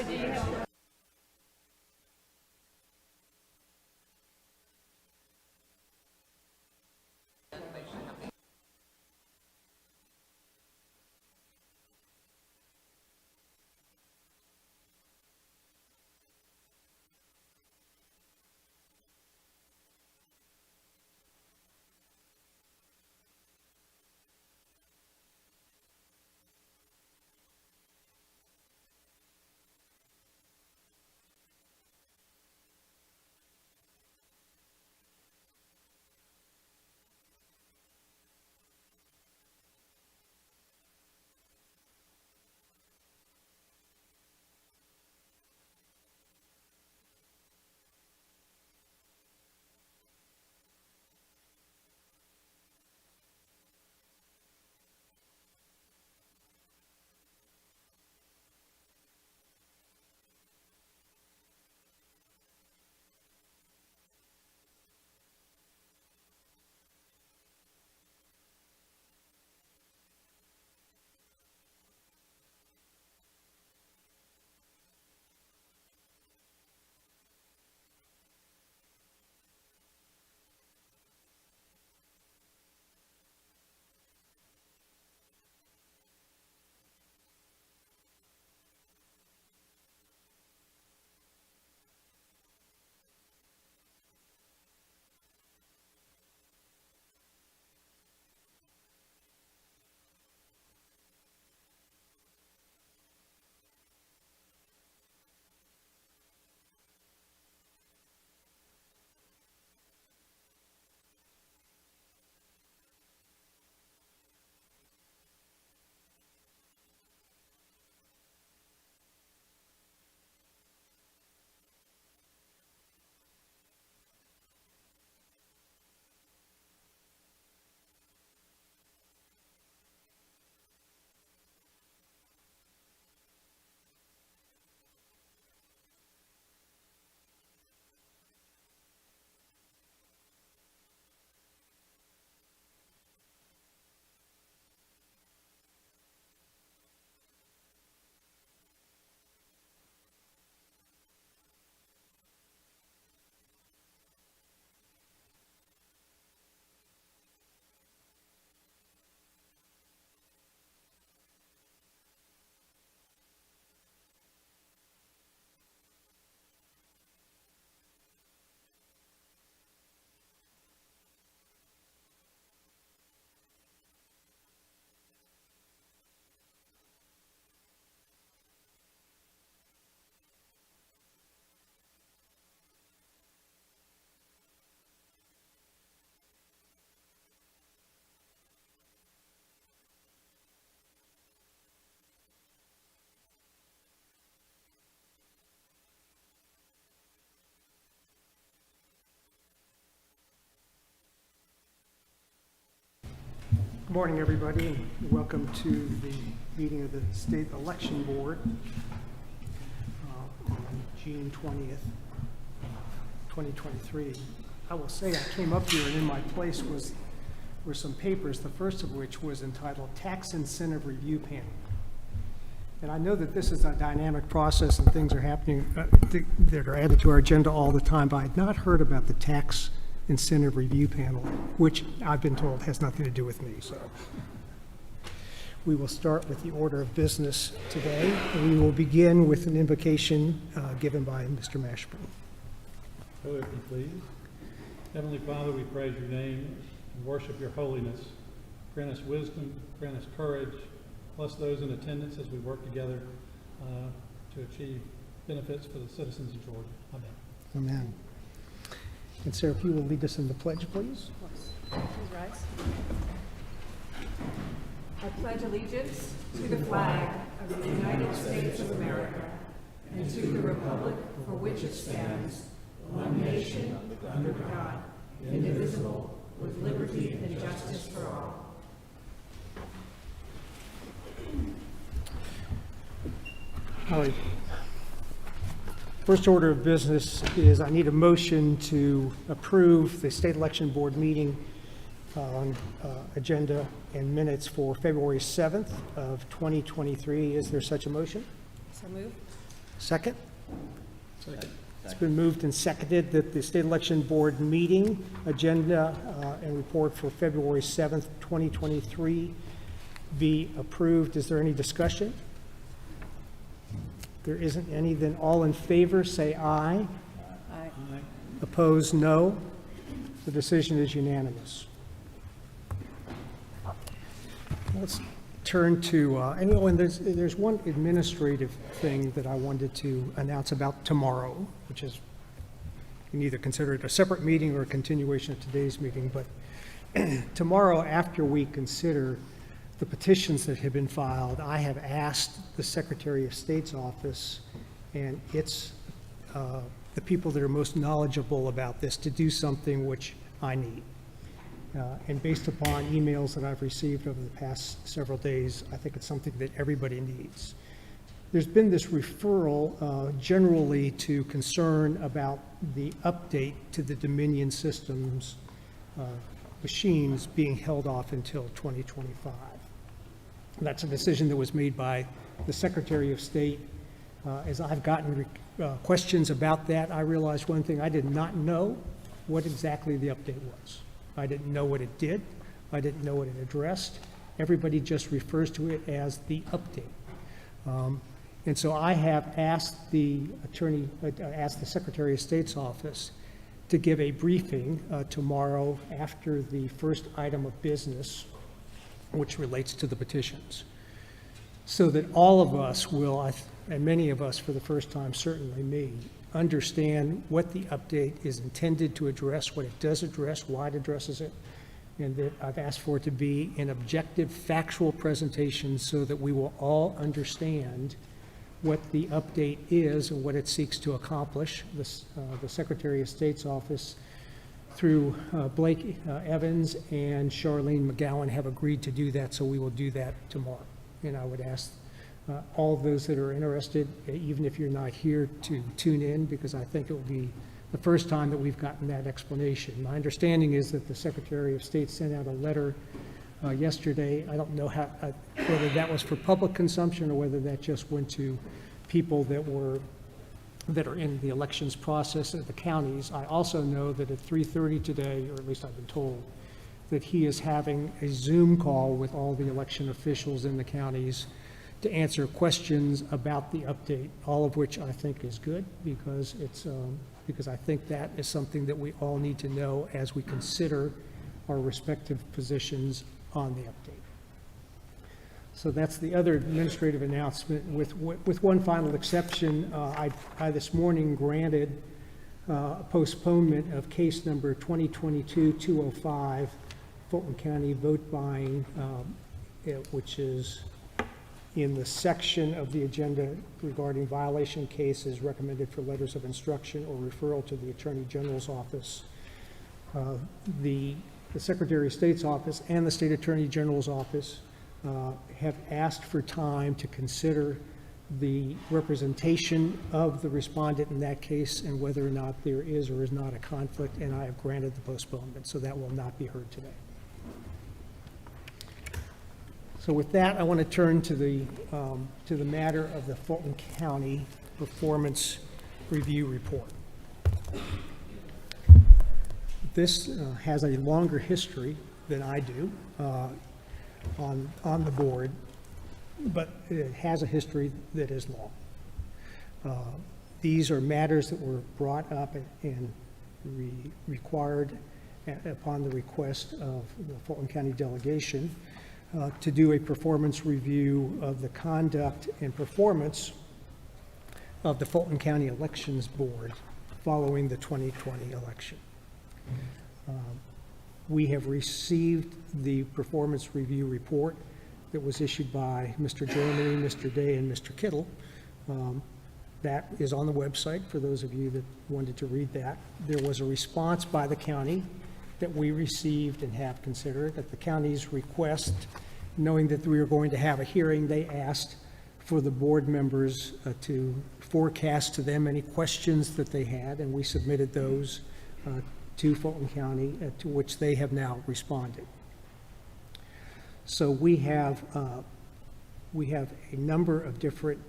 do you have? Good morning, everybody, and welcome to the meeting of the State Election Board on June 20th, 2023. I will say I came up here and in my place were some papers, the first of which was entitled Tax Incentive Review Panel. And I know that this is a dynamic process and things are happening that are added to our agenda all the time, but I had not heard about the Tax Incentive Review Panel, which I've been told has nothing to do with me. So we will start with the order of business today. And we will begin with an invocation given by Mr. Mashburn. Go with me, please. Heavenly Father, we praise your name and worship your holiness. Grant us wisdom, grant us courage. Bless those in attendance as we work together to achieve benefits for the citizens of Georgia. Amen. Amen. And Sarah, if you will lead us in the pledge, please. Please rise. I pledge allegiance to the flag of the United States of America and to the republic for which it stands, one nation, under God, indivisible, with liberty and justice for all. All right. First order of business is I need a motion to approve the State Election Board meeting on agenda and minutes for February 7th of 2023. Is there such a motion? So move. Second? Second. It's been moved and seconded that the State Election Board meeting agenda and report for February 7th, 2023 be approved. Is there any discussion? If there isn't any, then all in favor, say aye. Aye. Opposed, no. The decision is unanimous. Let's turn to, and there's one administrative thing that I wanted to announce about tomorrow, which is, you can either consider it a separate meeting or a continuation of today's meeting, but tomorrow, after we consider the petitions that have been filed, I have asked the Secretary of State's office and its the people that are most knowledgeable about this to do something which I need. And based upon emails that I've received over the past several days, I think it's something that everybody needs. There's been this referral generally to concern about the update to the Dominion Systems machines being held off until 2025. That's a decision that was made by the Secretary of State. As I've gotten questions about that, I realized one thing: I did not know what exactly the update was. I didn't know what it did. I didn't know what it addressed. Everybody just refers to it as the update. And so I have asked the Secretary of State's office to give a briefing tomorrow after the first item of business, which relates to the petitions, so that all of us will, and many of us for the first time, certainly me, understand what the update is intended to address, what it does address, why it addresses it, and that I've asked for it to be an objective, factual presentation so that we will all understand what the update is and what it seeks to accomplish. The Secretary of State's office, through Blake Evans and Charlene McGowan, have agreed to do that, so we will do that tomorrow. And I would ask all of those that are interested, even if you're not here, to tune in, because I think it will be the first time that we've gotten that explanation. My understanding is that the Secretary of State sent out a letter yesterday. I don't know whether that was for public consumption or whether that just went to people that are in the elections process at the counties. I also know that at 3:30 today, or at least I've been told, that he is having a Zoom call with all the election officials in the counties to answer questions about the update, all of which I think is good, because I think that is something that we all need to know as we consider our respective positions on the update. So that's the other administrative announcement, with one final exception. I this morning granted postponement of case number 2022-205, Fulton County vote buying, which is in the section of the agenda regarding violation cases recommended for letters of instruction or referral to the Attorney General's office. The Secretary of State's office and the State Attorney General's office have asked for time to consider the representation of the respondent in that case and whether or not there is or is not a conflict, and I have granted the postponement, so that will not be heard today. So with that, I want to turn to the matter of the Fulton County Performance Review Report. This has a longer history than I do on the board, but it has a history that is long. These are matters that were brought up and required upon the request of the Fulton County delegation to do a performance review of the conduct and performance of the Fulton County Elections Board following the 2020 election. We have received the performance review report that was issued by Mr. Germany, Mr. Day, and Mr. Kittle. That is on the website for those of you that wanted to read that. There was a response by the county that we received and have considered. At the county's request, knowing that we were going to have a hearing, they asked for the board members to forecast to them any questions that they had, and we submitted those to Fulton County, to which they have now responded. So we have a number of different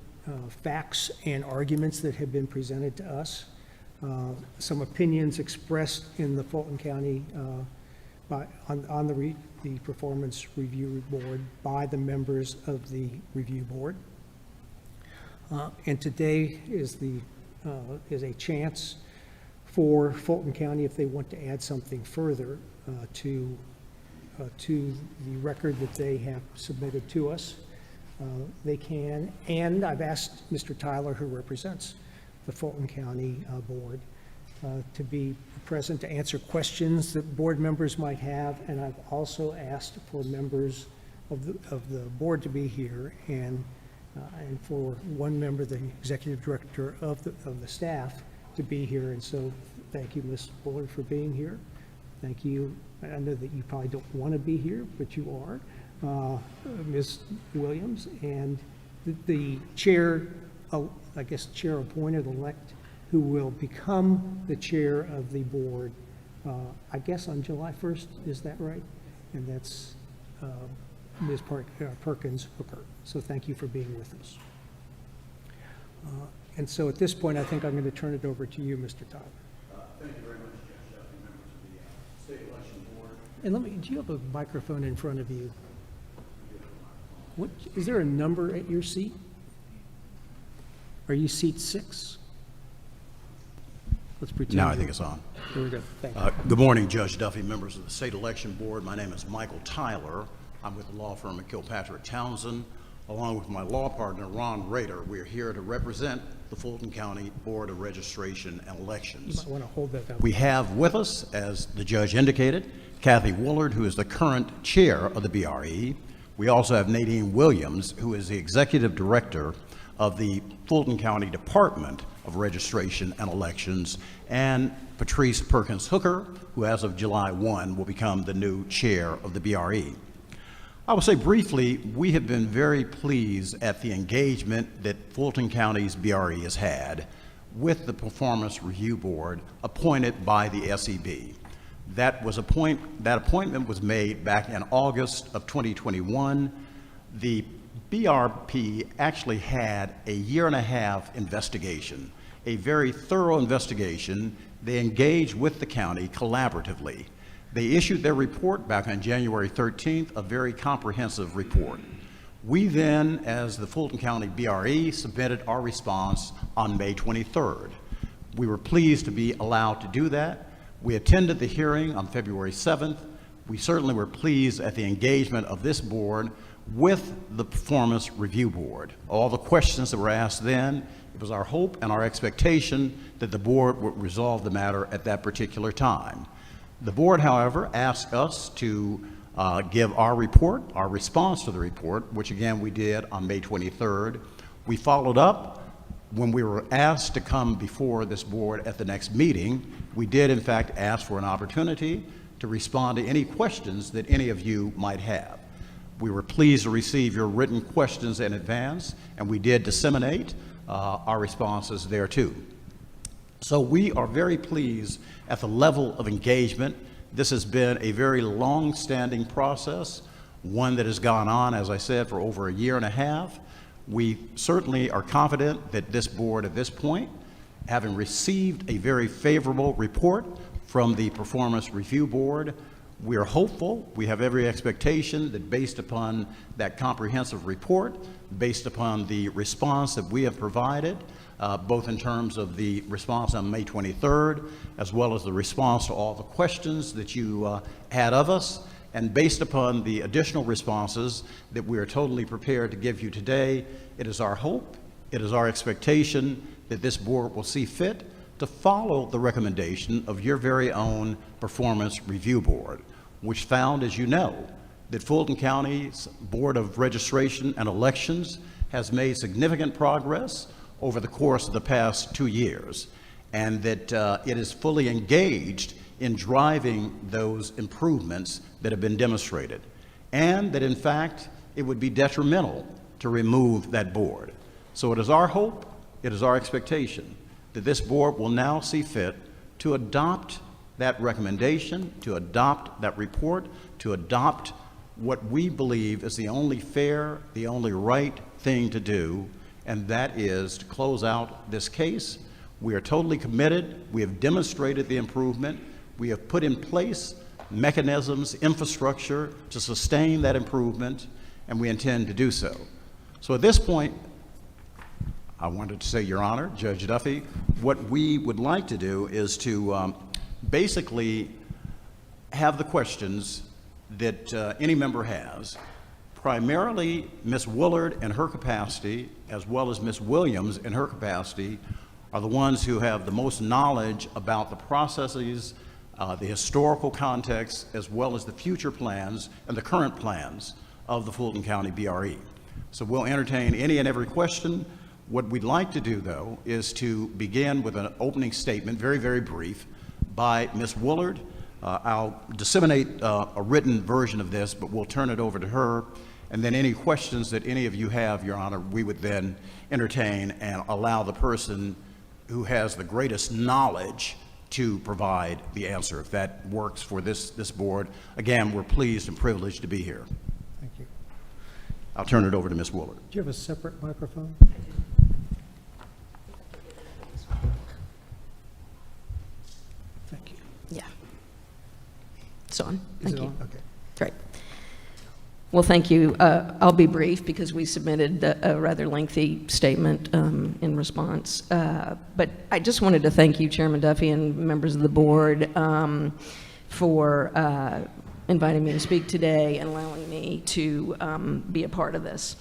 facts and arguments that have been presented to us, some opinions expressed in the Fulton County on the Performance Review Board by the members of the review board. And today is a chance for Fulton County, if they want to add something further to the record that they have submitted to us, they can. And I've asked Mr. Tyler, who represents the Fulton County Board, to be present to answer questions that board members might have. And I've also asked for members of the board to be here, and for one member, the executive director of the staff, to be here. And so thank you, Ms. Bullard, for being here. Thank you. I know that you probably don't want to be here, but you are. Ms. Williams, and the chair, I guess chair appointed elect, who will become the chair of the board, I guess on July 1st, is that right? And that's Ms. Perkins Hooker. So thank you for being with us. And so at this point, I think I'm going to turn it over to you, Mr. Tyler. Thank you very much, Judge Duffy, members of the State Election Board. And do you have a microphone in front of you? What, is there a number at your seat? Are you seat 6? Let's pretend. Now I think it's on. There we go. Thank you. Good morning, Judge Duffy, members of the State Election Board. My name is Michael Tyler. I'm with the law firm of Kilpatrick Townsend. Along with my law partner, Ron Rader, we're here to represent the Fulton County Board of Registration and You Elections. might want to hold that up. We have with us, as the judge indicated, Kathy Woolard, who is the current chair of the BRE. We also have Nadine Williams, who is the executive director of the Fulton County Department of Registration and Elections, and Patrice Perkins Hooker, who as of July 1 will become the new chair of the BRE. I will say briefly, we have been very pleased at the engagement that Fulton County's BRE has had with the Performance Review Board appointed by the SEB. That appointment was made back in August of 2021. The BRP actually had a year-and-a-half investigation, a very thorough investigation. They engaged with the county collaboratively. They issued their report back on January 13th, a very comprehensive report. We then, as the Fulton County BRE, submitted our response on May 23rd. We were pleased to be allowed to do that. We attended the hearing on February 7th. We certainly were pleased at the engagement of this board with the Performance Review Board. All the questions that were asked then, it was our hope and our expectation that the board would resolve the matter at that particular time. The board, however, asked us to give our report, our response to the report, which again we did on May 23rd. We followed up when we were asked to come before this board at the next meeting. We did in fact ask for an opportunity to respond to any questions that any of you might have. We were pleased to receive your written questions in advance, and we did disseminate our responses there too. So we are very pleased at the level of engagement. This has been a very long-standing process, one that has gone on, as I said, for over a year and a half. We certainly are confident that this board at this point, having received a very favorable report from the Performance Review Board, we are hopeful, we have every expectation that based upon that comprehensive report, based upon the response that we have provided, both in terms of the response on May 23rd, as well as the response to all the questions that you had of us, and based upon the additional responses that we are totally prepared to give you today, it is our hope, it is our expectation that this board will see fit to follow the recommendation of your very own Performance Review Board, which found, as you know, that Fulton County's Board of Registration and Elections has made significant progress over the course of the past 2 years, and that it is fully engaged in driving those improvements that have been demonstrated, and that in fact it would be detrimental to remove that board. So it is our hope, it is our expectation that this board will now see fit to adopt that recommendation, to adopt that report, to adopt what we believe is the only fair, the only right thing to do, and that is to close out this case. We are totally committed. We have demonstrated the improvement. We have put in place mechanisms, infrastructure to sustain that improvement, and we intend to do so. So at this point, I wanted to say, Your Honor, Judge Duffy, what we would like to do is to basically have the questions that any member has. Primarily, Ms. Woolard in her capacity, as well as Ms. Williams in her capacity, are the ones who have the most knowledge about the processes, the historical context, as well as the future plans and the current plans of the Fulton County BRE. So we'll entertain any and every question. What we'd like to do, though, is to begin with an opening statement, very, very brief, by Ms. Woolard. I'll disseminate a written version of this, but we'll turn it over to her. And then any questions that any of you have, Your Honor, we would then entertain and allow the person who has the greatest knowledge to provide the answer, if that works for this board. Again, we're pleased and privileged to be here. Thank you. I'll turn it over to Ms. Woolard. Do you have a separate microphone? Thank you. Yeah. It's on. Is Thank it you. on? Okay. Great. Well, thank you. I'll be brief because we submitted a rather lengthy statement in response. But I just wanted to thank you, Chairman Duffy, and members of the board for inviting me to speak today and allowing me to be a part of this.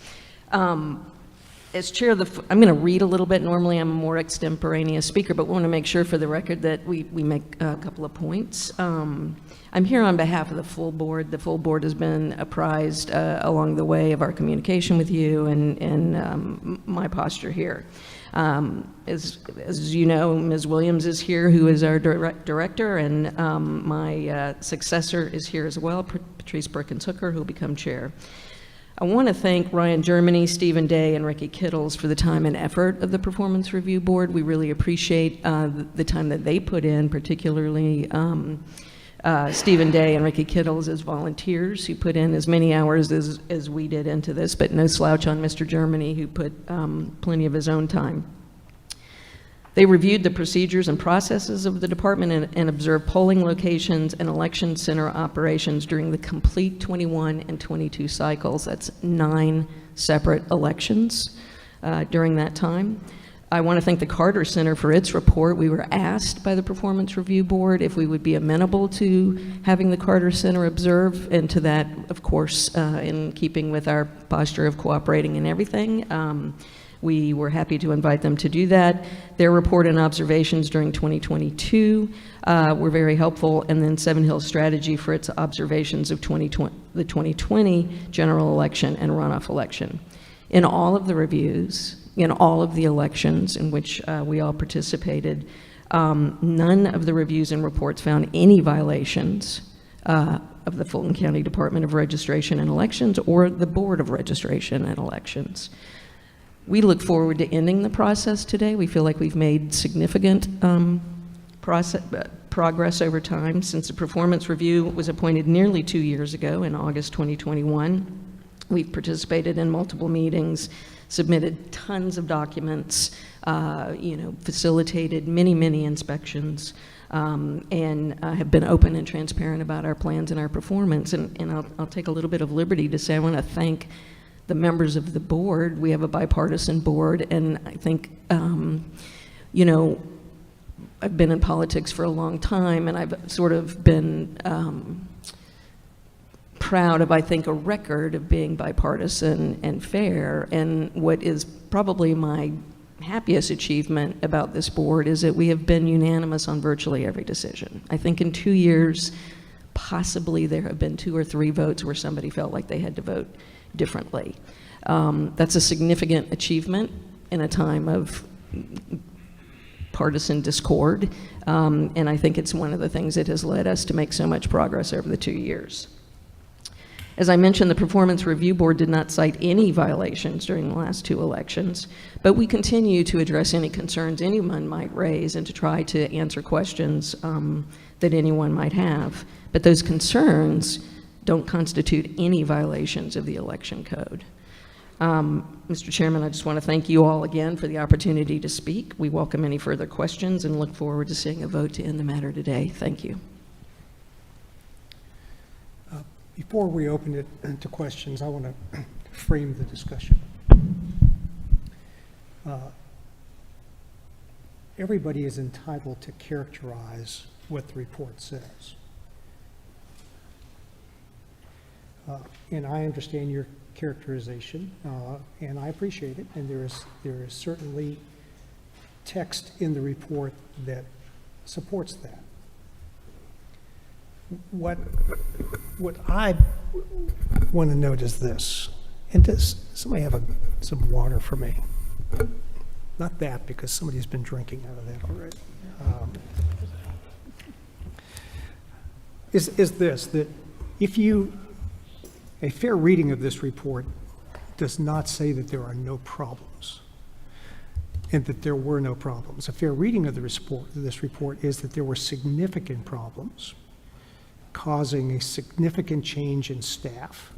As chair of the, I'm going to read a little bit. Normally, I'm a more extemporaneous speaker, but we want to make sure for the record that we make a couple of points. I'm here on behalf of the full board. The full board has been apprised along the way of our communication with you and my posture here. As you know, Ms. Williams is here, who is our director, and my successor is here as well, Patrice Perkins-Hooker, who will become chair. I want to thank Ryan Germany, Stephen Day, and Ricky Kittles for the time and effort of the Performance Review Board. We really appreciate the time that they put in, particularly Stephen Day and Ricky Kittles as volunteers who put in as many hours as we did into this, but no slouch on Mr. Germany, who put plenty of his own time. They reviewed the procedures and processes of the department and observed polling locations and election center operations during the complete 21 and 22 cycles. That's 9 separate elections during that time. I want to thank the Carter Center for its report. We were asked by the Performance Review Board if we would be amenable to having the Carter Center observe, and to that, of course, in keeping with our posture of cooperating in everything, we were happy to invite them to do that. Their report and observations during 2022 were very helpful, and then Seven Hills Strategy for its observations of the 2020 general election and runoff election. In all of the reviews, in all of the elections in which we all participated, none of the reviews and reports found any violations of the Fulton County Department of Registration and Elections or the Board of Registration and Elections. We look forward to ending the process today. We feel like we've made significant progress over time since the performance review was appointed nearly 2 years ago in August 2021. We've participated in multiple meetings, submitted tons of documents, facilitated many inspections, and have been open and transparent about our plans and our performance. And I'll take a little bit of liberty to say I want to thank the members of the board. We have a bipartisan board, and I think, I've been in politics for a long time, and I've sort of been proud of, I think, a record of being bipartisan and fair. And what is probably my happiest achievement about this board is that we have been unanimous on virtually every decision. I think in 2 years, possibly there have been 2 or 3 votes where somebody felt like they had to vote differently. That's a significant achievement in a time of partisan discord, and I think it's one of the things that has led us to make so much progress over the 2 years. As I mentioned, the Performance Review Board did not cite any violations during the last 2 elections, but we continue to address any concerns anyone might raise and to try to answer questions that anyone might have. But those concerns don't constitute any violations of the election code. Mr. Chairman, I just want to thank you all again for the opportunity to speak. We welcome any further questions and look forward to seeing a vote to end the matter today. Thank you. Before we open it to questions, I want to frame the discussion. Everybody is entitled to characterize what the report says. And I understand your characterization, and I appreciate it, and there is certainly text in the report that supports that. What I want to note is this, and does somebody have some water for me? Not that, because somebody's been drinking out of that already. Is this, that if a fair reading of this report does not say that there are no problems and that there were no problems. A fair reading of this report is that there were significant problems causing a significant change in staff.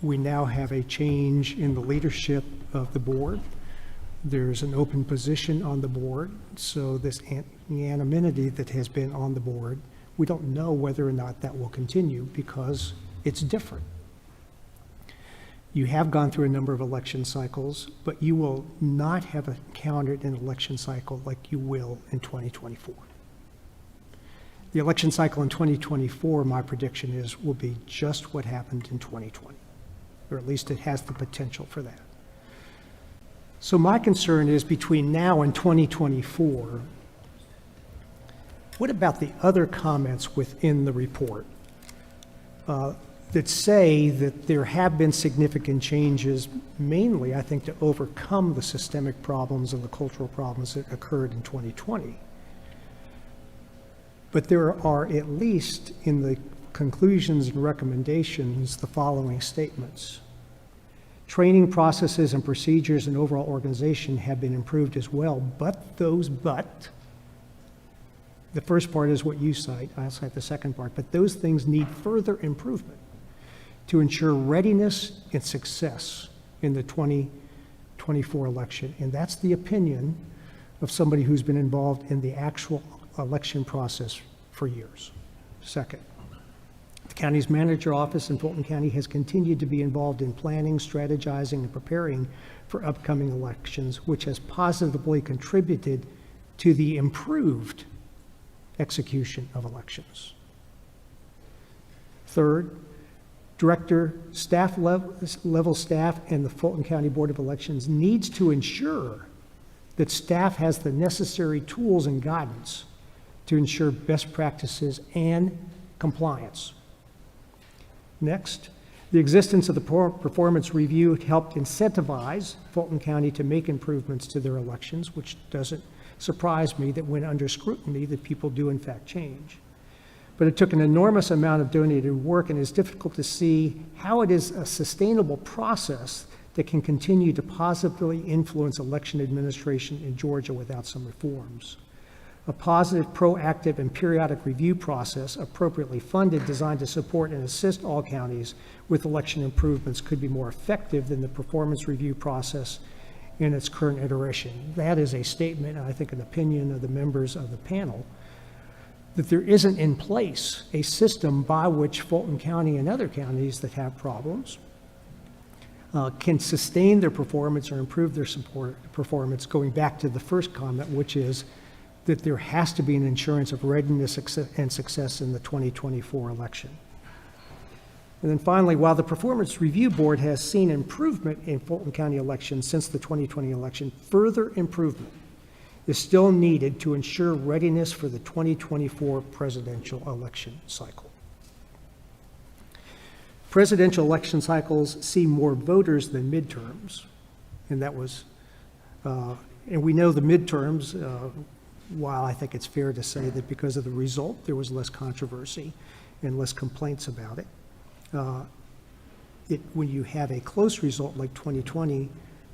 We now have a change in the leadership of the board. There's an open position on the board, so this anonymity that has been on the board, we don't know whether or not that will continue because it's different. You have gone through a number of election cycles, but you will not have encountered an election cycle like you will in 2024. The election cycle in 2024, my prediction is, will be just what happened in 2020, or at least it has the potential for that. So my concern is between now and 2024, what about the other comments within the report that say that there have been significant changes, mainly, I think, to overcome the systemic problems and the cultural problems that occurred in 2020? But there are, at least in the conclusions and recommendations, the following statements. Training processes and procedures and overall organization have been improved as well, but the first part is what you cite, I'll cite the second part, but those things need further improvement to ensure readiness and success in the 2024 election. And that's the opinion of somebody who's been involved in the actual election process for years. Second, the county's manager office in Fulton County has continued to be involved in planning, strategizing, and preparing for upcoming elections, which has positively contributed to the improved execution of elections. Third, director, staff level staff and the Fulton County Board of Elections needs to ensure that staff has the necessary tools and guidance to ensure best practices and compliance. Next, the existence of the performance review helped incentivize Fulton County to make improvements to their elections, which doesn't surprise me that when under scrutiny that people do in fact change. But it took an enormous amount of donated work, and it's difficult to see how it is a sustainable process that can continue to positively influence election administration in Georgia without some reforms. A positive, proactive, and periodic review process, appropriately funded, designed to support and assist all counties with election improvements, could be more effective than the performance review process in its current iteration. That is a statement, and I think an opinion of the members of the panel, that there isn't in place a system by which Fulton County and other counties that have problems can sustain their performance or improve their performance, going back to the first comment, which is that there has to be an assurance of readiness and success in the 2024 election. And then finally, while the Performance Review Board has seen improvement in Fulton County elections since the 2020 election, further improvement is still needed to ensure readiness for the 2024 presidential election cycle. Presidential election cycles see more voters than midterms, and that was, and we know the midterms, while I think it's fair to say that because of the result, there was less controversy and less complaints about it. When you have a close result like 2020,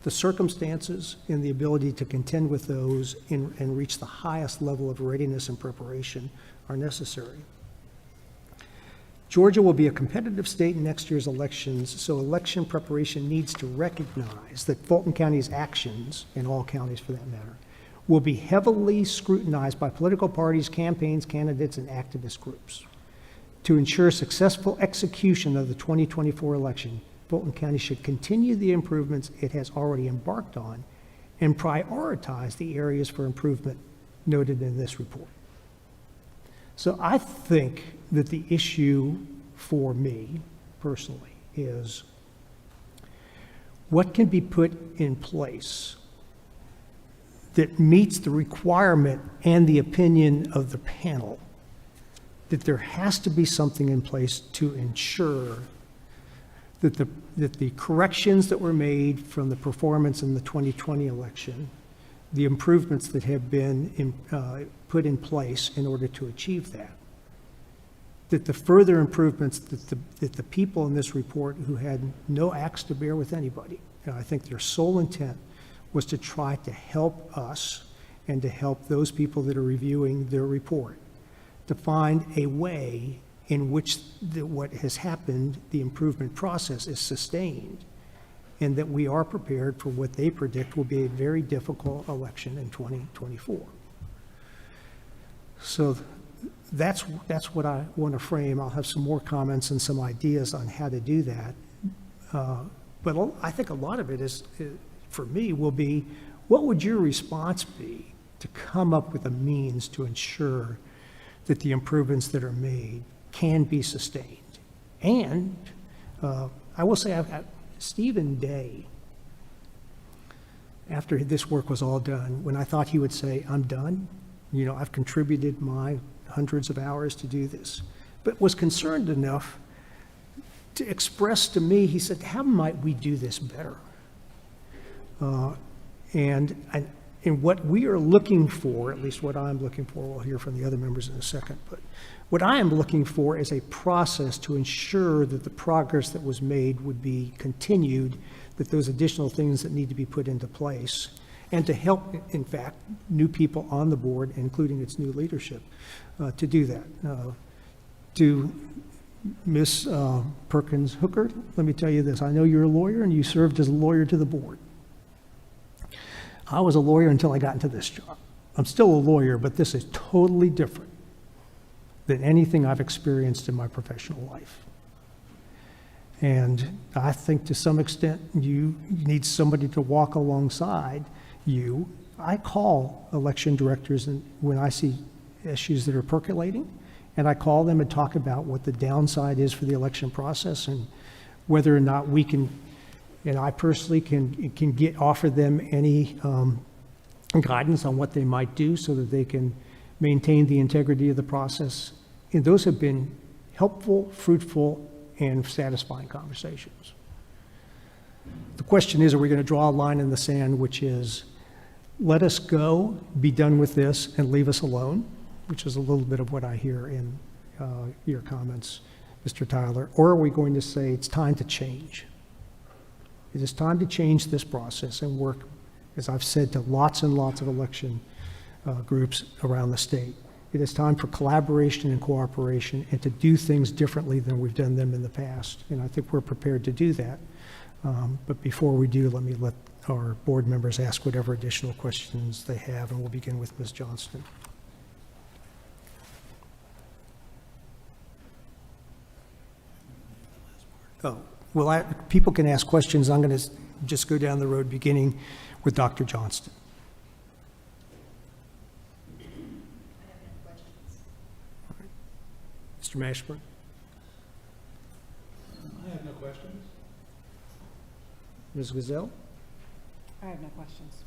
the circumstances and the ability to contend with those and reach the highest level of readiness and preparation are necessary. Georgia will be a competitive state in next year's elections, so election preparation needs to recognize that Fulton County's actions, and all counties for that matter, will be heavily scrutinized by political parties, campaigns, candidates, and activist groups. To ensure successful execution of the 2024 election, Fulton County should continue the improvements it has already embarked on and prioritize the areas for improvement noted in this report. So I think that the issue for me personally is what can be put in place that meets the requirement and the opinion of the panel that there has to be something in place to ensure that the corrections that were made from the performance in the 2020 election, the improvements that have been put in place in order to achieve that the further improvements that the people in this report who had no axe to bear with anybody, and I think their sole intent was to try to help us and to help those people that are reviewing their report to find a way in which what has happened, the improvement process, is sustained, and that we are prepared for what they predict will be a very difficult election in 2024. So that's what I want to frame. I'll have some more comments and some ideas on how to do that. But I think a lot of it is, for me, will be, what would your response be to come up with a means to ensure that the improvements that are made can be sustained? And I will say, Stephen Day, after this work was all done, when I thought he would say, I'm done, I've contributed my hundreds of hours to do this, but was concerned enough to express to me, he said, how might we do this better? And what we are looking for, at least what I'm looking for, we'll hear from the other members in a second, but what I am looking for is a process to ensure that the progress that was made would be continued, that those additional things that need to be put into place, and to help, in fact, new people on the board, including its new leadership, to do that. To Ms. Perkins Hooker, let me tell you this. I know you're a lawyer, and you served as a lawyer to the board. I was a lawyer until I got into this job. I'm still a lawyer, but this is totally different than anything I've experienced in my professional life. And I think to some extent you need somebody to walk alongside you. I call election directors when I see issues that are percolating, and I call them and talk about what the downside is for the election process and whether or not we can, and I personally can offer them any guidance on what they might do so that they can maintain the integrity of the process. And those have been helpful, fruitful, and satisfying conversations. The question is, are we going to draw a line in the sand, which is, let us go, be done with this, and leave us alone, which is a little bit of what I hear in your comments, Mr. Tyler, or are we going to say it's time to change? It is time to change this process and work, as I've said to lots and lots of election groups around the state. It is time for collaboration and cooperation and to do things differently than we've done them in the past. And I think we're prepared to do that. But before we do, let me let our board members ask whatever additional questions they have, and we'll begin with Ms. Johnston. Oh, well, people can ask questions. I'm going to just go down the road, beginning with Dr. Johnston. Mr. Mashburn? I have no questions. Ms. Gazelle? I have no questions.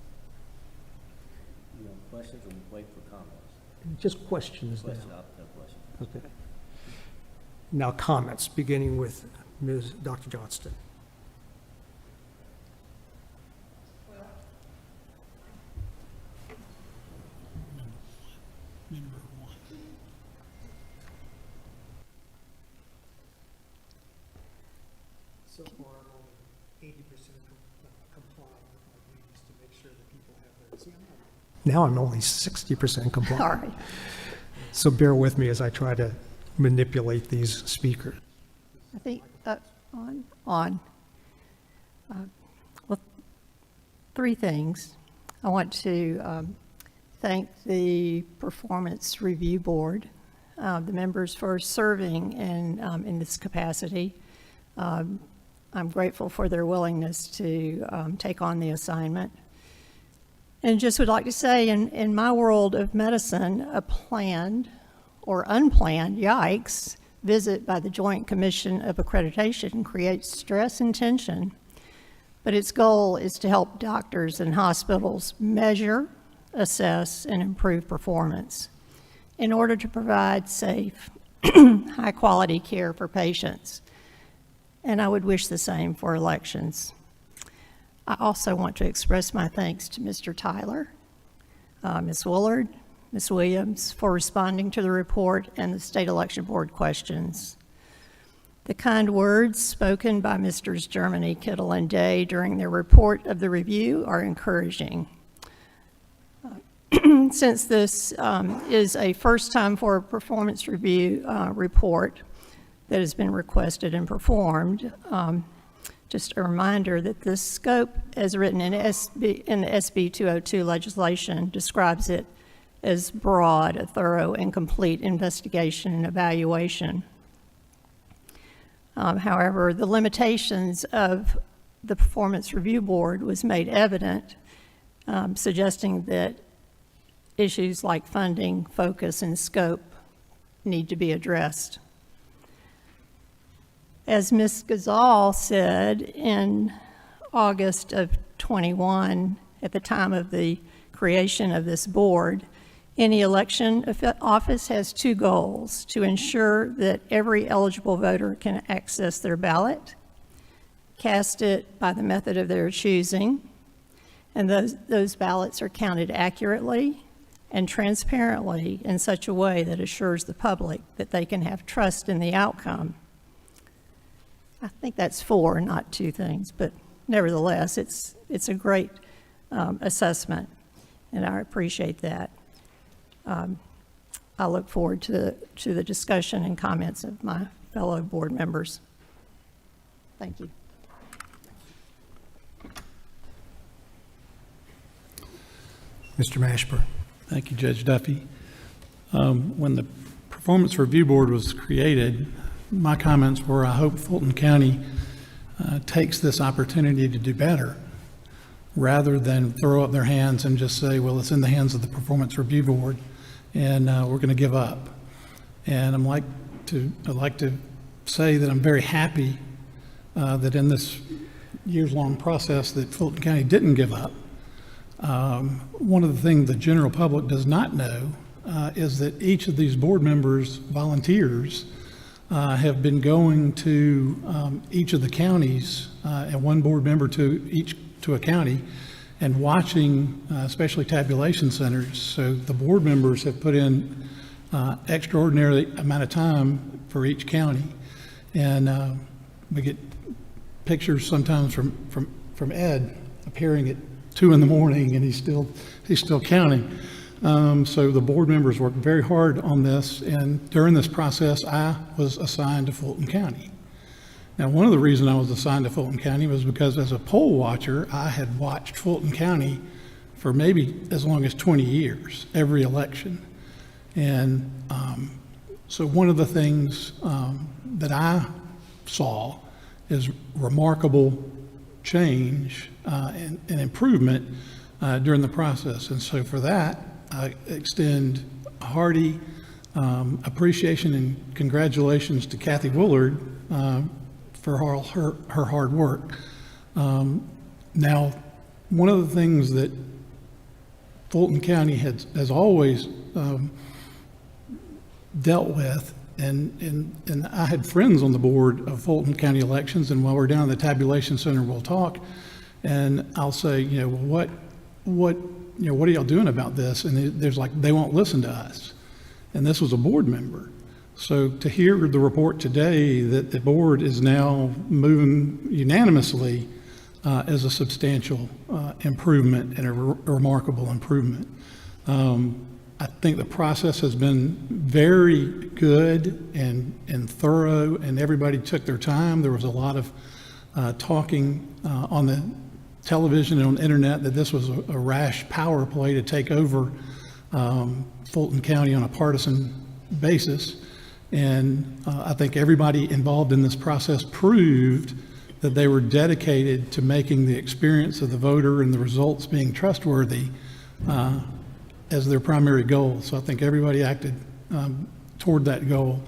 You have questions, or wait for comments? Just questions now. Question, I'll have questions. Okay. Now comments, beginning with Dr. Johnston. So far, I'm only 80% compliant with my duties to make sure that people have their. Now I'm only 60% compliant. All right. So bear with me as I try to manipulate these speakers. I think, on. Well, three things. I want to thank the Performance Review Board, the members for serving in this capacity. I'm grateful for their willingness to take on the assignment. And just would like to say, in my world of medicine, a planned or unplanned, yikes, visit by the Joint Commission of Accreditation creates stress and tension, but its goal is to help doctors and hospitals measure, assess, and improve performance in order to provide safe, high-quality care for patients. And I would wish the same for elections. I also want to express my thanks to Mr. Tyler, Ms. Woolard, Ms. Williams for responding to the report and the State Election Board questions. The kind words spoken by Misters Germany, Kittle, and Day during their report of the review are encouraging. Since this is a first time for a performance review report that has been requested and performed, just a reminder that the scope as written in the SB 202 legislation describes it as broad, a thorough and complete investigation and evaluation. However, the limitations of the Performance Review Board was made evident, suggesting that issues like funding, focus, and scope need to be addressed. As Ms. Gazal said in August of 21, at the time of the creation of this board, any election office has two goals: to ensure that every eligible voter can access their ballot, cast it by the method of their choosing, and those ballots are counted accurately and transparently in such a way that assures the public that they can have trust in the outcome. I think that's four, not two things, but nevertheless, it's a great assessment, and I appreciate that. I look forward to the discussion and comments of my fellow board members. Thank you. Mr. Mashburn. Thank you, Judge Duffy. When the Performance Review Board was created, my comments were, I hope Fulton County takes this opportunity to do better, rather than throw up their hands and just say, well, it's in the hands of the Performance Review Board, and we're going to give up. And I'd like to say that I'm very happy that in this years-long process that Fulton County didn't give up. One of the things the general public does not know is that each of these board members, volunteers, have been going to each of the counties, and one board member to a county, and watching especially tabulation centers. So the board members have put in extraordinary amount of time for each county, and we get pictures sometimes from Ed appearing at 2 in the morning, and he's still counting. So the board members worked very hard on this, and during this process, I was assigned to Fulton County. Now, one of the reasons I was assigned to Fulton County was because as a poll watcher, I had watched Fulton County for maybe as long as 20 years, every election. And so one of the things that I saw is remarkable change and improvement during the process. And so for that, I extend a hearty appreciation and congratulations to Kathy Woolard for all her hard work. Now, one of the things that Fulton County has always dealt with, and I had friends on the board of Fulton County elections, and while we're down at the tabulation center, we'll talk, and I'll say, what are y'all doing about this? And there's like, they won't listen to us. And this was a board member. So to hear the report today that the board is now moving unanimously is a substantial improvement and a remarkable improvement. I think the process has been very good and thorough, and everybody took their time. There was a lot of talking on the television and on the internet that this was a rash power play to take over Fulton County on a partisan basis. And I think everybody involved in this process proved that they were dedicated to making the experience of the voter and the results being trustworthy as their primary goal. So I think everybody acted toward that goal,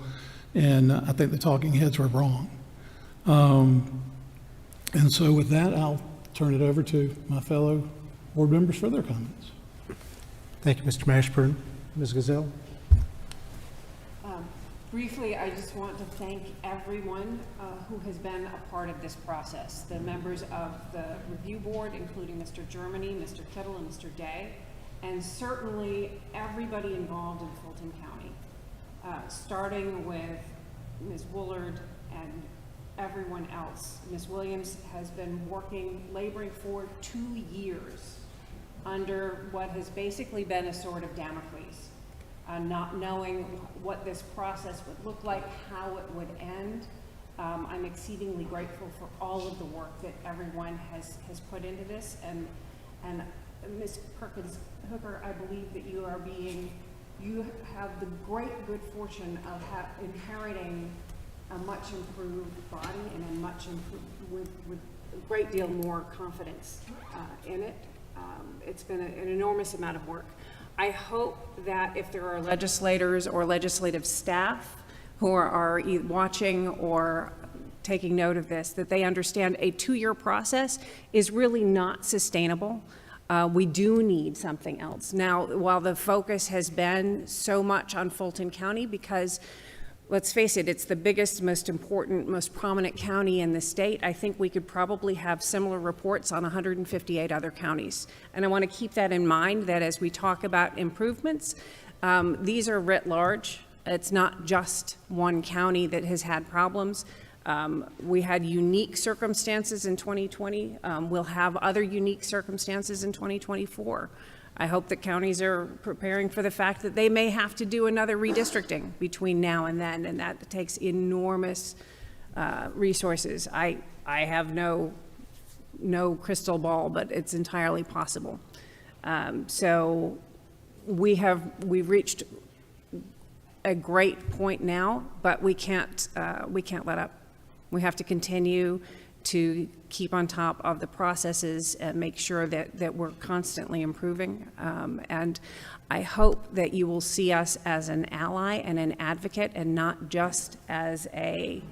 and I think the talking heads were wrong. And so with that, I'll turn it over to my fellow board members for their comments. Thank you, Mr. Mashburn. Ms. Gazelle? Briefly, I just want to thank everyone who has been a part of this process. The members of the review board, including Mr. Germany, Mr. Kittle, and Mr. Day, and certainly everybody involved in Fulton County, starting with Ms. Woolard and everyone else. Ms. Williams has been laboring for 2 years under what has basically been a sword of Damocles. Not knowing what this process would look like, how it would end. I'm exceedingly grateful for all of the work that everyone has put into this. And Ms. Perkins Hooker, I believe that you have the great good fortune of inheriting a much improved body and a much improved, with a great deal more confidence in it. It's been an enormous amount of work. I hope that if there are legislators or legislative staff who are either watching or taking note of this, that they understand a 2-year process is really not sustainable. We do need something else. Now, while the focus has been so much on Fulton County, because let's face it, it's the biggest, most important, most prominent county in the state, I think we could probably have similar reports on 158 other counties. And I want to keep that in mind, that as we talk about improvements, these are writ large. It's not just one county that has had problems. We had unique circumstances in 2020. We'll have other unique circumstances in 2024. I hope that counties are preparing for the fact that they may have to do another redistricting between now and then, and that takes enormous resources. I have no crystal ball, but it's entirely possible. So we've reached a great point now, but we can't let up. We have to continue to keep on top of the processes and make sure that we're constantly improving. And I hope that you will see us as an ally and an advocate, and not just as a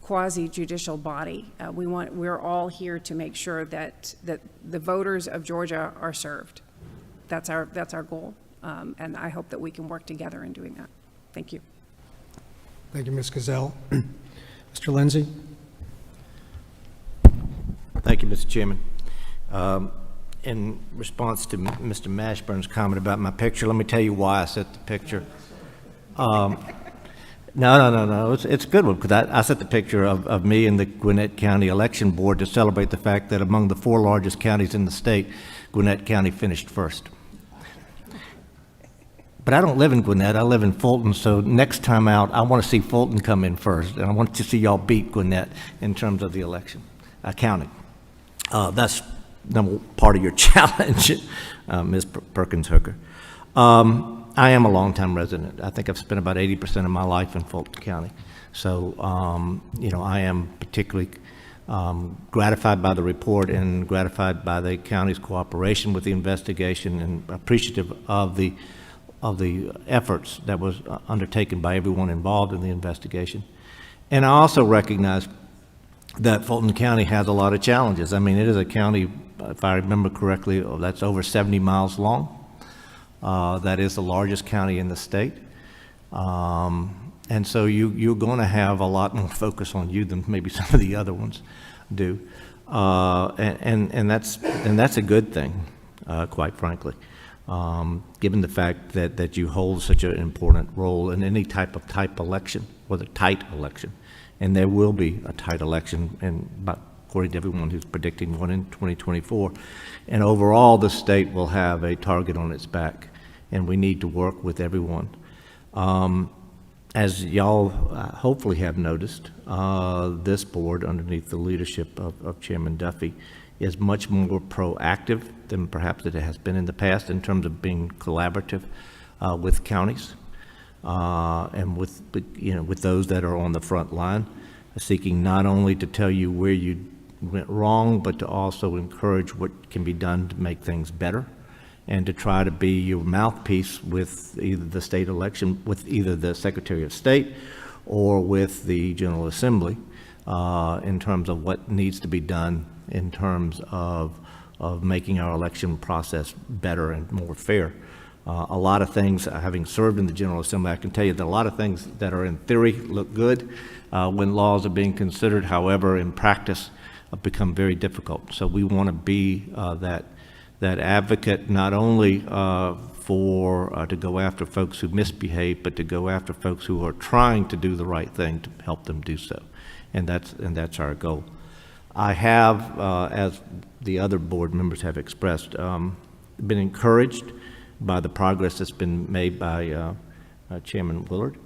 quasi-judicial body. We're all here to make sure that the voters of Georgia are served. That's our goal, and I hope that we can work together in doing that. Thank you. Thank you, Ms. Gazelle. Mr. Lindsay? Thank you, Mr. Chairman. In response to Mr. Mashburn's comment about my picture, let me tell you why I set the picture. No. It's a good one, because I set the picture of me and the Gwinnett County Election Board to celebrate the fact that among the 4 largest counties in the state, Gwinnett County finished first. But I don't live in Gwinnett, I live in Fulton, so next time out, I want to see Fulton come in first, and I want to see y'all beat Gwinnett in terms of the election, counting. That's part of your challenge, Ms. Perkins Hooker. I am a longtime resident. I think I've spent about 80% of my life in Fulton County. So, I am particularly gratified by the report and gratified by the county's cooperation with the investigation, and appreciative of the efforts that was undertaken by everyone involved in the investigation. And I also recognize that Fulton County has a lot of challenges. I mean, it is a county, if I remember correctly, that's over 70 miles long. That is the largest county in the state. And so you're going to have a lot more focus on you than maybe some of the other ones do. And that's a good thing, quite frankly, given the fact that you hold such an important role in any type election, whether tight election. And there will be a tight election, and according to everyone who's predicting one in 2024. And overall, the state will have a target on its back. and we need to work with everyone. As y'all hopefully have noticed, this board, underneath the leadership of Chairman Duffy, is much more proactive than perhaps it has been in the past in terms of being collaborative with counties and with those that are on the front line, seeking not only to tell you where you went wrong, but to also encourage what can be done to make things better, and to try to be your mouthpiece with either the state election, with either the Secretary of State or with the General Assembly in terms of what needs to be done in terms of making our election process better and more fair. A lot of things, having served in the General Assembly, I can tell you that a lot of things that are in theory look good when laws are being considered. However, in practice, become very difficult. So we want to be that advocate, not only to go after folks who misbehave, but to go after folks who are trying to do the right thing to help them do so, and that's our goal. I have, as the other board members have expressed, been encouraged by the progress that's been made by Chairman Willard.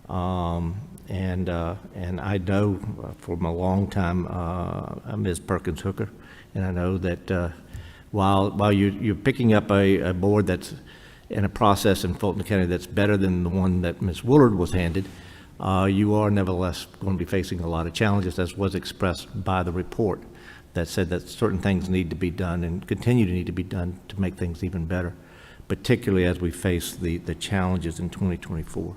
And I know from a long time Ms. Perkins Hooker, and I know that while you're picking up a board that's in a process in Fulton County that's better than the one that Ms. Willard was handed, you are nevertheless going to be facing a lot of challenges, as was expressed by the report that said that certain things need to be done and continue to need to be done to make things even better, particularly as we face the challenges in 2024.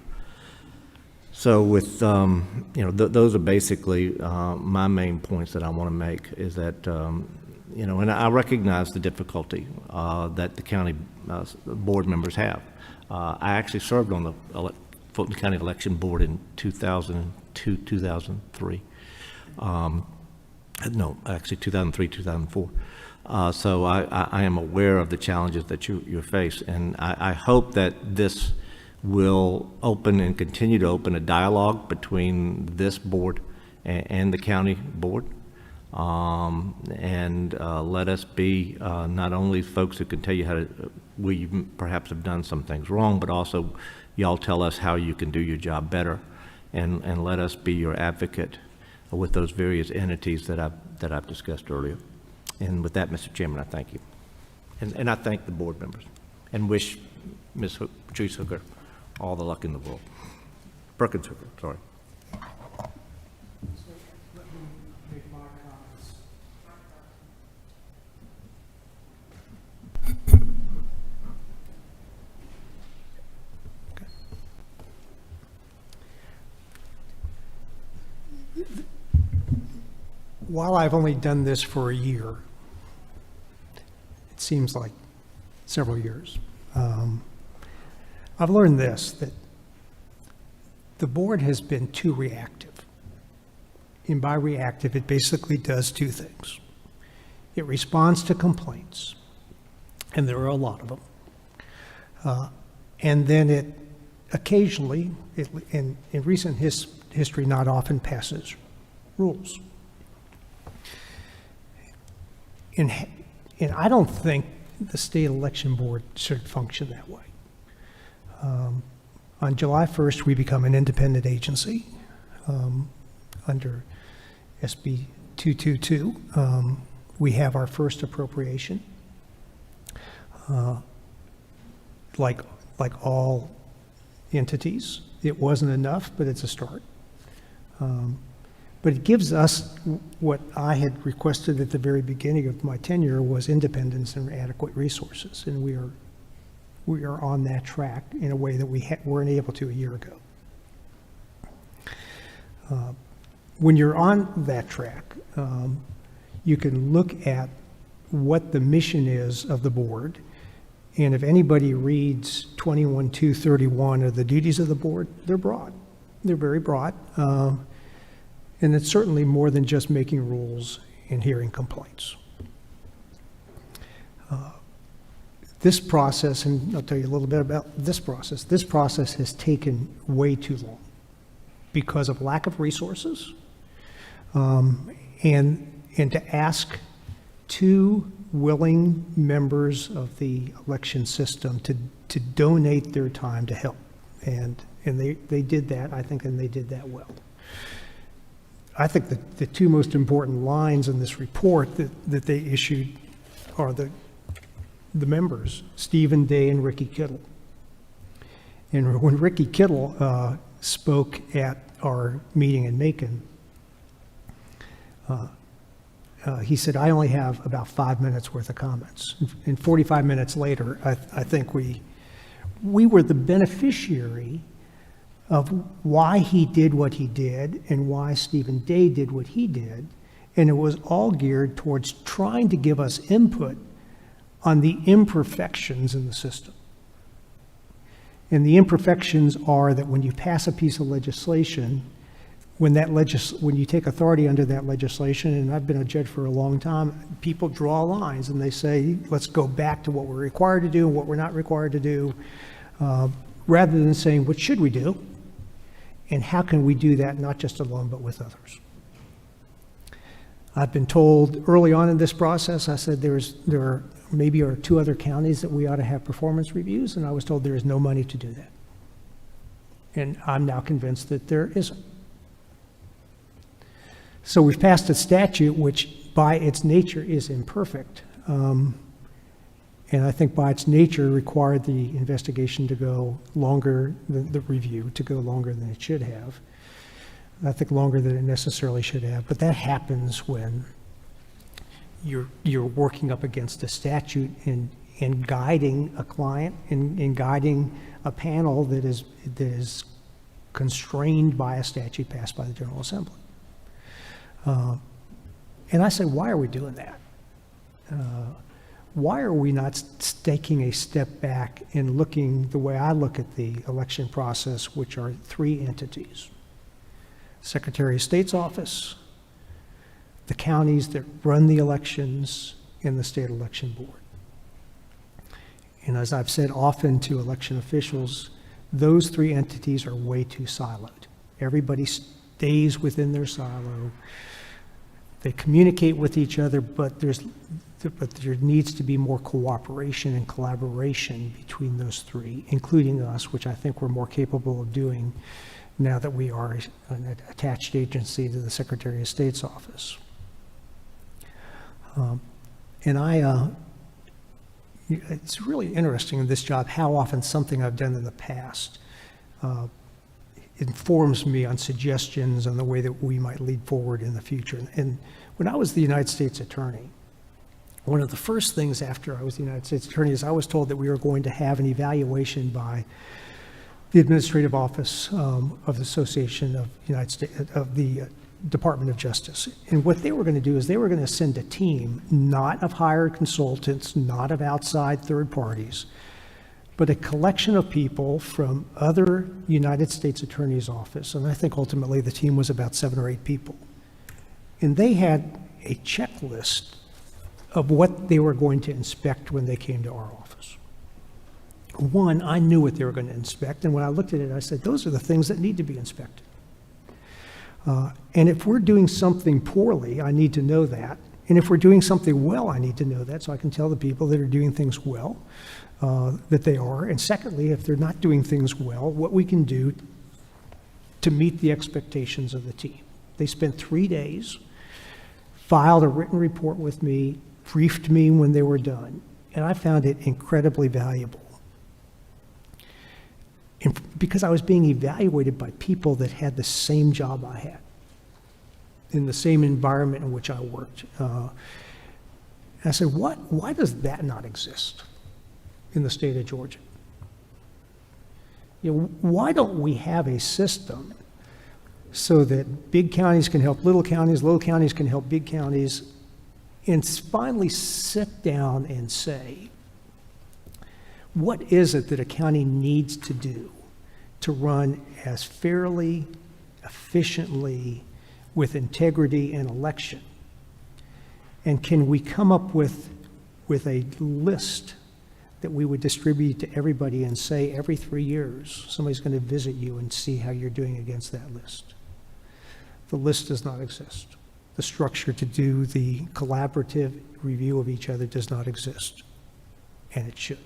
So with, those are basically my main points that I want to make, is that, and I recognize the difficulty that the county board members have. I actually served on the Fulton County Election Board in 2002, 2003. No, actually 2003, 2004. So I am aware of the challenges that you face, and I hope that this will open and continue to open a dialogue between this board and the county board, and let us be not only folks who can tell you how to, where you perhaps have done some things wrong, but also y'all tell us how you can do your job better, and let us be your advocate with those various entities that I've discussed earlier. And with that, Mr. Chairman, I thank you. And I thank the board members and wish Ms. Patrice Hooker all the luck in the world. Perkins Hooker, sorry. Let me make my comments. While I've only done this for a year, it seems like several years. I've learned this, that the board has been too reactive. And by reactive, it basically does two things. It responds to complaints, and there are a lot of them. And then it occasionally, in recent history, not often passes rules. And I don't think the state election board should function that way. On July 1st, we become an independent agency under SB 222. We have our first appropriation. Like all entities, it wasn't enough, but it's a start. But it gives us what I had requested at the very beginning of my tenure, was independence and adequate resources, and we are on that track in a way that we weren't able to a year ago. When you're on that track, you can look at what the mission is of the board, and if anybody reads 21.231 of the duties of the board, they're broad. They're very broad. And it's certainly more than just making rules and hearing complaints. This process, and I'll tell you a little bit about this process has taken way too long because of lack of resources, and to ask two willing members of the election system to donate their time to help. And they did that, I think, and they did that well. I think that the two most important lines in this report that they issued are the members, Stephen Day and Ricky Kittle. And when Ricky Kittle spoke at our meeting in Macon, he said, I only have about 5 minutes worth of comments. And 45 minutes later, I think we were the beneficiary of why he did what he did and why Stephen Day did what he did. And it was all geared towards trying to give us input on the imperfections in the system. And the imperfections are that when you pass a piece of legislation, when you take authority under that legislation, and I've been a judge for a long time, people draw lines and they say, let's go back to what we're required to do and what we're not required to do, rather than saying, what should we do? And how can we do that, not just alone, but with others? I've been told early on in this process, I said there are maybe 2 other counties that we ought to have performance reviews, and I was told there is no money to do that. And I'm now convinced that there isn't. So we've passed a statute which by its nature is imperfect. And I think by its nature required the investigation to go longer, the review to go longer than it should have. I think longer than it necessarily should have. But that happens when you're working up against a statute and guiding a client and guiding a panel that is constrained by a statute passed by the General Assembly. And I say, why are we doing that? Why are we not taking a step back and looking the way I look at the election process, which are 3 entities? Secretary of State's office, the counties that run the elections, and the state election board. And as I've said often to election officials, those 3 entities are way too siloed. Everybody stays within their silo. They communicate with each other, but there needs to be more cooperation and collaboration between those 3, including us, which I think we're more capable of doing now that we are an attached agency to the Secretary of State's office. It's really interesting in this job how often something I've done in the past informs me on suggestions on the way that we might lead forward in the future. And when I was the United States Attorney, one of the first things after I was the United States Attorney is I was told that we were going to have an evaluation by the Administrative Office of the Association of United States, of the Department of Justice. And what they were going to do is they were going to send a team, not of hired consultants, not of outside third parties, but a collection of people from other United States Attorney's office. And I think ultimately the team was about 7 or 8 people. And they had a checklist of what they were going to inspect when they came to our office. One, I knew what they were going to inspect, and when I looked at it, I said, those are the things that need to be inspected. And if we're doing something poorly, I need to know that. And if we're doing something well, I need to know that so I can tell the people that are doing things well that they are. And secondly, if they're not doing things well, what we can do to meet the expectations of the team. They spent 3 days, filed a written report with me, briefed me when they were done, and I found it incredibly valuable. And because I was being evaluated by people that had the same job I had, in the same environment in which I worked. I said, why does that not exist in the state of Georgia? You know, why don't we have a system so that big counties can help little counties can help big counties, and finally sit down and say, what is it that a county needs to do to run as fairly, efficiently, with integrity an election? And can we come up with a list that we would distribute to everybody and say every 3 years, somebody's going to visit you and see how you're doing against that list? The list does not exist. The structure to do the collaborative review of each other does not exist, and it should.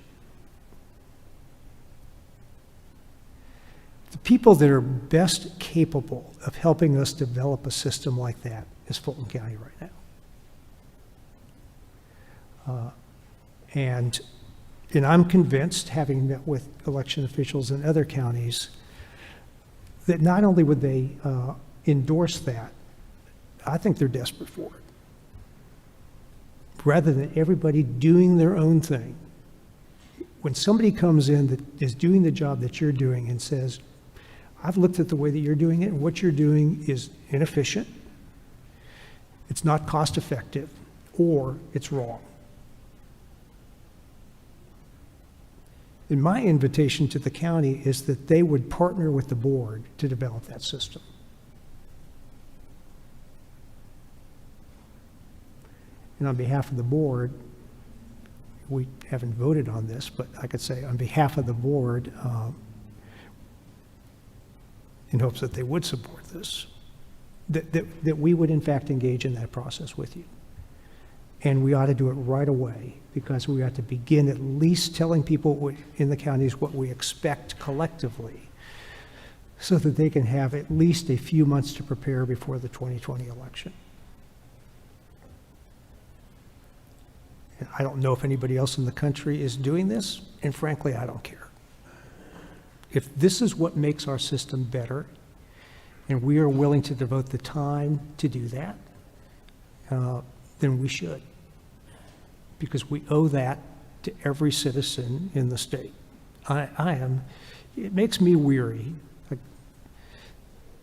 people that are best capable of helping us develop a system like that is Fulton County right now. And I'm convinced, having met with election officials in other counties, that not only would they endorse that, I think they're desperate for it. Rather than everybody doing their own thing, when somebody comes in that is doing the job that you're doing and says, I've looked at the way that you're doing it, and what you're doing is inefficient, it's not cost effective, or it's wrong. And my invitation to the county is that they would partner with the board to develop that system. And on behalf of the board, we haven't voted on this, but I could say on behalf of the board, in hopes that they would support this, that we would in fact engage in that process with you. And we ought to do it right away, because we ought to begin at least telling people in the counties what we expect collectively, so that they can have at least a few months to prepare before the 2020 election. And I don't know if anybody else in the country is doing this, and frankly, I don't care. If this is what makes our system better, and we are willing to devote the time to do that, then we should. Because we owe that to every citizen in the state. It makes me weary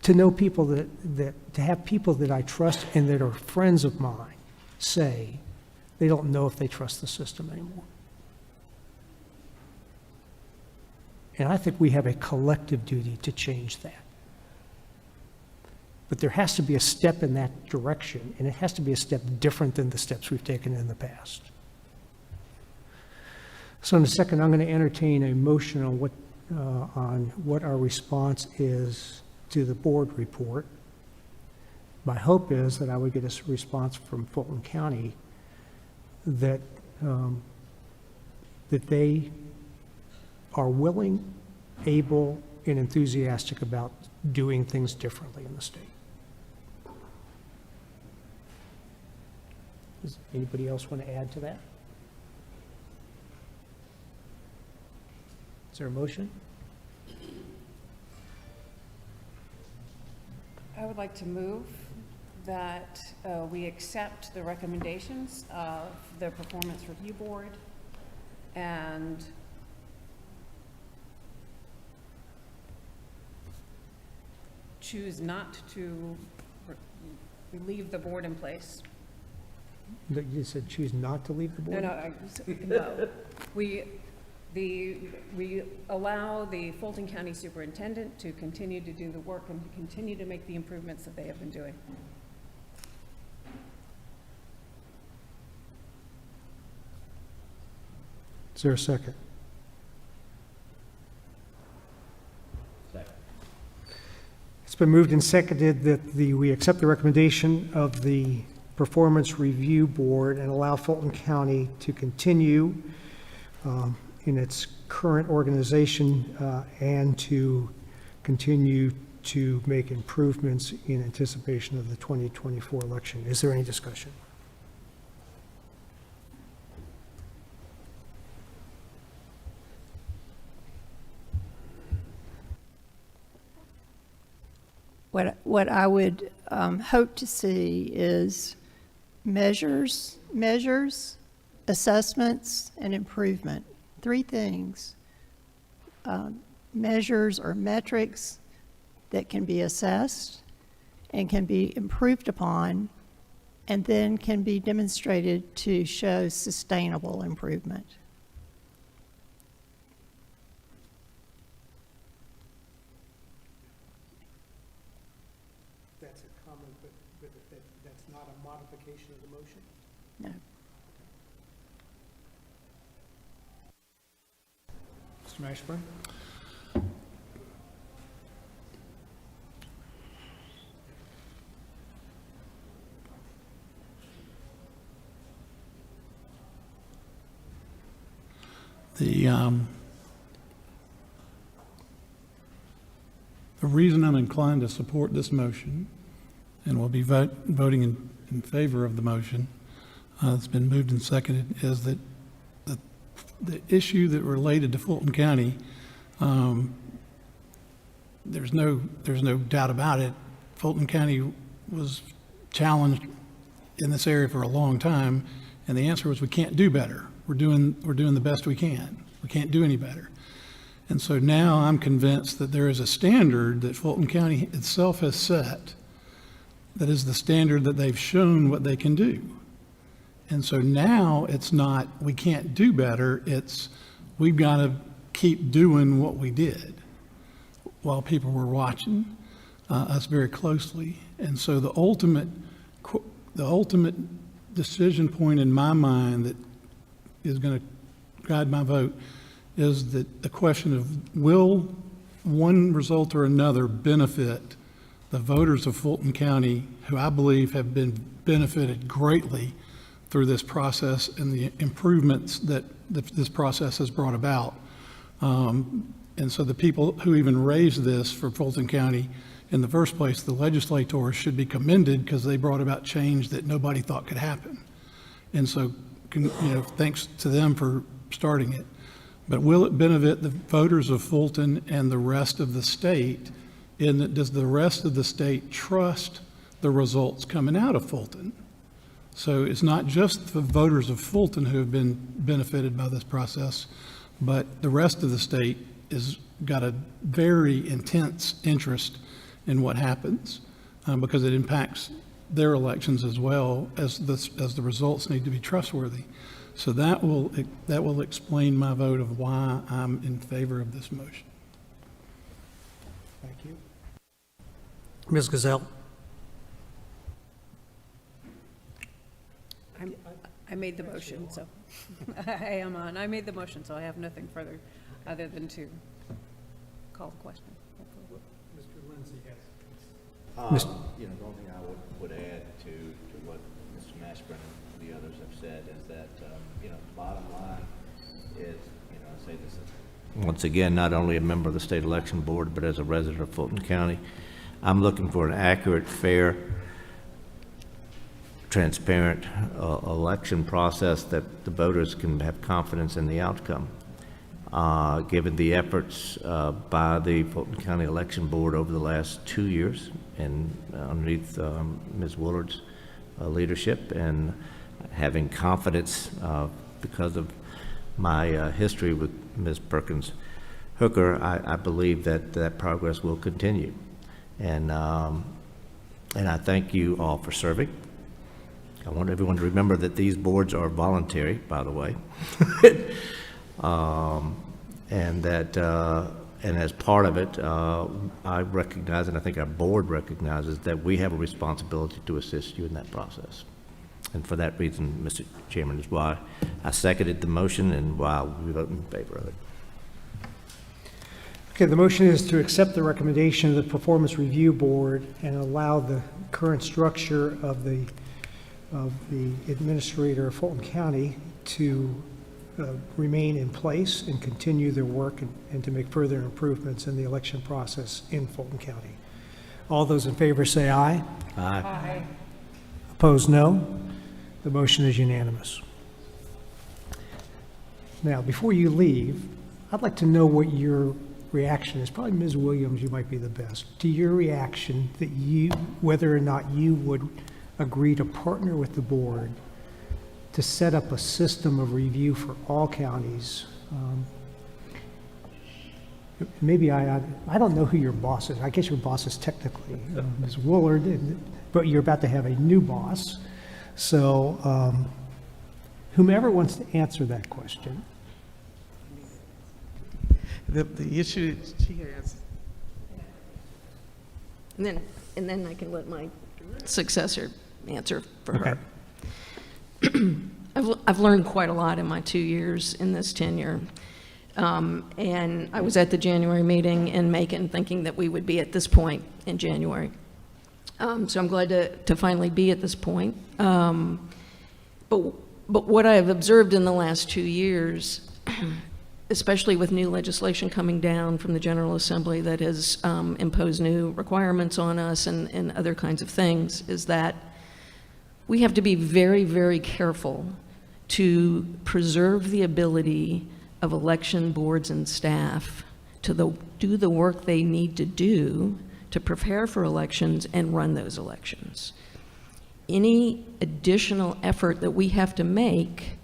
to know people to have people that I trust and that are friends of mine say they don't know if they trust the system anymore. And I think we have a collective duty to change that. But there has to be a step in that direction, and it has to be a step different than the steps we've taken in the past. So in a second, I'm going to entertain a motion on what our response is to the board report. My hope is that I would get a response from Fulton County that they are willing, able, and enthusiastic about doing things differently in the state. Does anybody else want to add to that? Is there a motion? I would like to move that we accept the recommendations of the Performance Review Board and choose not to leave the board in place. You said choose not to leave the board? No. We allow the Fulton County Superintendent to continue to do the work and to continue to make the improvements that they have been doing. Is there a second? Second. It's been moved and seconded that we accept the recommendation of the Performance Review Board and allow Fulton County to continue in its current organization and to continue to make improvements in anticipation of the 2024 election. Is there any discussion? What I would hope to see is measures, assessments, and improvement. Three things. Measures or metrics that can be assessed and can be improved upon, and then can be demonstrated to show sustainable improvement. That's a comment, but that's not a modification of the motion? No. Mr. Mashburn? The reason I'm inclined to support this motion, and will be voting in favor of the motion that's been moved and seconded, is that the issue that related to Fulton County, there's no doubt about it. Fulton County was challenged in this area for a long time, and the answer was we can't do better. We're doing the best we can. We can't do any better. And so now I'm convinced that there is a standard that Fulton County itself has set that is the standard that they've shown what they can do. And so now it's not we can't do better, it's we've got to keep doing what we did while people were watching us very closely. And so the ultimate decision point in my mind that is going to guide my vote is that the question of will one result or another benefit the voters of Fulton County, who I believe have been benefited greatly through this process and the improvements that this process has brought about. And so the people who even raised this for Fulton County in the first place, the legislators, should be commended because they brought about change that nobody thought could happen. And so, thanks to them for starting it. But will it benefit the voters of Fulton and the rest of the state? In that, does the rest of the state trust the results coming out of Fulton? So it's not just the voters of Fulton who have been benefited by this process, but the rest of the state has got a very intense interest in what happens because it impacts their elections as well as the results need to be trustworthy. So that will explain my vote of why I'm in favor of this motion. Thank you. Ms. Gazelle? I made the motion, so I made the motion, so I have nothing further other than to call the question. Mr. Lindsay has. The only thing I would add to what Mr. Mashburn and the others have said is that, the bottom line is, I say this is Once again, not only a member of the State Election Board, but as a resident of Fulton County, I'm looking for an accurate, fair, transparent election process that the voters can have confidence in the outcome. Given the efforts by the Fulton County Election Board over the last 2 years and underneath Ms. Willard's leadership, and having confidence because of my history with Ms. Perkins Hooker, I believe that progress will continue. And I thank you all for serving. I want everyone to remember that these boards are voluntary, by the way. And that, and as part of it, I recognize, and I think our board recognizes, that we have a responsibility to assist you in that process. And for that reason, Mr. Chairman, is why I seconded the motion and why we vote in favor of it. Okay, the motion is to accept the recommendation of the Performance Review Board and allow the current structure of the administrator of Fulton County to remain in place and continue their work and to make further improvements in the election process in Fulton County. All those in favor say aye. Aye. Opposed, no. The motion is unanimous. Now, before you leave, I'd like to know what your reaction is. Probably Ms. Williams, you might be the best. To your reaction that whether or not you would agree to partner with the board to set up a system of review for all counties. Maybe I don't know who your boss is. I guess your boss is technically Ms. Willard, but you're about to have a new boss. So whomever wants to answer that question. The issue she has. And then I can let my successor answer for her. I've learned quite a lot in my 2 years in this tenure. And I was at the January meeting in Macon thinking that we would be at this point in January. So I'm glad to finally be at this point. But what I have observed in the last 2 years especially with new legislation coming down from the General Assembly that has imposed new requirements on us and other kinds of things, is that we have to be very, very careful to preserve the ability of election boards and staff to do the work they need to do to prepare for elections and run those elections. Any additional effort that we have to make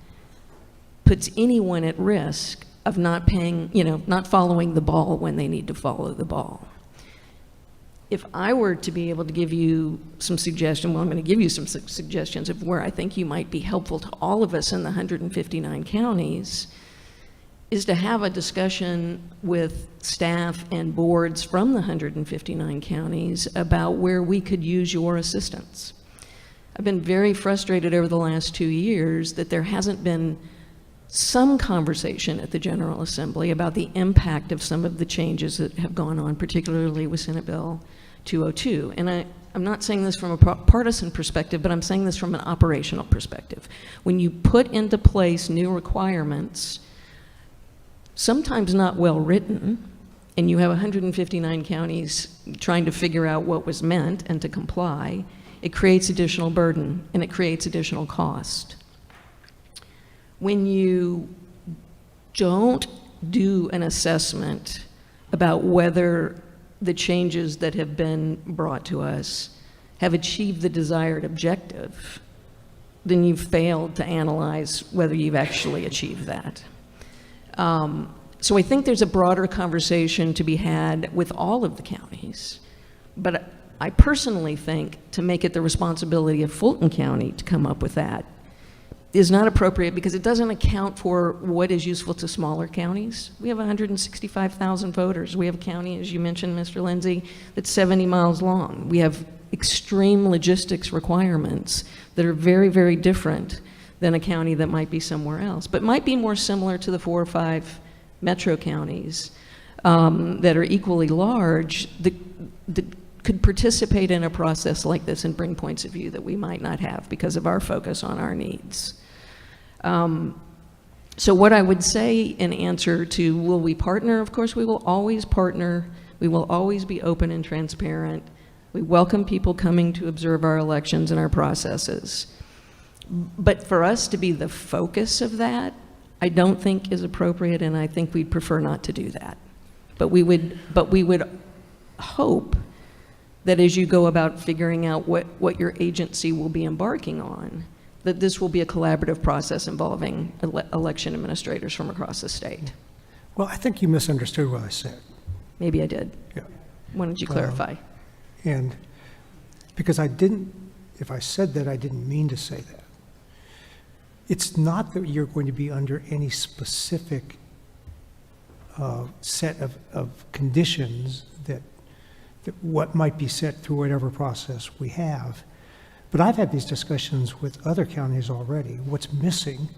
puts anyone at risk of not paying, not following the ball when they need to follow the ball. If I were to be able to give you some suggestions, well, I'm going to give you some suggestions of where I think you might be helpful to all of us in the 159 counties, is to have a discussion with staff and boards from the 159 counties about where we could use your assistance. I've been very frustrated over the last 2 years that there hasn't been some conversation at the General Assembly about the impact of some of the changes that have gone on, particularly with Senate Bill 202. And I'm not saying this from a partisan perspective, but I'm saying this from an operational perspective. When you put into place new requirements, sometimes not well written, and you have 159 counties trying to figure out what was meant and to comply, it creates additional burden and it creates additional cost. When you don't do an assessment about whether the changes that have been brought to us have achieved the desired objective, then you've failed to analyze whether you've actually achieved that. So I think there's a broader conversation to be had with all of the counties, but I personally think to make it the responsibility of Fulton County to come up with that is not appropriate, because it doesn't account for what is useful to smaller counties. We have 165,000 voters. We have a county, as you mentioned, Mr. Lindsay, that's 70 miles long. We have extreme logistics requirements that are very, very different than a county that might be somewhere else, but might be more similar to the 4 or 5 metro counties that are equally large that could participate in a process like this and bring points of view that we might not have because of our focus on our needs. So what I would say in answer to will we partner, of course we will always partner. We will always be open and transparent. We welcome people coming to observe our elections and our processes. But for us to be the focus of that, I don't think is appropriate, and I think we'd prefer not to do that. But we would hope that as you go about figuring out what your agency will be embarking on, that this will be a collaborative process involving election administrators from across the state. Well, I think you misunderstood what I said. Maybe I did. Yeah. Why don't you clarify? And because if I said that, I didn't mean to say that. It's not that you're going to be under any specific set of conditions that what might be set through whatever process we have. But I've had these discussions with other counties already. What's missing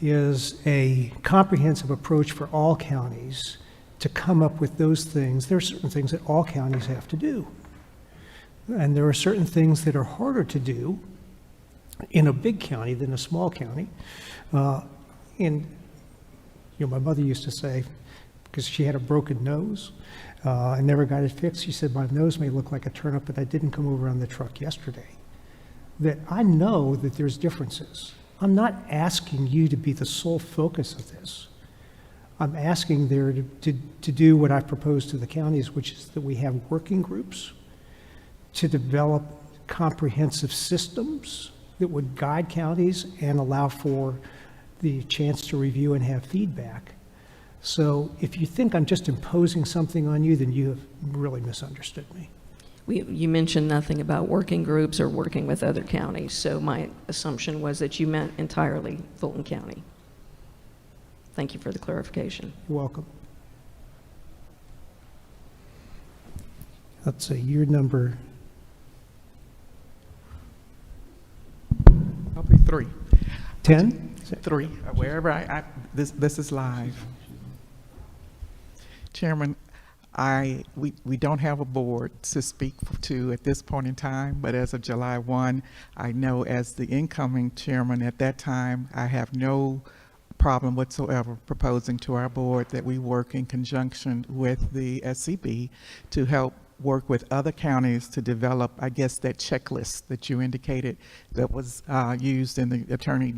is a comprehensive approach for all counties to come up with those things. There are certain things that all counties have to do. And there are certain things that are harder to do in a big county than a small county. And my mother used to say, because she had a broken nose, I never got it fixed. She said, my nose may look like a turnip, but I didn't come over on the truck yesterday. That I know that there's differences. I'm not asking you to be the sole focus of this. I'm asking there to do what I've proposed to the counties, which is that we have working groups to develop comprehensive systems that would guide counties and allow for the chance to review and have feedback. So if you think I'm just imposing something on you, then you have really misunderstood me. You mentioned nothing about working groups or working with other counties, so my assumption was that you meant entirely Fulton County. Thank you for the clarification. You're welcome. Let's see, year number. Probably 3. 10? 3, wherever this is live. Chairman, we don't have a board to speak to at this point in time, but as of July 1, I know as the incoming chairman at that time, I have no problem whatsoever proposing to our board that we work in conjunction with the SCB to help work with other counties to develop, I guess, that checklist that you indicated that was used in the Attorney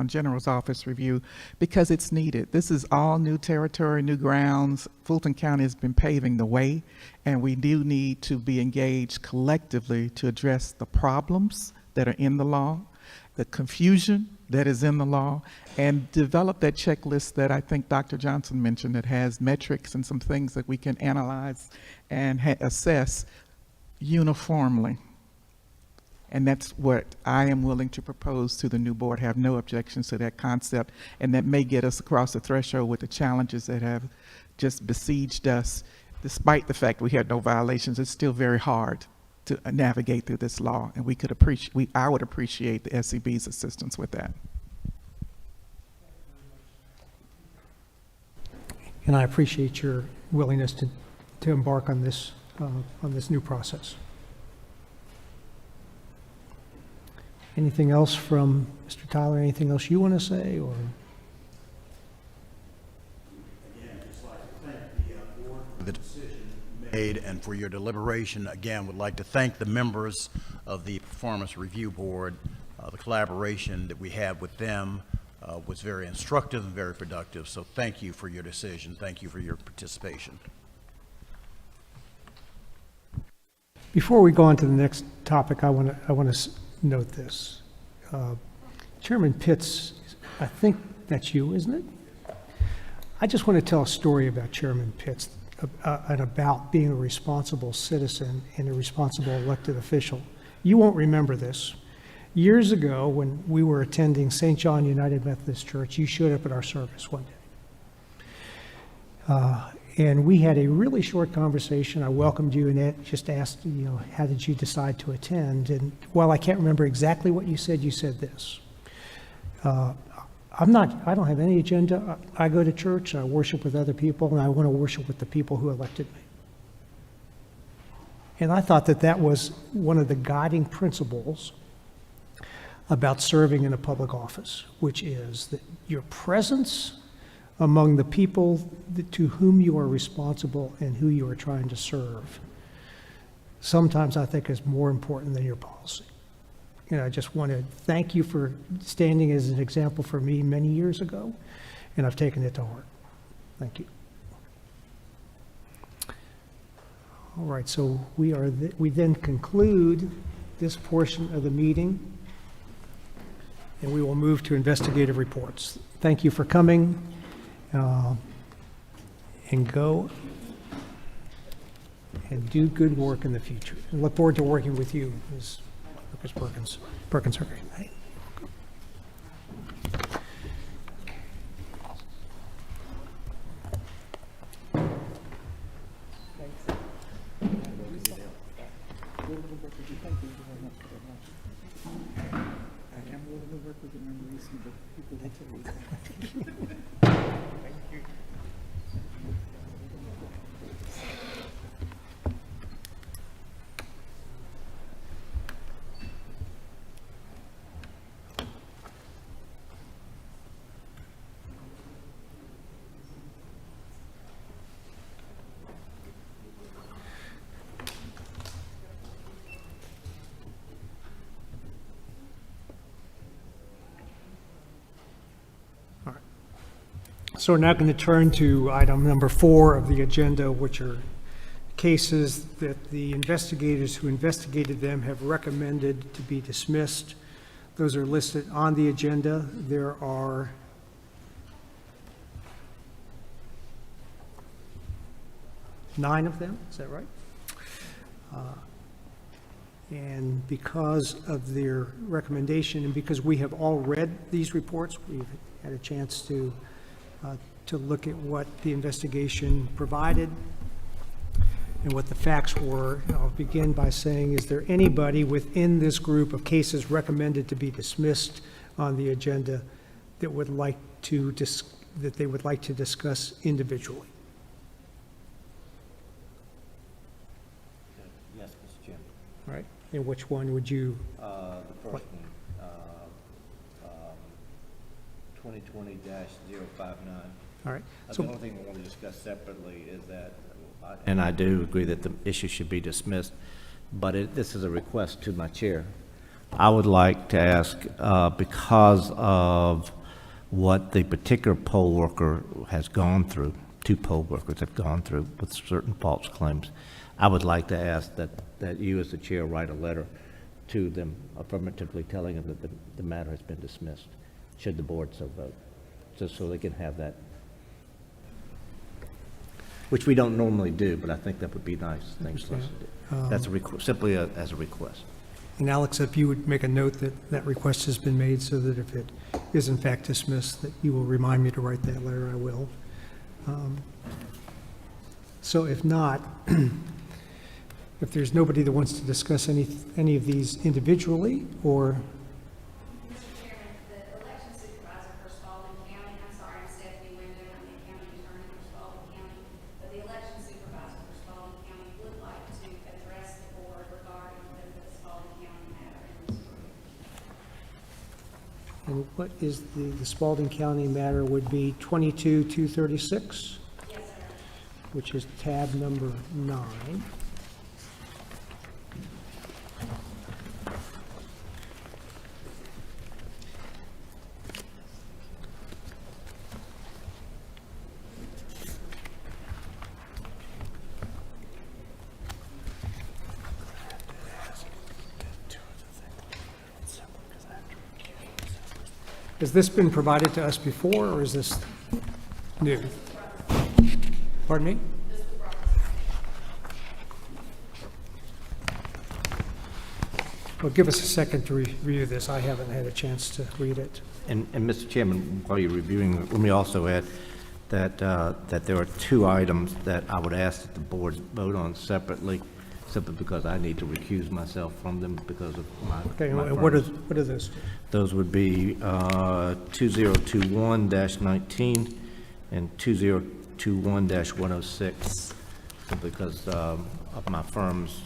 General's office review, because it's needed. This is all new territory, new grounds. Fulton County has been paving the way, and we do need to be engaged collectively to address the problems that are in the law, the confusion that is in the law, and develop that checklist that I think Dr. Johnson mentioned that has metrics and some things that we can analyze and assess uniformly. And that's what I am willing to propose to the new board. Have no objections to that concept, and that may get us across the threshold with the challenges that have just besieged us. Despite the fact we had no violations, it's still very hard to navigate through this law, and I would appreciate the SCB's assistance with that. And I appreciate your willingness to embark on this new process. Anything else from Mr. Tyler? Anything else you want to say, or? Again, just like to thank the board for the decision made and for your deliberation. Again, would like to thank the members of the Performance Review Board. The collaboration that we had with them was very instructive and very productive. So thank you for your decision. Thank you for your participation. Before we go on to the next topic, I want to note this. Chairman Pitts, I think that's you, isn't it? I just want to tell a story about Chairman Pitts and about being a responsible citizen and a responsible elected official. You won't remember this. Years ago, when we were attending St. John United Methodist Church, you showed up at our service one day. And we had a really short conversation. I welcomed you and just asked, how did you decide to attend? And while I can't remember exactly what you said this. I don't have any agenda. I go to church, I worship with other people, and I want to worship with the people who elected me. And I thought that was one of the guiding principles about serving in a public office, which is that your presence among the people to whom you are responsible and who you are trying to serve, sometimes I think is more important than your policy. And I just want to thank you for standing as an example for me many years ago, and I've taken it to heart. Thank you. All right, so we then conclude this portion of the meeting, and we will move to investigative reports. Thank you for coming, and go and do good work in the future. I look forward to working with you, Ms. Perkins-Hurry. So we're now going to turn to item number 4 of the agenda, which are cases that the investigators who investigated them have recommended to be dismissed. Those are listed on the agenda. There are 9 of them, is that right? And because of their recommendation, and because we have all read these reports, we've had a chance to look at what the investigation provided and what the facts were. I'll begin by saying, is there anybody within this group of cases recommended to be dismissed on the agenda that would like to that they would like to discuss individually? Yes, Mr. Chairman. All right. And which one would you? The first one, 2020-059. All right. The So, only thing we want to discuss separately is that, And I do agree that the issue should be dismissed, but this is a request to my chair. I would like to ask, because of what the particular poll worker has gone through, 2 poll workers have gone through with certain false claims, I would like to ask that you as the chair write a letter to them affirmatively telling them that the matter has been dismissed, should the board so vote, just so they can have that. Which we don't normally do, but I think that would be nice things for us to do. That's simply as a request. and Alex, if you would make a note that that request has been made so that if it is in fact dismissed, that you will remind me to write that letter, I will. So if not, if there's nobody that wants to discuss any of these individually, or, Mr. Chairman, the election supervisor for Spalding County, I'm sorry, I'm Stephanie Wyndham, I'm the county attorney for Spalding County, but the election supervisor for Spalding County would like to address the board regarding the Spalding County matter in this group. and what is the Spalding County matter would be 22-236, Yes, sir. which is tab number 9. Has this been provided to us before, or is this new? Pardon me? Well, give us a second to review this. I haven't had a chance to read it. And Mr. Chairman, while you're reviewing, let me also add that there are 2 items that I would ask that the board vote on separately, simply because I need to recuse myself from them because of my. Okay, my and what are firm's. those? Those would be 2021-19 and 2021-106, because of my firm's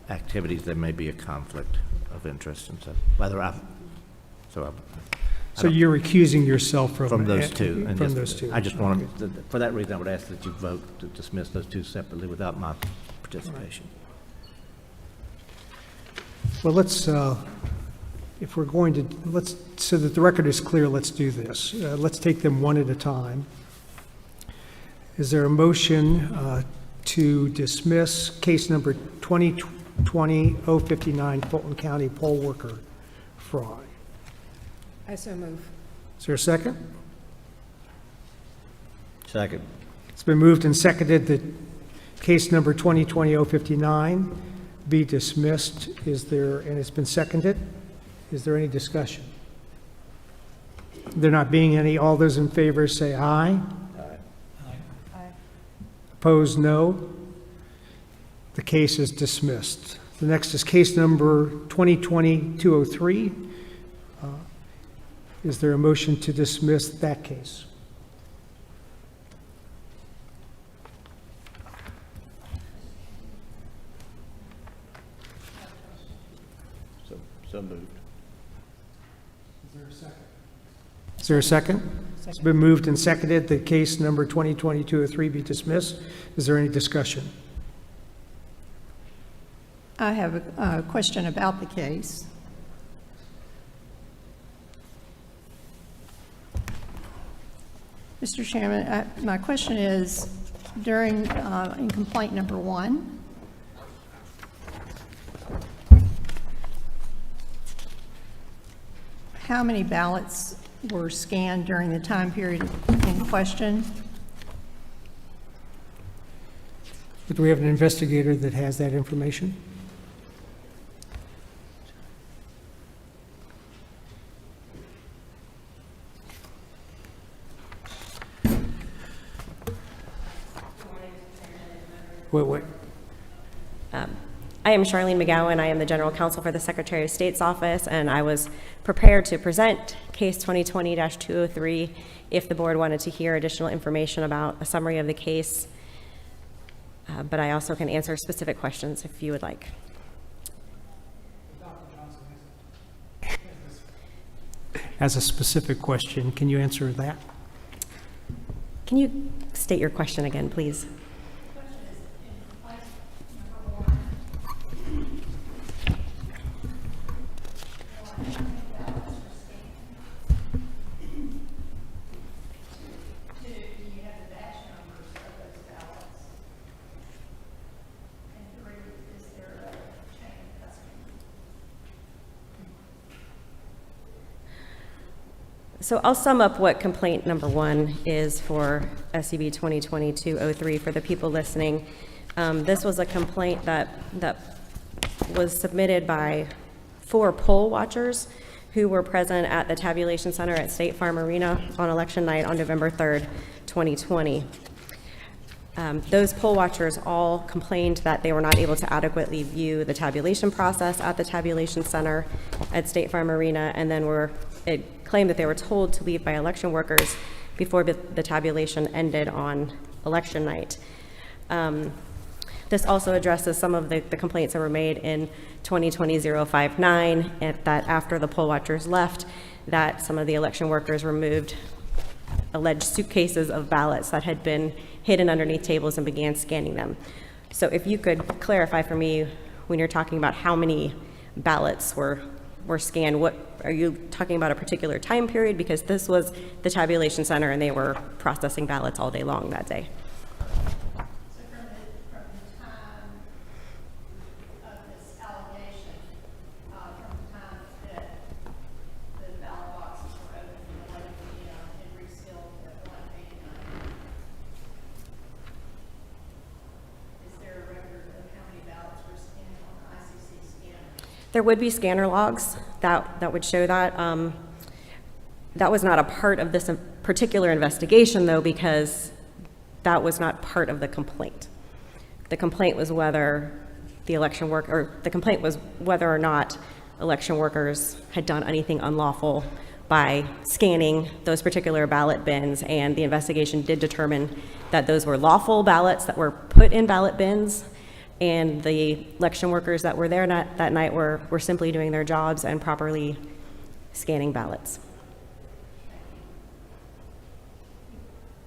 activities, there may be a conflict of interest, and so So you're recusing yourself from those 2. And From just- those 2. I just want to, for that reason, I would ask that you vote to dismiss those 2 separately without my participation. Well, let's, if we're going to, so that the record is clear, let's do this. Let's take them one at a time. Is there a motion to dismiss case number 2020-059 Fulton County poll worker fraud? I so move. Is there a second? Second. It's been moved and seconded that case number 2020-059 be dismissed. Is there, and it's been seconded. Is there any discussion? There not being any, all those in favor say aye. Opposed, no. The case is dismissed. The next is case number 2020-203. Is there a motion to dismiss that case? So moved. Is there a second? It's been moved and seconded that case number 2020-203 be dismissed. Is there any discussion? I have a question about the case. Mr. Chairman, my question is, in complaint number 1, how many ballots were scanned during the time period in question? Do we have an investigator that has that information? Wait. I am Charlene McGowan. I am the General Counsel for the Secretary of State's office, and I was prepared to present case 2020-203 if the board wanted to hear additional information about a summary of the case. But I also can answer specific questions if you would like. as a specific question. Can you answer that? Can you state your question again, please? So I'll sum up what complaint number 1 is for SCB 2020-203 for the people listening. This was a complaint that was submitted by 4 poll watchers who were present at the tabulation center at State Farm Arena on election night on November 3rd, 2020. Those poll watchers all complained that they were not able to adequately view the tabulation process at the tabulation center at State Farm Arena, and then it claimed that they were told to leave by election workers before the tabulation ended on election night. This also addresses some of the complaints that were made in 2020-059, that after the poll watchers left, that some of the election workers removed alleged suitcases of ballots that had been hidden underneath tables and began scanning them. So if you could clarify for me, when you're talking about how many ballots were scanned, what are you talking about, a particular time period? Because this was the tabulation center and they were processing ballots all day long that day. So from the time of this allegation, from the time that the ballot boxes were opened at 11 p.m. and resealed at 1:89, is there a record of how many ballots were scanned on the ICC scanner? There would be scanner logs that would show that. That was not a part of this particular investigation, though, because that was not part of the complaint. The complaint was whether whether or not election workers had done anything unlawful by scanning those particular ballot bins, and the investigation did determine that those were lawful ballots that were put in ballot bins, and the election workers that were there that night were simply doing their jobs and properly scanning ballots.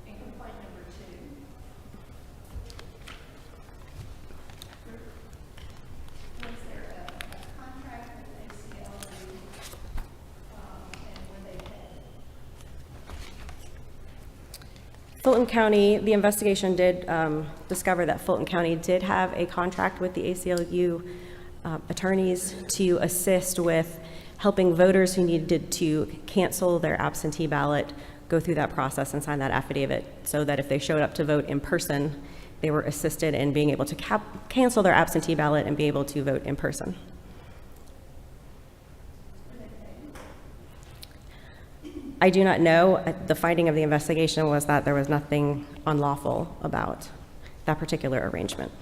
And complaint number 2. Was there a contract with ACLU, and were they paid? Fulton County, the investigation did discover that Fulton County did have a contract with the ACLU attorneys to assist with helping voters who needed to cancel their absentee ballot go through that process and sign that affidavit, so that if they showed up to vote in person, they were assisted in being able to cancel their absentee ballot and be able to vote in person. I do not know. The finding of the investigation was that there was nothing unlawful about that particular arrangement.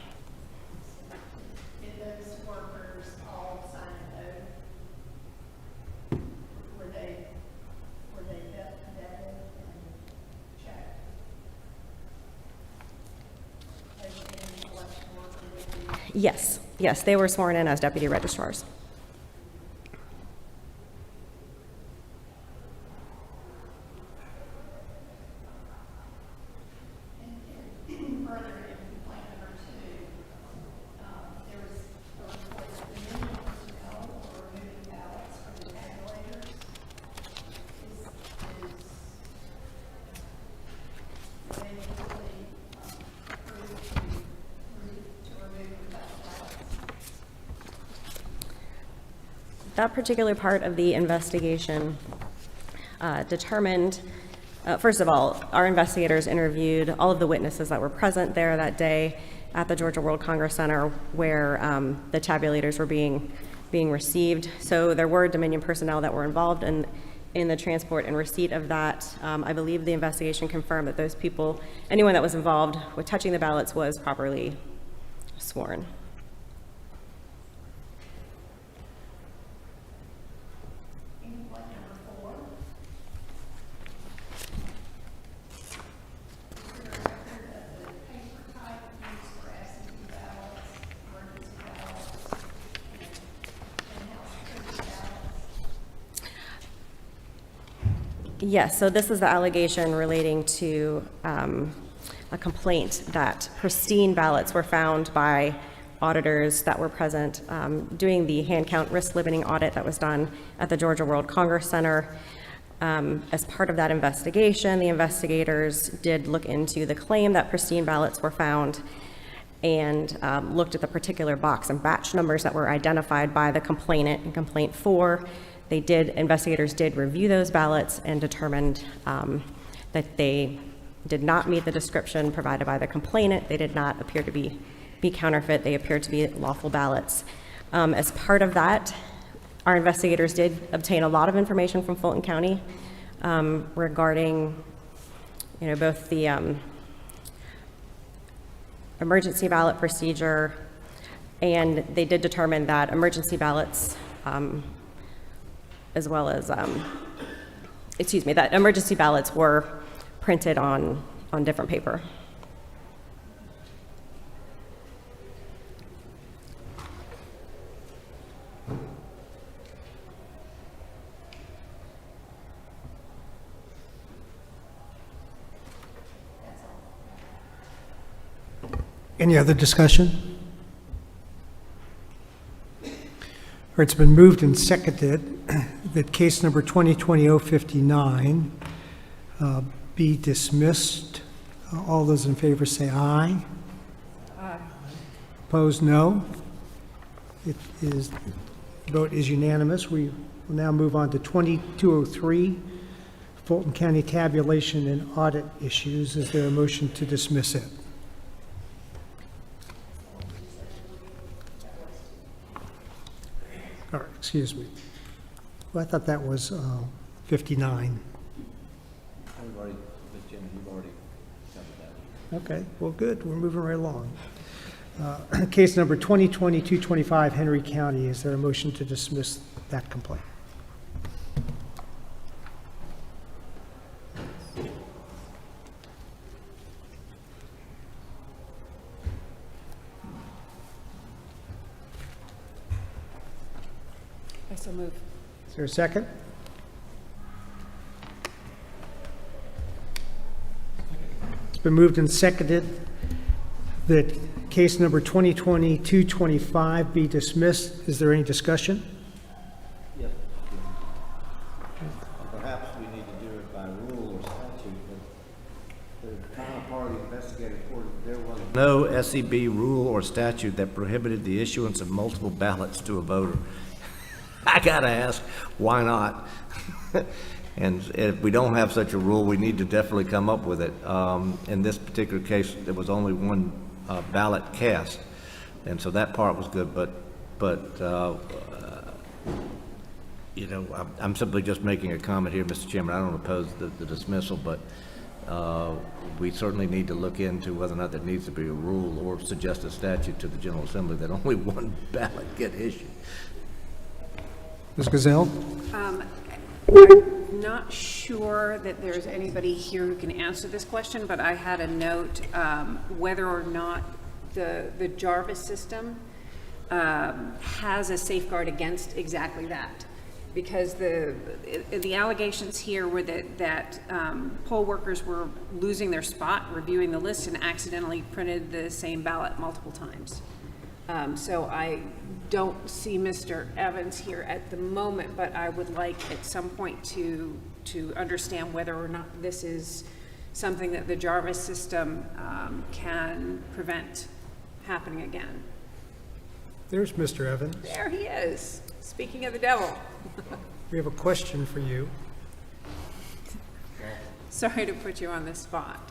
Did those workers all sign an oath? Were they vetted and checked? As an election worker would be? Yes, they were sworn in as deputy registrars. Further in complaint number 2, there was a report that the union personnel were removing ballots from the tabulators. Is they legally approved to remove the ballots? That particular part of the investigation determined, first of all, our investigators interviewed all of the witnesses that were present there that day at the Georgia World Congress Center where the tabulators were being received. So there were Dominion personnel that were involved in the transport and receipt of that. I believe the investigation confirmed that those people, anyone that was involved with touching the ballots, was properly sworn. Yes, so this is the allegation relating to a complaint that pristine ballots were found by auditors that were present doing the hand count risk limiting audit that was done at the Georgia World Congress Center. As part of that investigation, the investigators did look into the claim that pristine ballots were found and looked at the particular box and batch numbers that were identified by the complainant in complaint 4. Investigators did review those ballots and determined that they did not meet the description provided by the complainant. They did not appear to be counterfeit. They appeared to be lawful ballots. As part of that, our investigators did obtain a lot of information from Fulton County regarding, both the emergency ballot procedure, and they did determine that emergency ballots, as well as, that emergency ballots were printed on different paper. Any other discussion? It's been moved and seconded that case number 2020-059 be dismissed. All those in favor say aye. Aye. Opposed, no. Vote is unanimous. We will now move on to 2203, Fulton County tabulation and audit issues. Is there a motion to dismiss it? Or, excuse me. Well, I thought that was 59. You've already covered that. Okay, well, good. We're moving right along. Case number 2020-225, Henry County. Is there a motion to dismiss that complaint? I so move. Is there a second? It's been moved and seconded that case number 2020-225 be dismissed. Is there any discussion? Yep. Perhaps we need to do it by rule or statute, but the final party investigated reported there was no SCB rule or statute that prohibited the issuance of multiple ballots to a voter. I gotta ask, why not? And if we don't have such a rule, we need to definitely come up with it. In this particular case, there was only one ballot cast, and so that part was good. But I'm simply just making a comment here, Mr. Chairman. I don't oppose the dismissal, but we certainly need to look into whether or not there needs to be a rule or suggest a statute to the General Assembly that only one ballot get issued. Ms. Gazelle? I'm not sure that there's anybody here who can answer this question, but I had a note whether or not the Jarvis system has a safeguard against exactly that. Because the allegations here were that poll workers were losing their spot reviewing the list and accidentally printed the same ballot multiple times. So I don't see Mr. Evans here at the moment, but I would like at some point to understand whether or not this is something that the Jarvis system can prevent happening again. There's Mr. Evans. There he is, speaking of the devil. We have a question for you. Sorry to put you on the spot.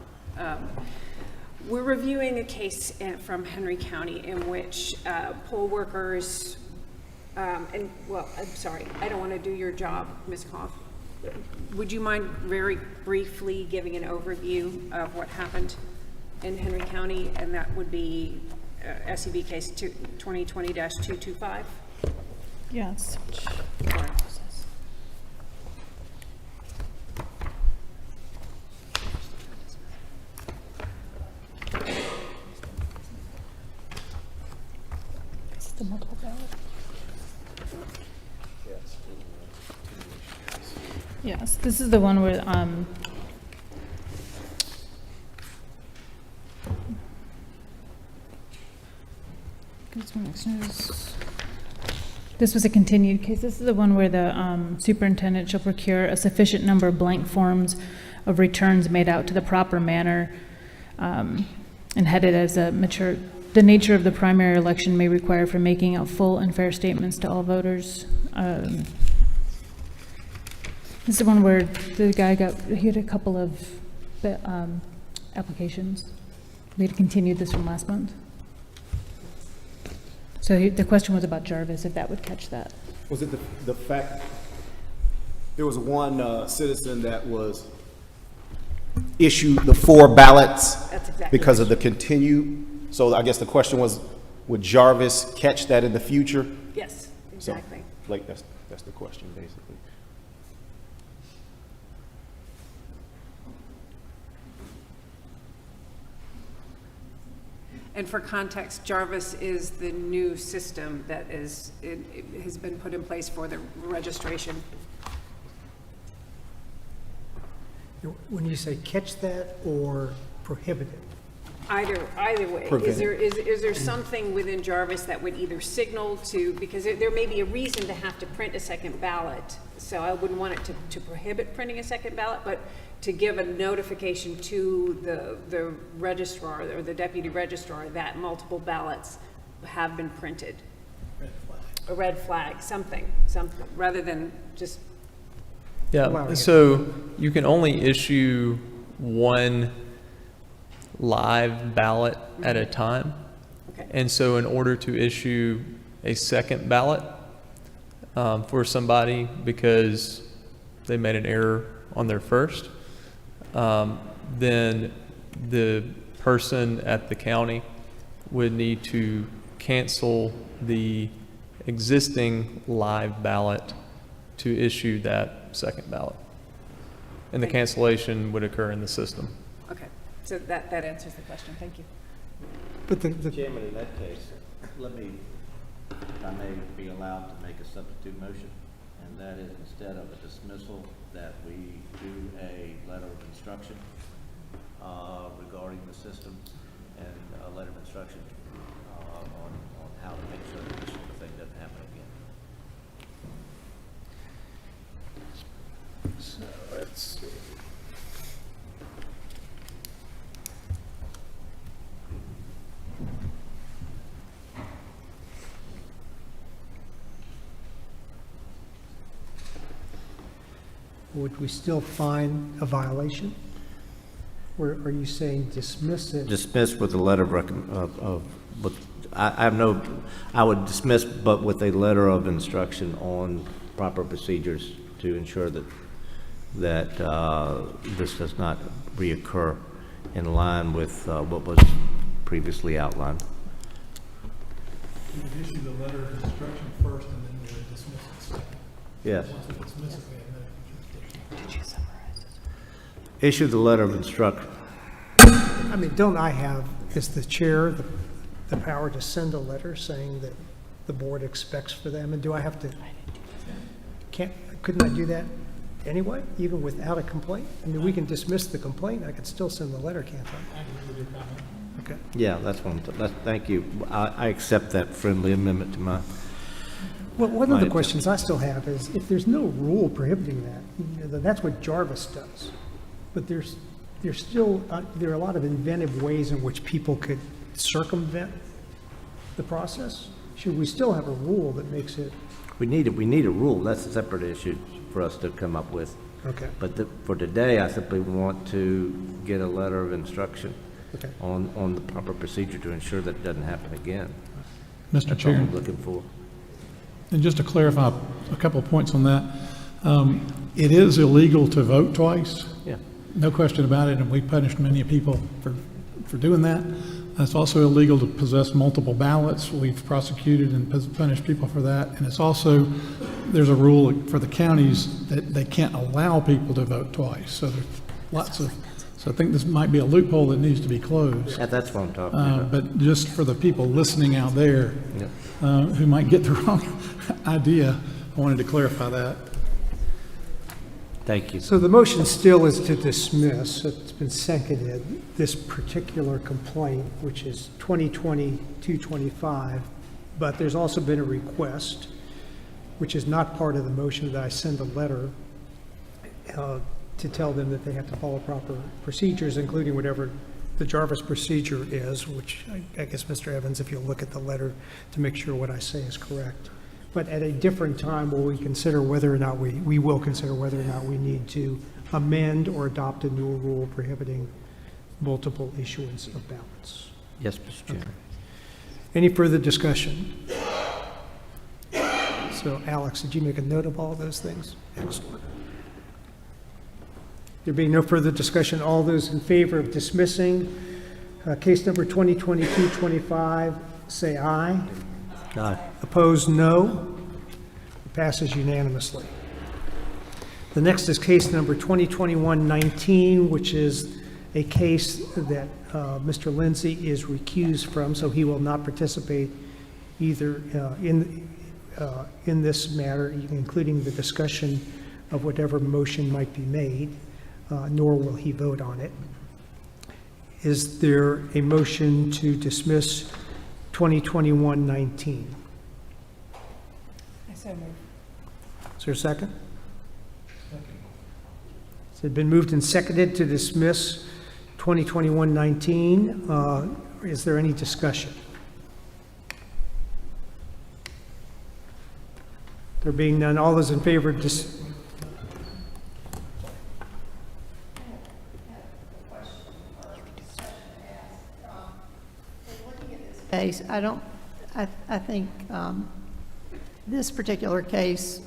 We're reviewing a case from Henry County in which poll workers, I'm sorry, I don't want to do your job, Ms. Koff. Would you mind very briefly giving an overview of what happened in Henry County? And that would be SCB case 2020-225? Yes. Sorry. The multiple ballot. Yes, this is the one where, this was a continued case. This is the one where the superintendent shall procure a sufficient number of blank forms of returns made out to the proper manner and headed as a mature. The nature of the primary election may require for making out full and fair statements to all voters. This is the one where the guy he had a couple of applications. We had continued this from last month. So the question was about Jarvis, if that would catch that. Was it the fact, there was one citizen that was issued the 4 ballots That's exactly because of the continue? So I guess the question was, would Jarvis catch that in the future? Yes, So, exactly. like, that's the question, basically. And for context, Jarvis is the new system that has been put in place for the registration. When you say catch that or prohibit it? Either way, Prevent is there something within Jarvis that would either signal to, because there may be a reason to have to print a second ballot, so I wouldn't want it to prohibit printing a second ballot, but to give a notification to the registrar or the deputy registrar that multiple ballots have been printed. A red flag, something, rather than just, Allowing Yeah, it. so you can only issue one live ballot at a time. okay. And so in order to issue a second ballot for somebody because they made an error on their first, then the person at the county would need to cancel the existing live ballot to issue that second ballot. And the cancellation would occur in the system. Okay, so that answers the question, thank you. But the Chairman, in that case, let me, if I may be allowed to make a substitute motion, and that is instead of a dismissal, that we do a letter of instruction regarding the system and a letter of instruction on how to make sure that this sort of thing doesn't happen again. So let's see. would we still find a violation? Or are you saying dismiss it? Dismiss with a letter I would dismiss, but with a letter of instruction on proper procedures to ensure that this does not reoccur in line with what was previously outlined. We would issue the letter of instruction first, and then we would dismiss it second. Yes. Once we dismiss it, we have no jurisdiction. Issue the letter of instruction. I mean, don't I have, as the chair, the power to send a letter saying that the board expects for them? And do I have to, couldn't I do that anyway, even without a complaint? I mean, we can dismiss the complaint, I could still send the letter, can't I? I agree with your comment. Okay. Yeah, that's one. Thank you. I accept that friendly amendment to my. Well, one of My the questions I still have is, if there's no rule prohibiting that, that's what Jarvis does. But there's still, there are a lot of inventive ways in which people could circumvent the process. Should we still have a rule that makes it? We need a rule. That's a separate issue for us to come up with. Okay. But for today, I simply want to get a letter of instruction Okay. on the proper procedure to ensure that it doesn't happen again. Mr. That's all Chair, I'm looking for. and just to clarify a couple of points on that, it is illegal to vote twice. Yeah. No question about it, and we've punished many people for doing that. It's also illegal to possess multiple ballots. We've prosecuted and punished people for that. And it's also, there's a rule for the counties that they can't allow people to vote twice. So there's lots of, so I think this might be a loophole that needs to be closed. Yeah, that's what I'm talking about. But just for the people listening out there Yeah. who might get the wrong idea, I wanted to clarify that. Thank you. So the motion still is to dismiss, it's been seconded, this particular complaint, which is 2020-225, but there's also been a request, which is not part of the motion, that I send a letter to tell them that they have to follow proper procedures, including whatever the Jarvis procedure is, which I guess, Mr. Evans, if you'll look at the letter to make sure what I say is correct. But at a different time, will we consider whether or not we will consider whether or not we need to amend or adopt a new rule prohibiting multiple issuance of ballots. Yes, Mr. Chairman. Any further discussion? So, Alex, did you make a note of all those things? Excellent. There being no further discussion, all those in favor of dismissing case number 2022-25, say aye. Aye. Opposed, no. It passes unanimously. The next is case number 2021-19, which is a case that Mr. Lindsay is recused from, so he will not participate either in this matter, including the discussion of whatever motion might be made, nor will he vote on it. Is there a motion to dismiss 2021-19? I so move. Is there a second? It's been moved and seconded to dismiss 2021-19. Is there any discussion? There being none, all those in favor of case, I think this particular case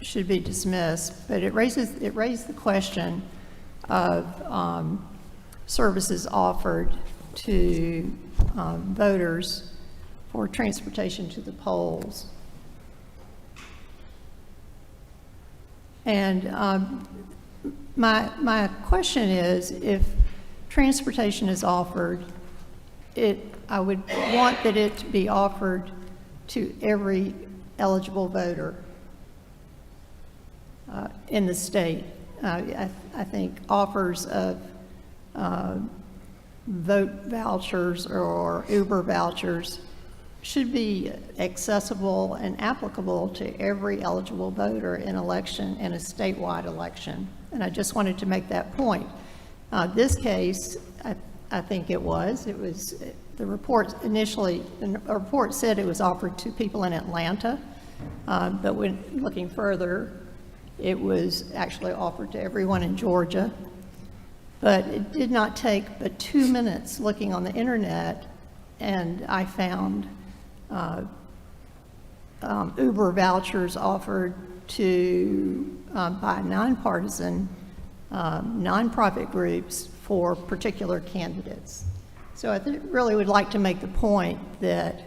should be dismissed, but it raised the question of services offered to voters for transportation to the polls. And my question is, if transportation is offered, I would want that it to be offered to every eligible voter in the state. I think offers of vote vouchers or Uber vouchers should be accessible and applicable to every eligible voter in a statewide election. And I just wanted to make that point. This case, I think it was the report initially, the report said it was offered to people in Atlanta, but when looking further, it was actually offered to everyone in Georgia. But it did not take but 2 minutes looking on the internet, and I found Uber vouchers offered to by nonpartisan nonprofit groups for particular candidates. So I really would like to make the point that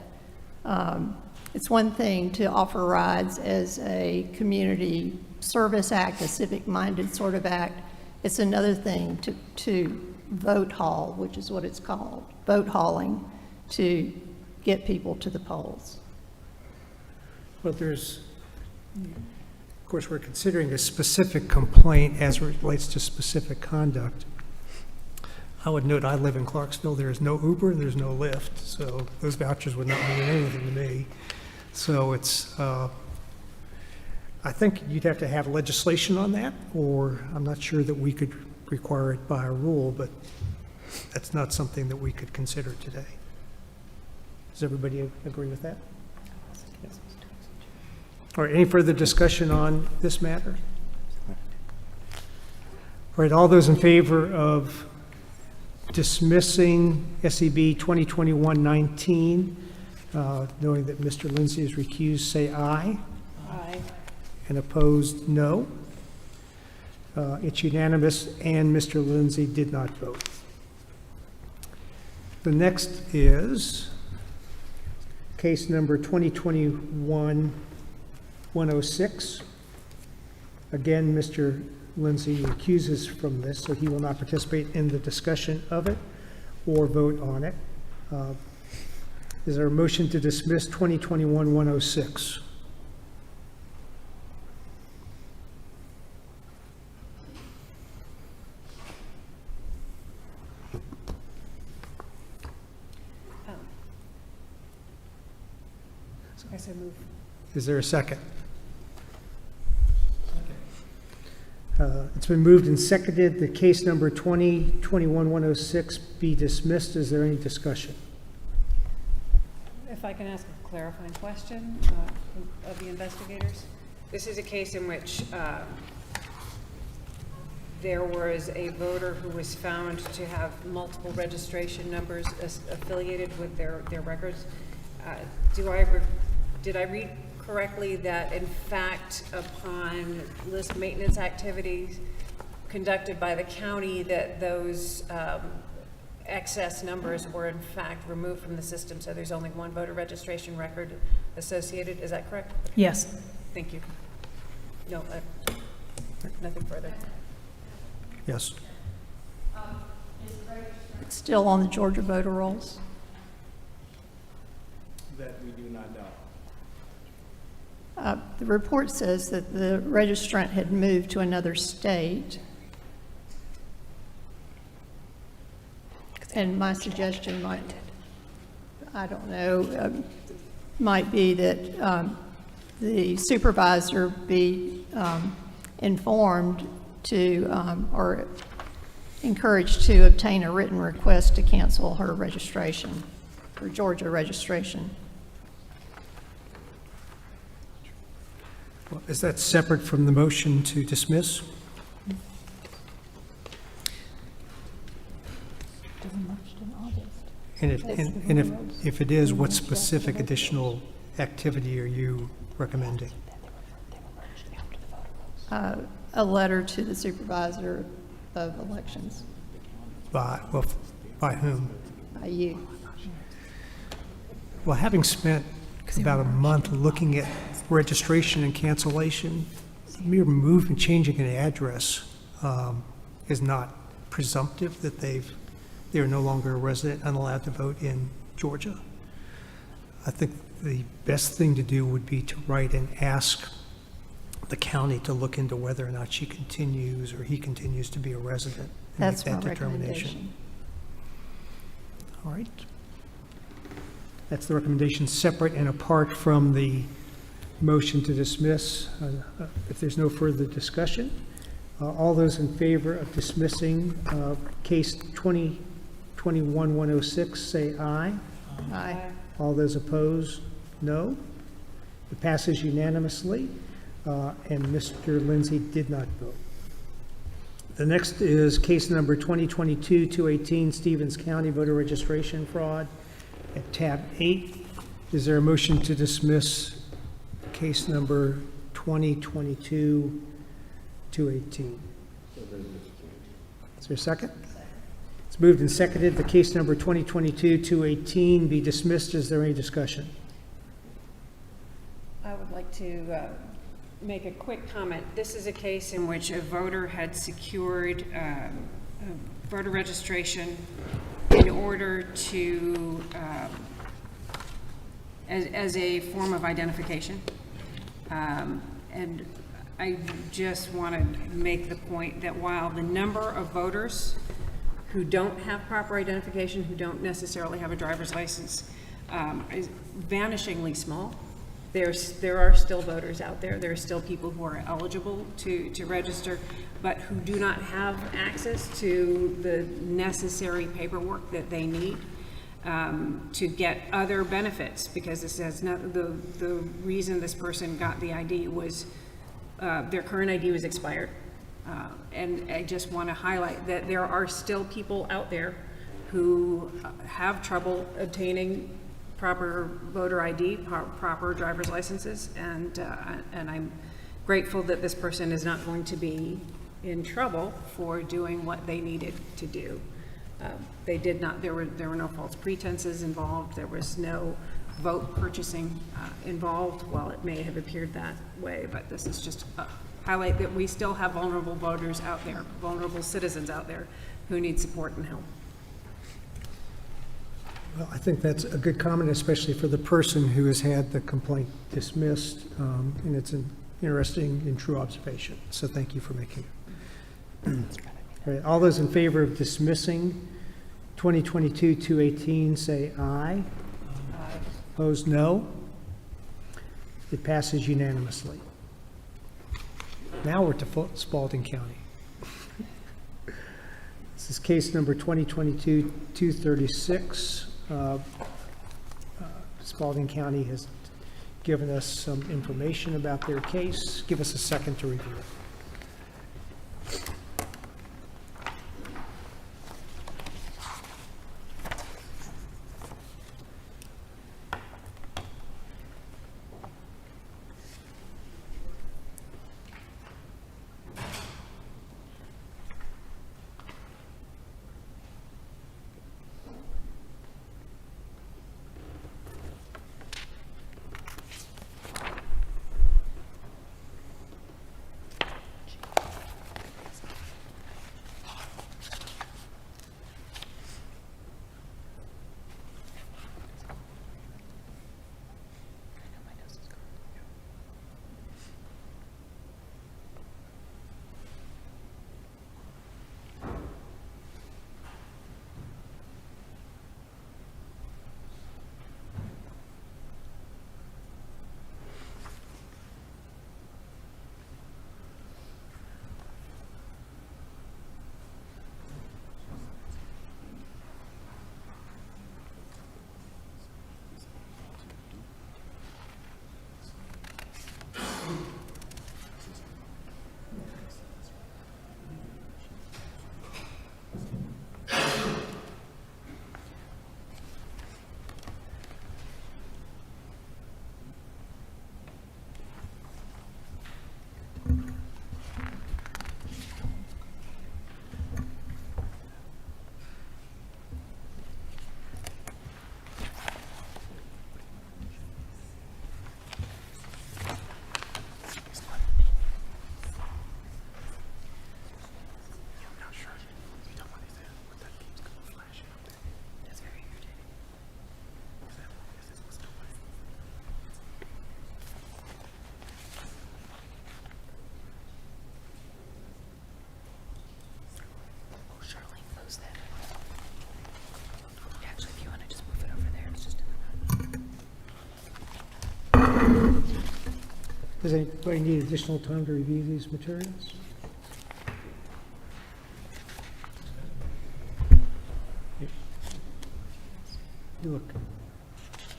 it's one thing to offer rides as a community service act, a civic-minded sort of act. It's another thing to vote haul, which is what it's called, vote hauling, to get people to the polls. But of course, we're considering a specific complaint as it relates to specific conduct. I would note I live in Clarksville. There is no Uber, there's no Lyft, so those vouchers would not mean anything to me. So it's, I think you'd have to have legislation on that, or I'm not sure that we could require it by a rule, but that's not something that we could consider today. Does everybody agree with that? All right, any further discussion on this matter? All right, all those in favor of dismissing SEB 2021-19, knowing that Mr. Lindsay is recused, say aye. Aye. And opposed, no. It's unanimous, and Mr. Lindsay did not vote. The next is case number 2021-106. Again, Mr. Lindsay recuses from this, so he will not participate in the discussion of it or vote on it. Is there a motion to dismiss 2021-106? I so move. Is there a second? It's been moved and seconded that case number 2021-106 be dismissed. Is there any discussion? If I can ask a clarifying question of the investigators. This is a case in which there was a voter who was found to have multiple registration numbers affiliated with their records. Did I read correctly that in fact upon list maintenance activities conducted by the county that those excess numbers were in fact removed from the system, so there's only one voter registration record associated? Is that correct? Yes. Thank you. No, nothing further. Yes. It's still on the Georgia voter rolls. That we do not know. The report says that the registrant had moved to another state. And my suggestion might, I don't know, might be that the supervisor be informed to, or encouraged to obtain a written request to cancel her registration, her Georgia registration. Well, is that separate from the motion to dismiss? And if it is, what specific additional activity are you recommending? A letter to the supervisor of elections. By whom? By you. Well, having spent about a month looking at registration and cancellation, mere move and changing an address is not presumptive that they are no longer a resident and allowed to vote in Georgia. I think the best thing to do would be to write and ask the county to look into whether or not she continues or he continues to be a resident. And That's make my that determination. recommendation. All right. That's the recommendation, separate and apart from the motion to dismiss. If there's no further discussion, all those in favor of dismissing case 2021-106, say aye. Aye. All those opposed, no. It passes unanimously, and Mr. Lindsay did not vote. The next is case number 2022-218, Stevens County voter registration fraud at tab 8. Is there a motion to dismiss case number 2022-218? Is there a second? It's moved and seconded. The case number 2022-218 be dismissed. Is there any discussion? I would like to make a quick comment. This is a case in which a voter had secured voter registration in order to, as a form of identification. And I just want to make the point that while the number of voters who don't have proper identification, who don't necessarily have a driver's license, is vanishingly small, there are still voters out there. There are still people who are eligible to register, but who do not have access to the necessary paperwork that they need to get other benefits, because this has not, the reason this person got the ID was their current ID was expired. And I just want to highlight that there are still people out there who have trouble obtaining proper voter ID, proper driver's licenses, and I'm grateful that this person is not going to be in trouble for doing what they needed to do. They did not, there were no false pretenses involved, there was no vote purchasing involved. Well, it may have appeared that way, but this is just a highlight that we still have vulnerable voters out there, vulnerable citizens out there who need support and help. Well, I think that's a good comment, especially for the person who has had the complaint dismissed, and it's an interesting and true observation. So thank you for making it. All right, all those in favor of dismissing 2022-218, say aye. Aye. Opposed, no. It passes unanimously. Now we're to Spalding County. This is case number 2022-236. Spalding County has given us some information about their case. Give us a second to review it. Does anybody need additional time to review these materials? You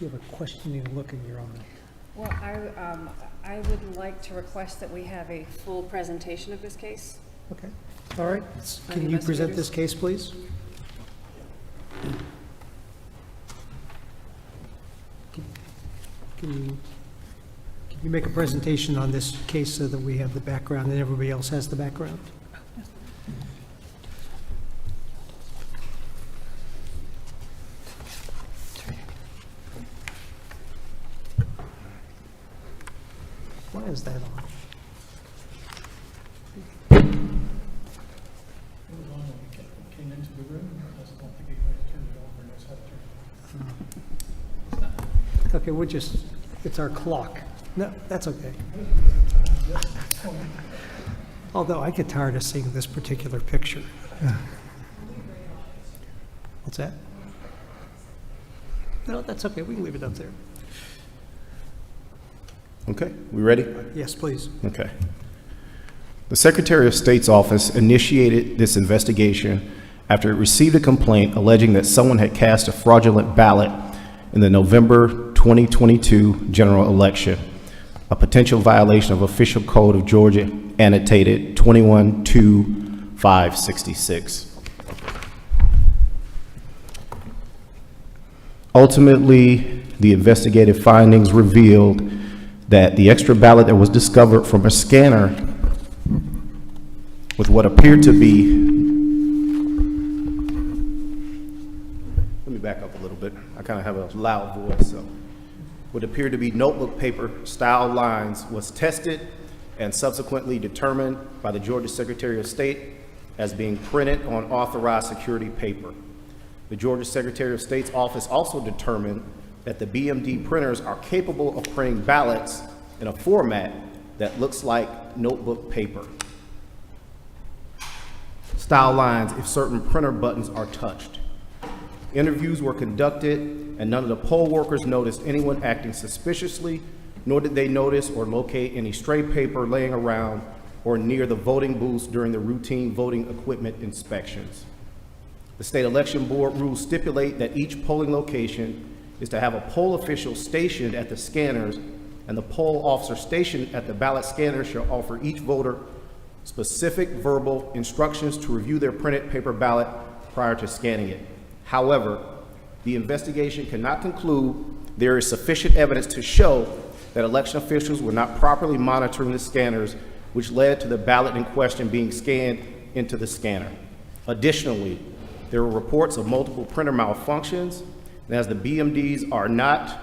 have a questioning look in your eye. Well, I would like to request that we have a full presentation of this case. Okay, all right. Can you present this case, please? Can you make a presentation on this case so that we have the background and everybody else has the background? Why is that on? Came into the room. I don't think anybody turned it off or knows how to turn it off. Okay, it's our clock. No, that's okay. Although I get tired of seeing this particular picture. What's that? No, that's okay. We can leave it up there. Okay, we ready? Yes, please. Okay. The Secretary of State's office initiated this investigation after it received a complaint alleging that someone had cast a fraudulent ballot in the November 2022 general election, a potential violation of Official Code of Georgia annotated 21-2-566. Ultimately, the investigative findings revealed that the extra ballot that was discovered from a scanner with what appeared to be, let me back up a little bit. I kind of have a loud voice, so. What appeared to be notebook paper style lines was tested and subsequently determined by the Georgia Secretary of State as being printed on authorized security paper. The Georgia Secretary of State's office also determined that the BMD printers are capable of printing ballots in a format that looks like notebook paper. Style lines if certain printer buttons are touched. Interviews were conducted and none of the poll workers noticed anyone acting suspiciously nor did they notice or locate any stray paper laying around or near the voting booths during the routine voting equipment inspections. The State Election Board rules stipulate that each polling location is to have a poll official stationed at the scanners, and the poll officer stationed at the ballot scanner shall offer each voter specific verbal instructions to review their printed paper ballot prior to scanning it. However, the investigation cannot conclude there is sufficient evidence to show that election officials were not properly monitoring the scanners, which led to the ballot in question being scanned into the scanner. Additionally, there were reports of multiple printer malfunctions, and as the BMDs are not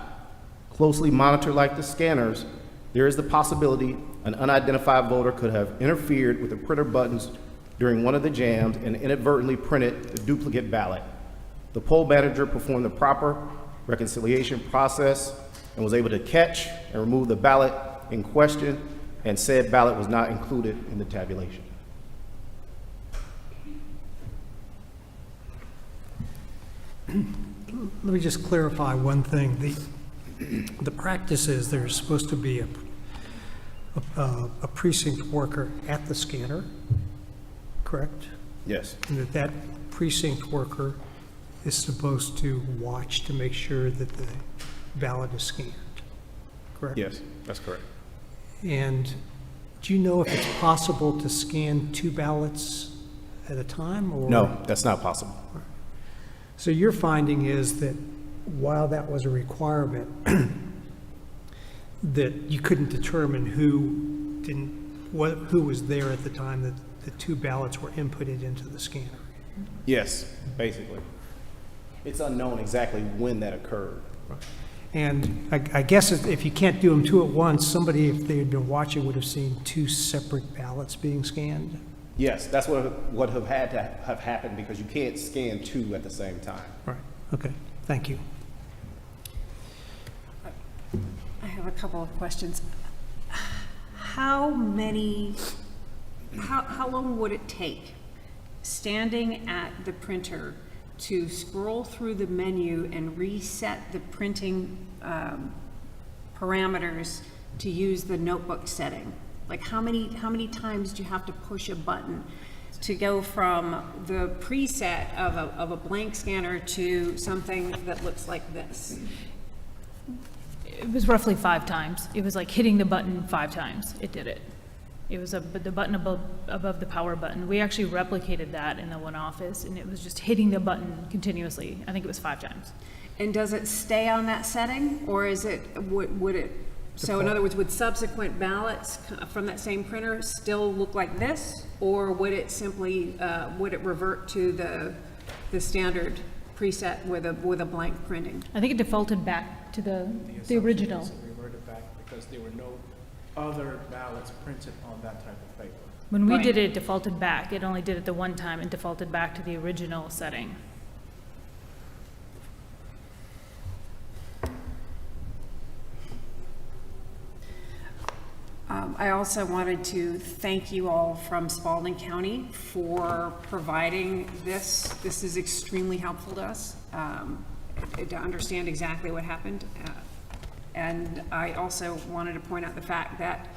closely monitored like the scanners, there is the possibility an unidentified voter could have interfered with the printer buttons during one of the jams and inadvertently printed the duplicate ballot. The poll manager performed the proper reconciliation process and was able to catch and remove the ballot in question, and said ballot was not included in the tabulation. Let me just clarify one thing. The practice is there's supposed to be a precinct worker at the scanner, correct? Yes. And that precinct worker is supposed to watch to make sure that the ballot is scanned, correct? Yes, that's correct. And do you know if it's possible to scan 2 ballots at a time, or? No, that's not possible. So your finding is that while that was a requirement, that you couldn't determine who was there at the time that the 2 ballots were inputted into the scanner? Yes, basically. It's unknown exactly when that occurred. And I guess if you can't do them 2 at once, somebody, if they had been watching, would have seen 2 separate ballots being scanned? Yes, that's what would have had to have happened, because you can't scan 2 at the same time. Right, okay, thank you. I have a couple of questions. How long would it take, standing at the printer, to scroll through the menu and reset the printing parameters to use the notebook setting? Like how many times do you have to push a button to go from the preset of a blank scanner to something that looks like this? It was roughly 5 times. It was like hitting the button 5 times. It did it. It was the button above the power button. We actually replicated that in the one office, and it was just hitting the button continuously. I think it was 5 times. And does it stay on that setting, or is it, would it, so in other words, would subsequent ballots from that same printer still look like this, or would it simply, would it revert to the standard preset with a blank printing? I think it defaulted back to the original. It reverted back because there were no other ballots printed on that type of paper. When we did it, it defaulted back. It only did it the one time and defaulted back to the original setting. I also wanted to thank you all from Spalding County for providing this. This is extremely helpful to us to understand exactly what happened. And I also wanted to point out the fact that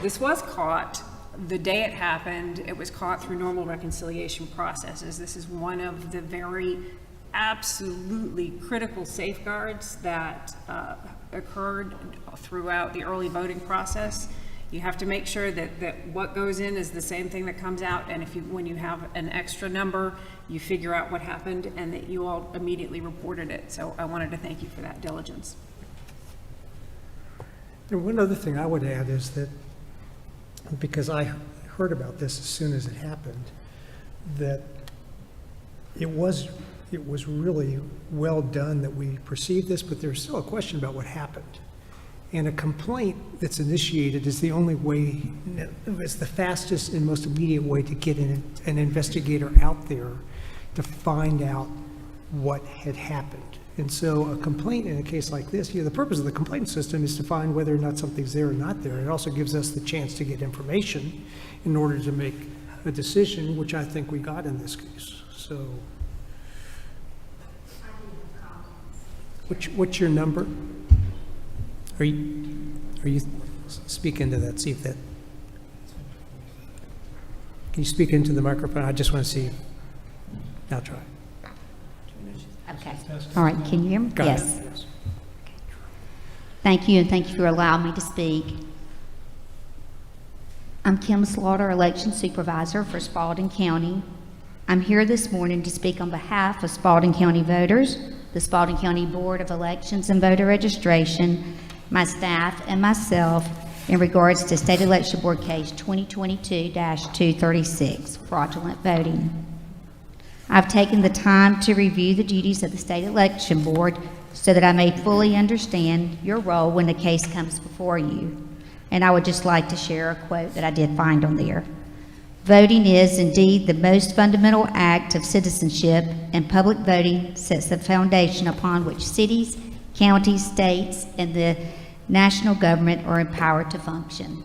this was caught the day it happened. It was caught through normal reconciliation processes. This is one of the very absolutely critical safeguards that occurred throughout the early voting process. You have to make sure that what goes in is the same thing that comes out, and when you have an extra number, you figure out what happened, and that you all immediately reported it. So I wanted to thank you for that diligence. And one other thing I would add is that, because I heard about this as soon as it happened, that it was really well done that we perceived this, but there's still a question about what happened. And a complaint that's initiated is the only way, it's the fastest and most immediate way to get an investigator out there to find out what had happened. And so a complaint in a case like this, the purpose of the complaint system is to find whether or not something's there or not there. It also gives us the chance to get information in order to make a decision, which I think we got in this case. So, what's your number? Are you, speak into that, see if that, can you speak into the microphone? I just want to see. Now try. Okay. All right, can you hear me? Got it. Yes. Thank you, and thank you for allowing me to speak. I'm Kim Slaughter, Election Supervisor for Spalding County. I'm here this morning to speak on behalf of Spalding County voters, the Spalding County Board of Elections and Voter Registration, my staff, and myself in regards to State Election Board Case 2022-236, fraudulent voting. I've taken the time to review the duties of the State Election Board so that I may fully understand your role when the case comes before you. And I would just like to share a quote that I did find on there. Voting is indeed the most fundamental act of citizenship, and public voting sets the foundation upon which cities, counties, states, and the national government are empowered to function.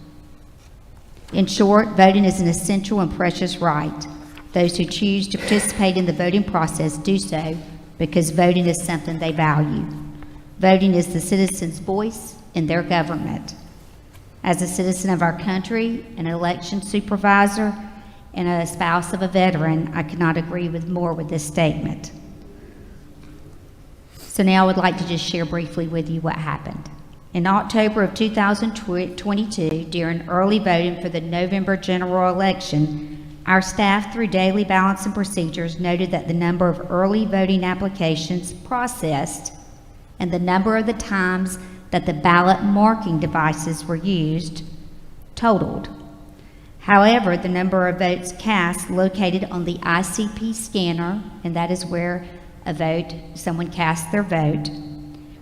In short, voting is an essential and precious right. Those who choose to participate in the voting process do so because voting is something they value. Voting is the citizen's voice in their government. As a citizen of our country, an election supervisor, and a spouse of a veteran, I could not agree more with this statement. So now I would like to just share briefly with you what happened. In October of 2022, during early voting for the November general election, our staff, through daily balance and procedures, noted that the number of early voting applications processed and the number of the times that the ballot marking devices were used totaled. However, the number of votes cast located on the ICP scanner, and that is where someone cast their vote,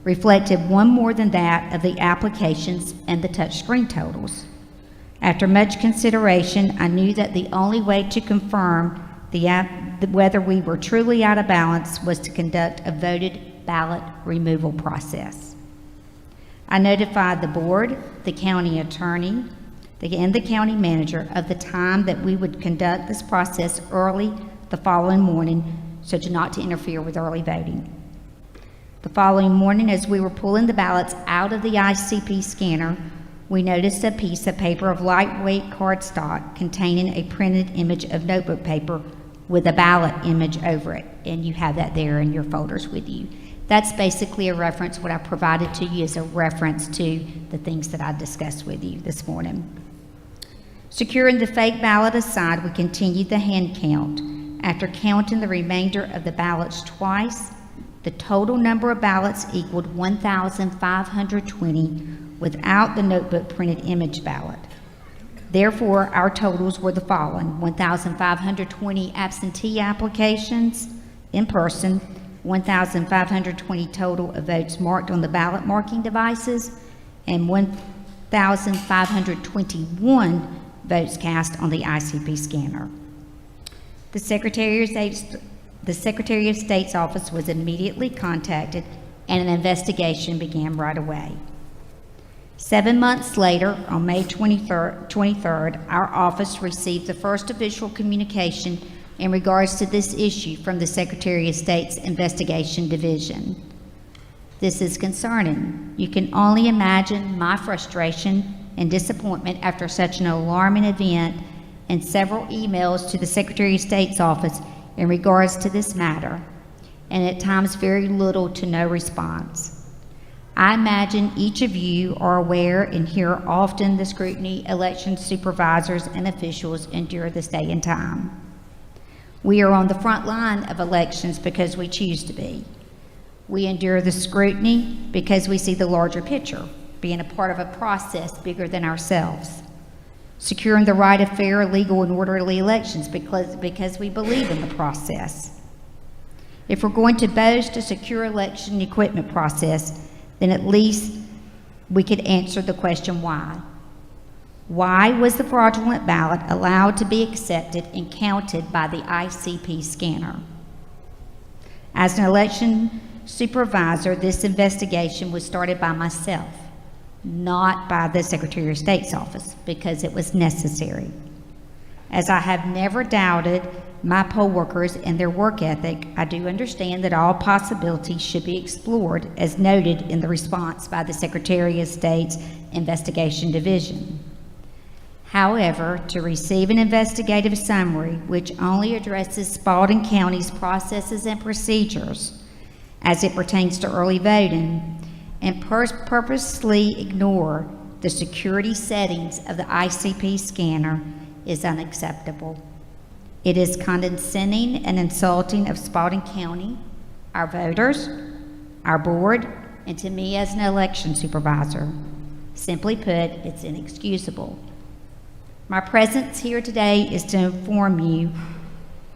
reflected one more than that of the applications and the touchscreen totals. After much consideration, I knew that the only way to confirm whether we were truly out of balance was to conduct a voted ballot removal process. I notified the board, the county attorney, and the county manager of the time that we would conduct this process early the following morning, so as not to interfere with early voting. The following morning, as we were pulling the ballots out of the ICP scanner, we noticed a piece of paper of lightweight cardstock containing a printed image of notebook paper with a ballot image over it, and you have that there in your folders with you. That's basically a reference. What I provided to you is a reference to the things that I discussed with you this morning. Securing the fake ballot aside, we continued the hand count. After counting the remainder of the ballots twice, the total number of ballots equaled 1,520 without the notebook printed image ballot. Therefore, our totals were the following: 1,520 absentee applications in person, 1,520 total of votes marked on the ballot marking devices, and 1,521 votes cast on the ICP scanner. The Secretary of State's office was immediately contacted, and an investigation began right away. 7 months later, on May 23rd, our office received the first official communication in regards to this issue from the Secretary of State's Investigation Division. This is concerning. You can only imagine my frustration and disappointment after such an alarming event, and several emails to the Secretary of State's office in regards to this matter, and at times very little to no response. I imagine each of you are aware and hear often the scrutiny election supervisors and officials endure this day and time. We are on the front line of elections because we choose to be. We endure the scrutiny because we see the larger picture, being a part of a process bigger than ourselves. Securing the right of fair, legal, and orderly elections because we believe in the process. If we're going to boast a secure election equipment process, then at least we could answer the question why. Why was the fraudulent ballot allowed to be accepted and counted by the ICP scanner? As an election supervisor, this investigation was started by myself, not by the Secretary of State's office, because it was necessary. As I have never doubted my poll workers and their work ethic, I do understand that all possibilities should be explored, as noted in the response by the Secretary of State's Investigation Division. However, to receive an investigative summary which only addresses Spalding County's processes and procedures as it pertains to early voting and purposely ignore the security settings of the ICP scanner is unacceptable. It is condescending and insulting of Spalding County, our voters, our board, and to me as an election supervisor. Simply put, it's inexcusable. My presence here today is to inform you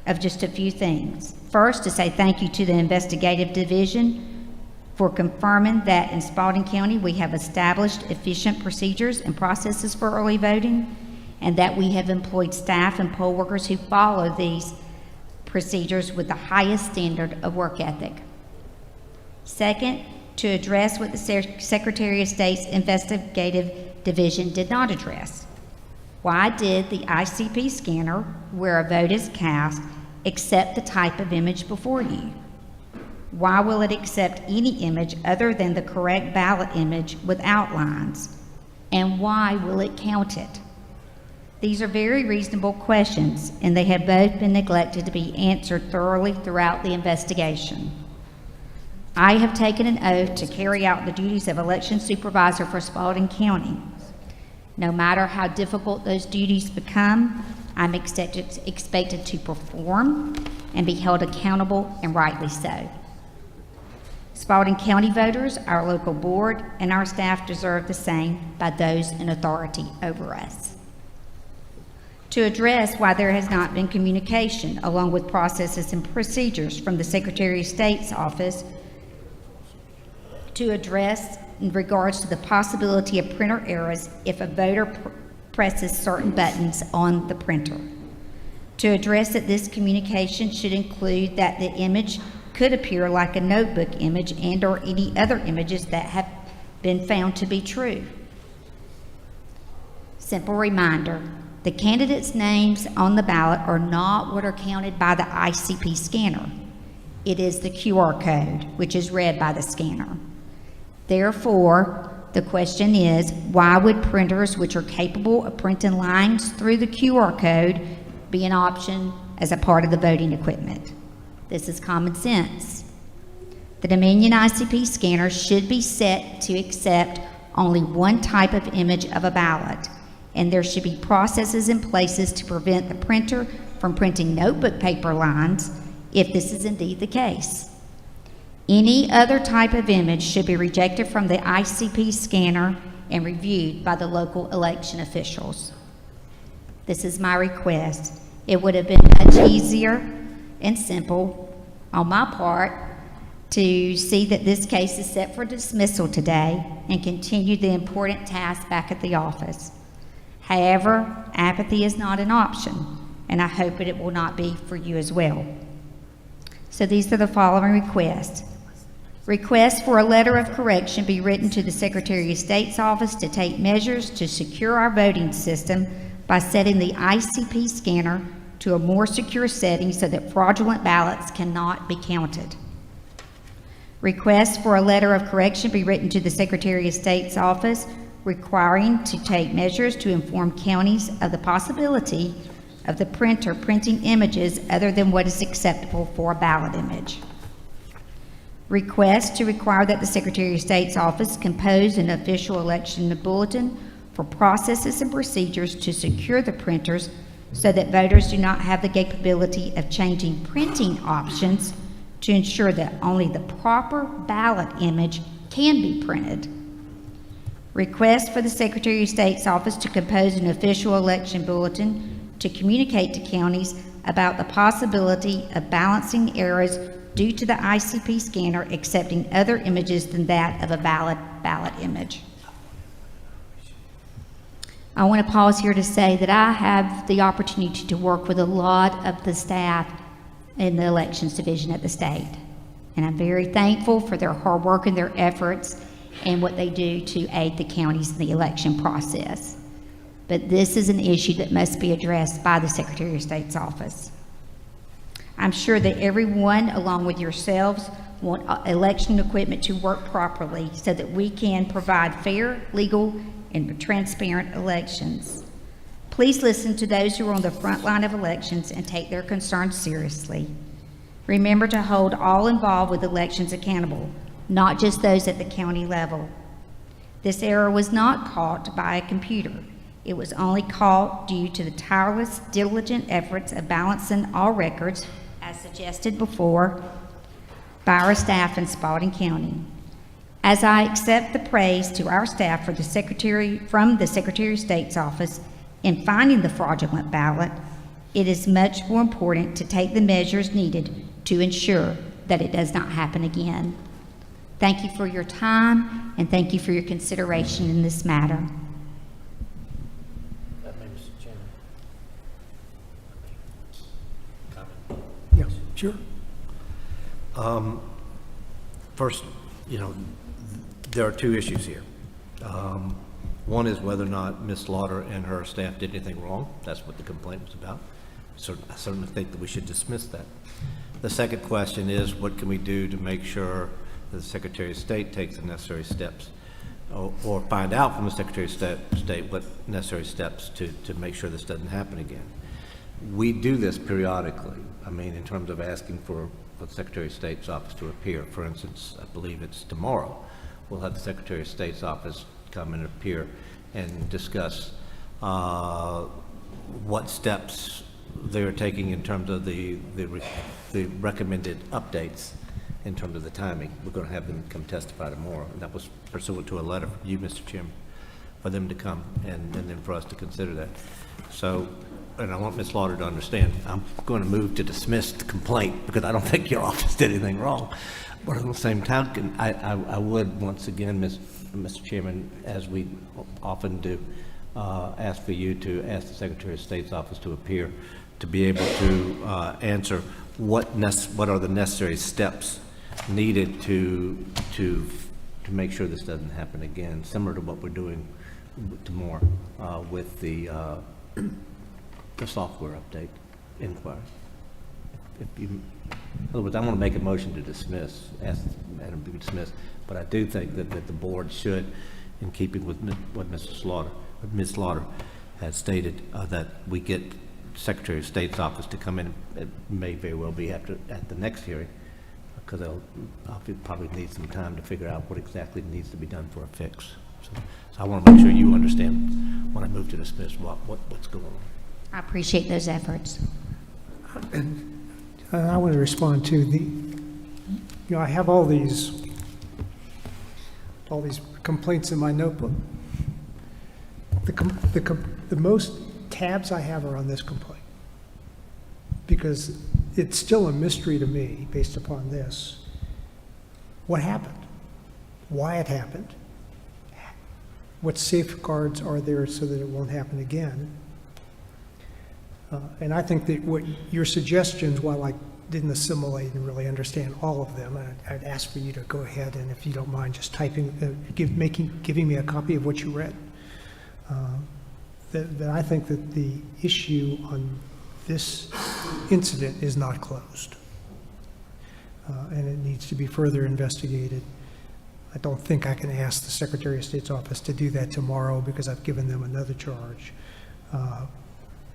of just a few things. First, to say thank you to the Investigative Division for confirming that in Spalding County we have established efficient procedures and processes for early voting, and that we have employed staff and poll workers who follow these procedures with the highest standard of work ethic. Second, to address what the Secretary of State's Investigative Division did not address. Why did the ICP scanner, where a vote is cast, accept the type of image before you? Why will it accept any image other than the correct ballot image with outlines? And why will it count it? These are very reasonable questions, and they have both been neglected to be answered thoroughly throughout the investigation. I have taken an oath to carry out the duties of election supervisor for Spalding County. No matter how difficult those duties become, I'm expected to perform and be held accountable, and rightly so. Spalding County voters, our local board, and our staff deserve the same by those in authority over us. To address why there has not been communication along with processes and procedures from the Secretary of State's office to address in regards to the possibility of printer errors if a voter presses certain buttons on the printer. To address that this communication should include that the image could appear like a notebook image and or any other images that have been found to be true. Simple reminder, the candidates' names on the ballot are not what are counted by the ICP scanner. It is the QR code, which is read by the scanner. Therefore, the question is, why would printers which are capable of printing lines through the QR code be an option as a part of the voting equipment? This is common sense. The Dominion ICP scanner should be set to accept only one type of image of a ballot, and there should be processes in places to prevent the printer from printing notebook paper lines if this is indeed the case. Any other type of image should be rejected from the ICP scanner and reviewed by the local election officials. This is my request. It would have been much easier and simple on my part to see that this case is set for dismissal today and continue the important task back at the office. However, apathy is not an option, and I hope that it will not be for you as well. So these are the following requests. Request for a letter of correction be written to the Secretary of State's office to take measures to secure our voting system by setting the ICP scanner to a more secure setting so that fraudulent ballots cannot be counted. Request for a letter of correction be written to the Secretary of State's office requiring to take measures to inform counties of the possibility of the printer printing images other than what is acceptable for a ballot image. Request to require that the Secretary of State's office compose an official election bulletin for processes and procedures to secure the printers so that voters do not have the capability of changing printing options to ensure that only the proper ballot image can be printed. Request for the Secretary of State's office to compose an official election bulletin to communicate to counties about the possibility of balancing errors due to the ICP scanner accepting other images than that of a valid ballot image. I want to pause here to say that I have the opportunity to work with a lot of the staff in the elections division at the state. And I'm very thankful for their hard work and their efforts and what they do to aid the counties in the election process. But this is an issue that must be addressed by the Secretary of State's office. I'm sure that everyone, along with yourselves, want election equipment to work properly so that we can provide fair, legal, and transparent elections. Please listen to those who are on the front line of elections and take their concerns seriously. Remember to hold all involved with elections accountable, not just those at the county level. This error was not caught by a computer. It was only caught due to the tireless, diligent efforts of balancing all records, as suggested before, by our staff in Spalding County. As I accept the praise to our staff from the Secretary of State's office in finding the fraudulent ballot, it is much more important to take the measures needed to ensure that it does not happen again. Thank you for your time, and thank you for your consideration in this matter. Yeah, sure. First, there are two issues here. One is whether or not Ms. Slaughter and her staff did anything wrong. That's what the complaint was about. I certainly think that we should dismiss that. The second question is, what can we do to make sure that the Secretary of State takes the necessary steps, or find out from the Secretary of State what necessary steps to make sure this doesn't happen again. We do this periodically. I mean, in terms of asking for the Secretary of State's office to appear. For instance, I believe it's tomorrow, we'll have the Secretary of State's office come and appear and discuss what steps they're taking in terms of the recommended updates in terms of the timing. We're going to have them come testify tomorrow, and that was pursuant to a letter from you, Mr. Chairman, for them to come and then for us to consider that. So, and I want Ms. Slaughter to understand, I'm going to move to dismiss the complaint because I don't think your office did anything wrong. But at the same time, I would once again, Mr. Chairman, as we often do, ask for you to ask the Secretary of State's office to appear to be able to answer what are the necessary steps needed to make sure this doesn't happen again, similar to what we're doing tomorrow with the software update inquiry. In other words, I want to make a motion to dismiss, ask Madam to be dismissed, but I do think that the board should, in keeping with what Ms. Slaughter has stated, that we get Secretary of State's office to come in. It may very well be at the next hearing, because they'll probably need some time to figure out what exactly needs to be done for a fix. So I want to make sure you understand when I move to dismiss what's going on. I appreciate those efforts. And I want to respond to I have all these complaints in my notebook. The most tabs I have are on this complaint, because it's still a mystery to me, based upon this, what happened, why it happened, what safeguards are there so that it won't happen again. And I think that what your suggestions, while I didn't assimilate and really understand all of them, I'd ask for you to go ahead and, if you don't mind, just typing, giving me a copy of what you read. That I think that the issue on this incident is not closed, and it needs to be further investigated. I don't think I can ask the Secretary of State's office to do that tomorrow, because I've given them another charge.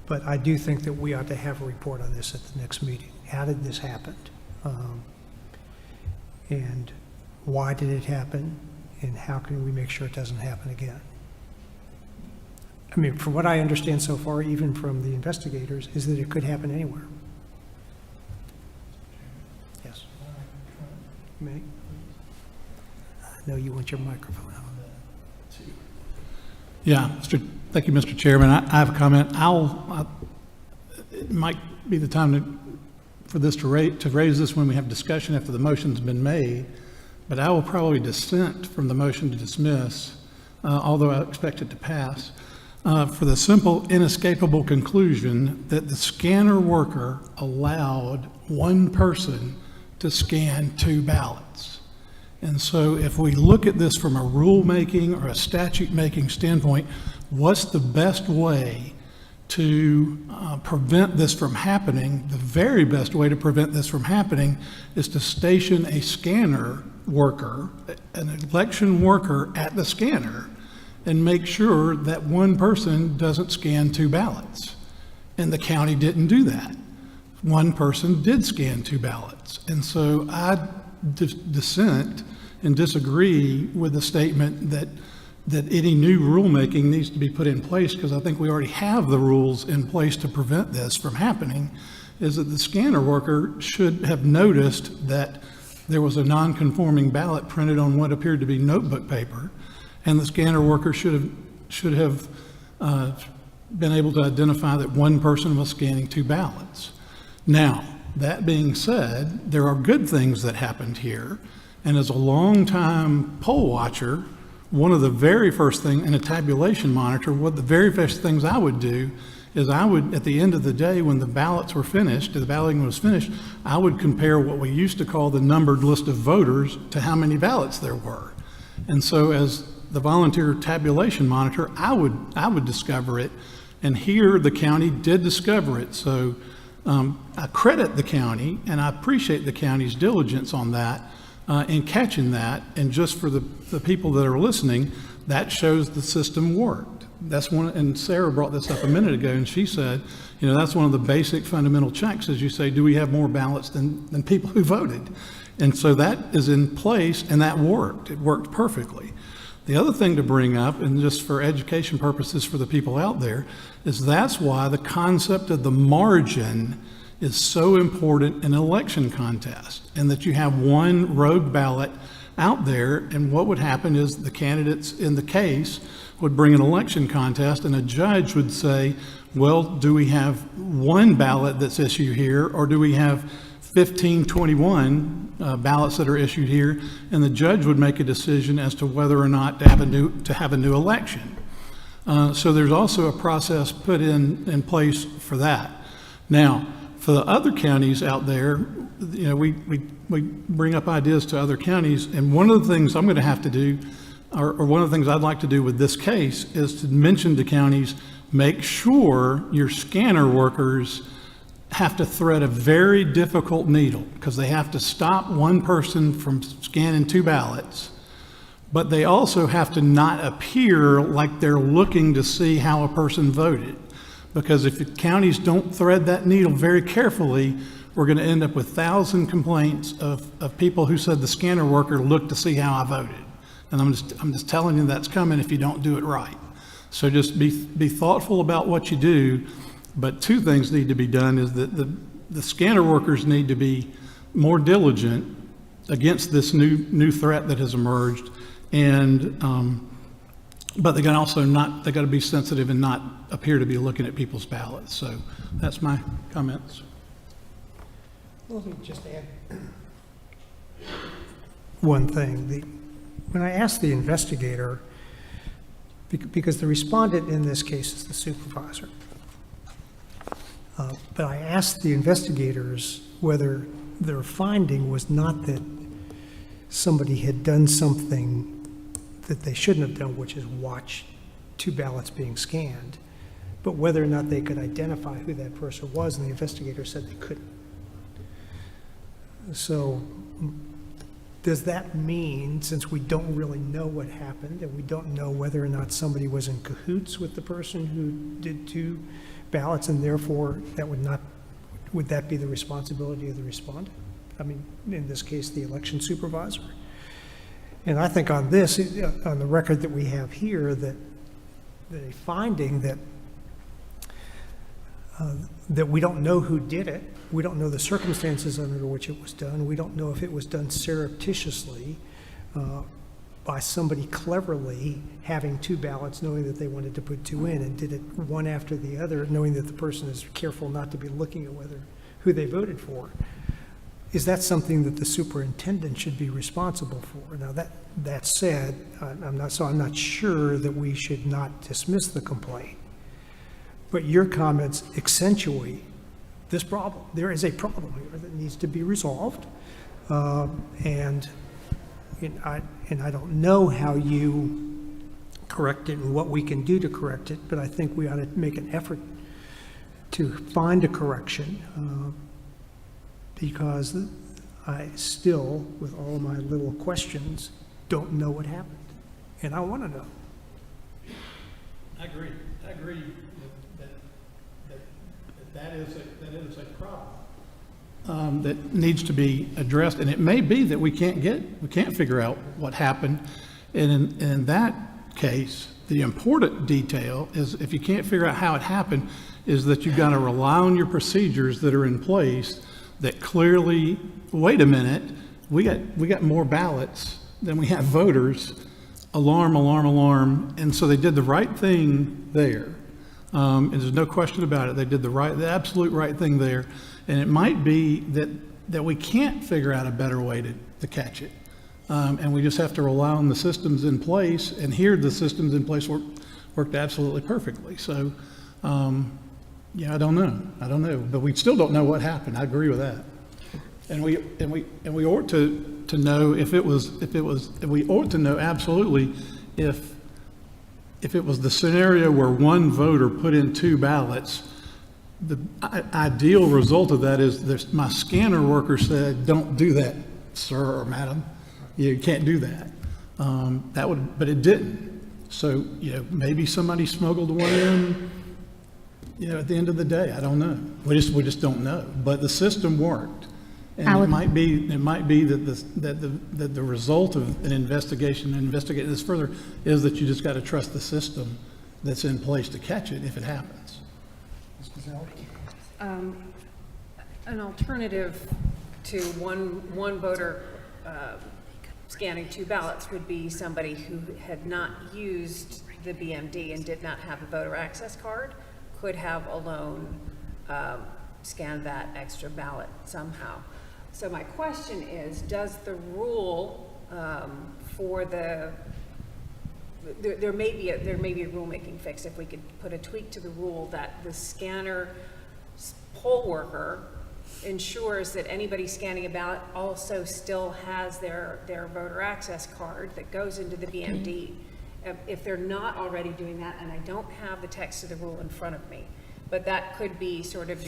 But I do think that we ought to have a report on this at the next meeting. How did this happen? And why did it happen? And how can we make sure it doesn't happen again? I mean, from what I understand so far, even from the investigators, is that it could happen anywhere. Yes. May? I know you want your microphone on. Yeah, thank you, Mr. Chairman. I have a comment. It might be the time for this to raise this when we have discussion after the motion's been made, but I will probably dissent from the motion to dismiss, although I expect it to pass, for the simple, inescapable conclusion that the scanner worker allowed one person to scan 2 ballots. And so if we look at this from a rulemaking or a statute-making standpoint, what's the best way to prevent this from happening? The very best way to prevent this from happening is to station a scanner worker, an election worker at the scanner, and make sure that one person doesn't scan 2 ballots. And the county didn't do that. One person did scan 2 ballots. And so I dissent and disagree with the statement that any new rulemaking needs to be put in place, because I think we already have the rules in place to prevent this from happening, is that the scanner worker should have noticed that there was a non-conforming ballot printed on what appeared to be notebook paper, and the scanner worker should have been able to identify that one person was scanning 2 ballots. Now, that being said, there are good things that happened here, and as a longtime poll watcher, one of the very first things, and a tabulation monitor, one of the very first things I would do is I would, at the end of the day, when the ballots were finished, the balloting was finished, I would compare what we used to call the numbered list of voters to how many ballots there were. And so as the volunteer tabulation monitor, I would discover it, and here the county did discover it. So I credit the county, and I appreciate the county's diligence on that in catching that. And just for the people that are listening, that shows the system worked. That's one, and Sarah brought this up a minute ago, and she said, you know, that's one of the basic fundamental checks, is you say, do we have more ballots than people who voted? And so that is in place, and that worked. It worked perfectly. The other thing to bring up, and just for education purposes for the people out there, is that's why the concept of the margin is so important in an election contest, and that you have one rogue ballot out there, and what would happen is the candidates in the case would bring an election contest, and a judge would say, well, do we have one ballot that's issued here, or do we have 1521 ballots that are issued here? And the judge would make a decision as to whether or not to have a new election. So there's also a process put in place for that. Now, for the other counties out there, you know, we bring up ideas to other counties, and one of the things I'm going to have to do, or one of the things I'd like to do with this case, is to mention to counties, make sure your scanner workers have to thread a very difficult needle, because they have to stop one person from scanning 2 ballots, but they also have to not appear like they're looking to see how a person voted. Because if the counties don't thread that needle very carefully, we're going to end up with 1,000 complaints of people who said the scanner worker looked to see how I voted. And I'm just telling you that's coming if you don't do it right. So just be thoughtful about what you do. But 2 things need to be done, is that the scanner workers need to be more diligent against this new threat that has emerged, and but they got to be sensitive and not appear to be looking at people's ballots. So that's my comments. Let me just add one thing. When I asked the investigator, because the respondent in this case is the supervisor, but I asked the investigators whether their finding was not that somebody had done something that they shouldn't have done, which is watch 2 ballots being scanned, but whether or not they could identify who that person was, and the investigator said they couldn't. So does that mean, since we don't really know what happened, and we don't know whether or not somebody was in cahoots with the person who did 2 ballots, and therefore would that be the responsibility of the respondent? I mean, in this case, the election supervisor. And I think on this, on the record that we have here, that a finding that we don't know who did it, we don't know the circumstances under which it was done, we don't know if it was done surreptitiously by somebody cleverly having 2 ballots, knowing that they wanted to put 2 in, and did it one after the other, knowing that the person is careful not to be looking at who they voted for. Is that something that the superintendent should be responsible for? Now, that said, I'm not sure that we should not dismiss the complaint. But your comments accentuate this problem. There is a problem here that needs to be resolved, and I don't know how you correct it and what we can do to correct it, but I think we ought to make an effort to find a correction, because I still, with all my little questions, don't know what happened, and I want to know. I agree that is a problem. That needs to be addressed, and it may be that we can't figure out what happened. And in that case, the important detail is, if you can't figure out how it happened, is that you've got to rely on your procedures that are in place that clearly, wait a minute, we got more ballots than we have voters. Alarm, alarm, alarm. And so they did the right thing there. And there's no question about it. They did the absolute right thing there. And it might be that we can't figure out a better way to catch it. And we just have to rely on the systems in place. And here, the systems in place worked absolutely perfectly. So, yeah, I don't know. But we still don't know what happened. I agree with that. And we ought to know we ought to know absolutely if it was the scenario where one voter put in 2 ballots. The ideal result of that is my scanner worker said, "Don't do that, sir or madam. You can't do that." But it didn't. So, maybe somebody smuggled one in. At the end of the day, I don't know. We just don't know. But the system worked, and it might be that the result of an investigation, investigating this further, is that you just got to trust the system that's in place to catch it if it happens. An alternative to one voter scanning 2 ballots would be somebody who had not used the BMD and did not have a voter access card could have alone scanned that extra ballot somehow. So my question is, does the rule for there may be a rulemaking fix if we could put a tweak to the rule that the scanner poll worker ensures that anybody scanning a ballot also still has their voter access card that goes into the BMD. If they're not already doing that, and I don't have the text of the rule in front of me, but that could be sort of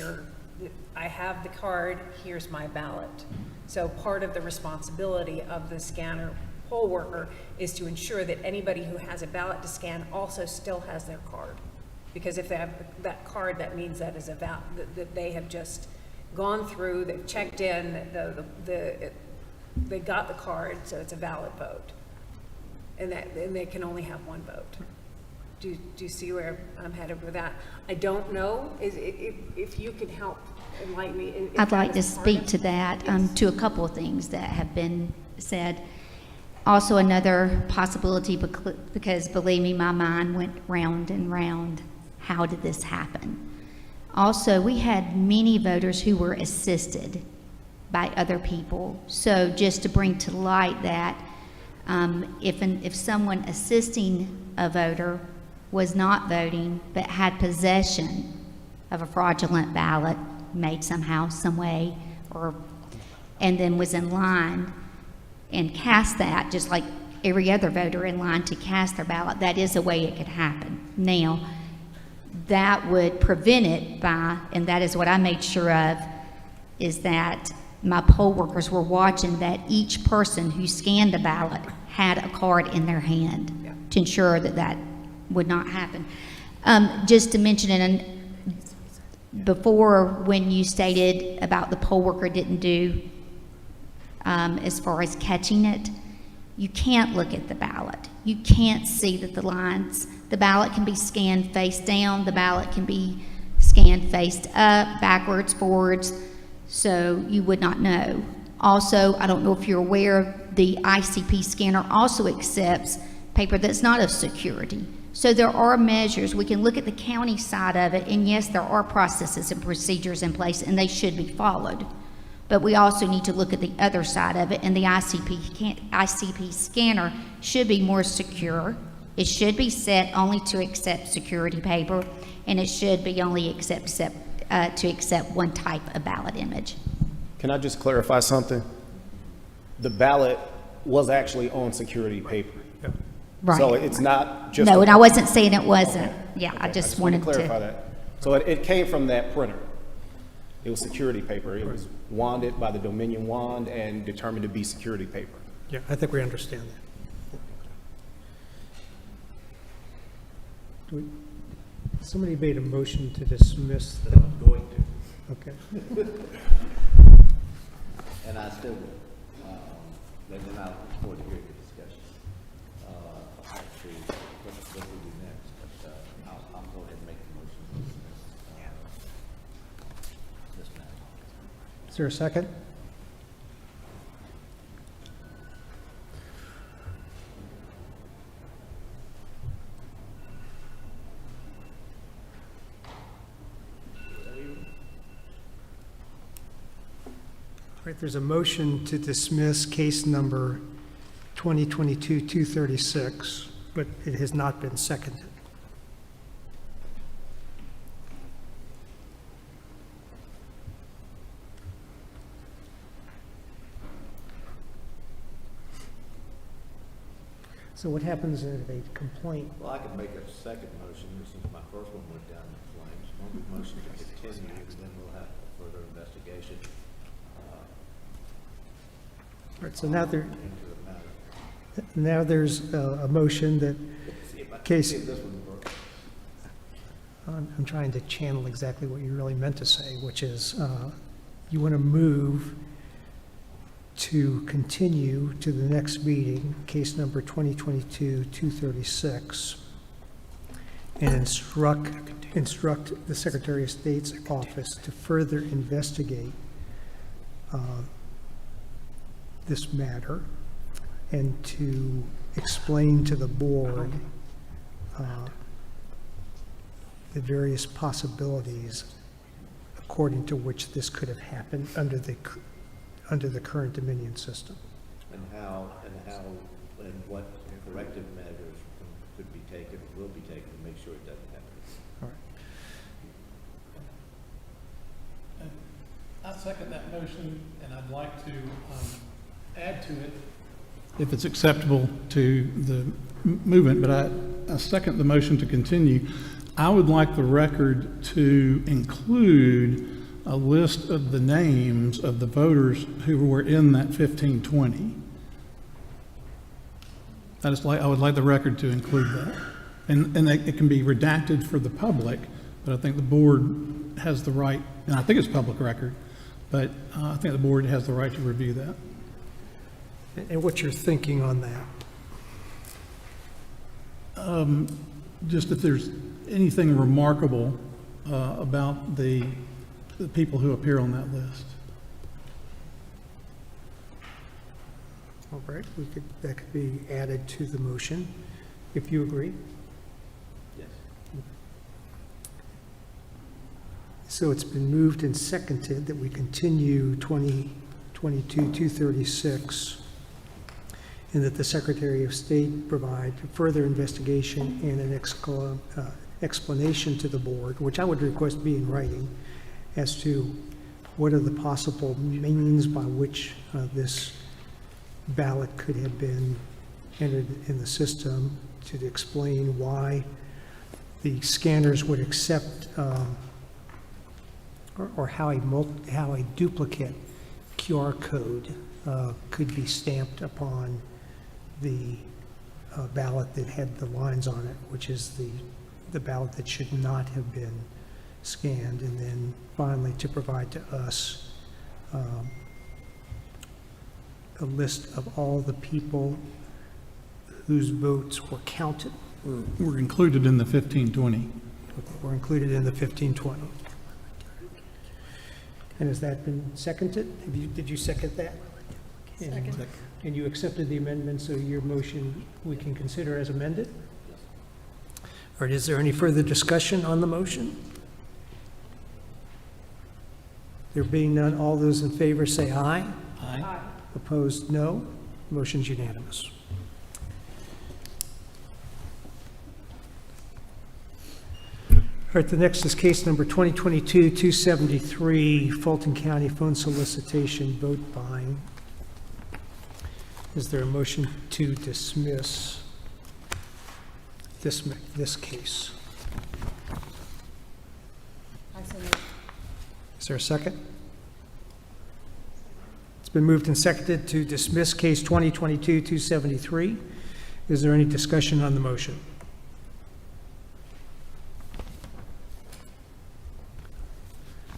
I have the card, here's my ballot. So part of the responsibility of the scanner poll worker is to ensure that anybody who has a ballot to scan also still has their card. Because if they have that card, that means that is that they have just gone through, they've checked in, they got the card, so it's a valid vote. And they can only have one vote. Do you see where I'm headed with that? I don't know if you could help enlighten me. I'd like to speak to that, to a couple of things that have been said. Also, another possibility, because believe me, my mind went round and round. How did this happen? Also, we had many voters who were assisted by other people. So just to bring to light that if someone assisting a voter was not voting but had possession of a fraudulent ballot made somehow, some way, and then was in line and cast that, just like every other voter in line to cast their ballot, that is a way it could happen. Now, that would prevent it by, and that is what I made sure of, is that my poll workers were watching that each person who scanned a ballot had a card in their hand to ensure that that would not happen. Just to mention it, before when you stated about the poll worker didn't do as far as catching it, you can't look at the ballot. You can't see that the ballot can be scanned face down, the ballot can be scanned face up, backwards, forwards, so you would not know. Also, I don't know if you're aware, the ICP scanner also accepts paper that's not of security. So there are measures. We can look at the county side of it, and yes, there are processes and procedures in place, and they should be followed. But we also need to look at the other side of it, and the ICP scanner should be more secure. It should be set only to accept security paper, and it should be only to accept one type of ballot image. Can I just clarify something? The ballot was actually on security paper. Right. So it's not just... No, and I wasn't saying it wasn't. Okay. Yeah, Okay. I just wanted to clarify that. So it came from that printer. It was security paper. It was wanded by the Dominion wand and determined to be security paper. Yeah, I think we understand that. Somebody made a motion to dismiss the... I'm going to, Okay. and I still will. But then I'll look forward to hearing the discussion. Actually, what we do next, but I'll go ahead and make the motion to dismiss this matter. Is there a second? All right, there's a motion to dismiss case number 2022-236, but it has not been seconded. So what happens if a complaint? Well, I could make a second motion, since my first one went down in flames. One motion to continue, and then we'll have further investigation. All right, so now Into the matter. there's a motion that See if I can case. see if this one works. I'm trying to channel exactly what you really meant to say, which is you want to move to continue to the next meeting, case number 2022-236, and instruct the Secretary of State's office to further investigate this matter and to explain to the board the various possibilities according to which this could have happened under the current Dominion system. And what corrective measures could be taken, will be taken to make sure it doesn't happen. All right. I second that motion, and I'd like to add to it, if it's acceptable to the movement, but I second the motion to continue. I would like the record to include a list of the names of the voters who were in that 1520. I would like the record to include that. And it can be redacted for the public, but I think the board has the right, and I think it's public record, but I think the board has the right to review that. And what you're thinking on that? Just if there's anything remarkable about the people who appear on that list. All right, that could be added to the motion, if you agree. Yes. So it's been moved and seconded that we continue 2022-236, and that the Secretary of State provide further investigation and an explanation to the board, which I would request be in writing, as to what are the possible means by which this ballot could have been entered in the system, to explain why the scanners would accept or how a duplicate QR code could be stamped upon the ballot that had the lines on it, which is the ballot that should not have been scanned, and then finally to provide to us a list of all the people whose votes were counted. Were included in the 1520. Were included in the 1520. And has that been seconded? Did you second that? Second. And you accepted the amendment, so your motion we can consider as amended? All right, is there any further discussion on the motion? There being none, all those in favor say aye. Aye. Opposed, no. Motion's unanimous. All right, the next is case number 2022-273, Fulton County phone solicitation, vote buying. Is there a motion to dismiss this case? Is there a second? It's been moved and seconded to dismiss case 2022-273. Is there any discussion on the motion?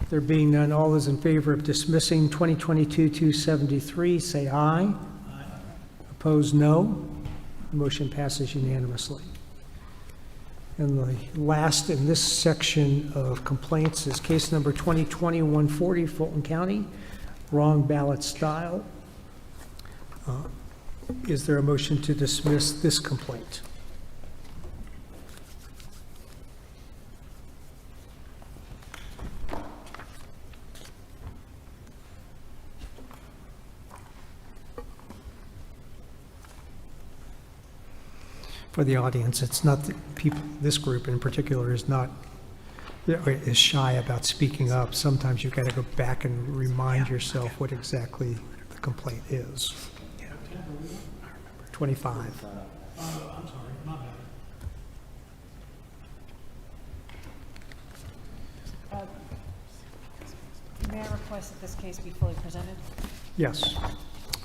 There being none, all those in favor of dismissing 2022-273, say aye. Opposed, no. Motion passes unanimously. And the last in this section of complaints is case number 2020-140, Fulton County, wrong ballot style. Is there a motion to dismiss this complaint? For the audience, it's not that people, this group in particular is not, is shy about speaking up. Sometimes you've got to go back and remind yourself what exactly the complaint is. 25. I'm sorry, my bad. May I request that this case be fully presented? Yes. All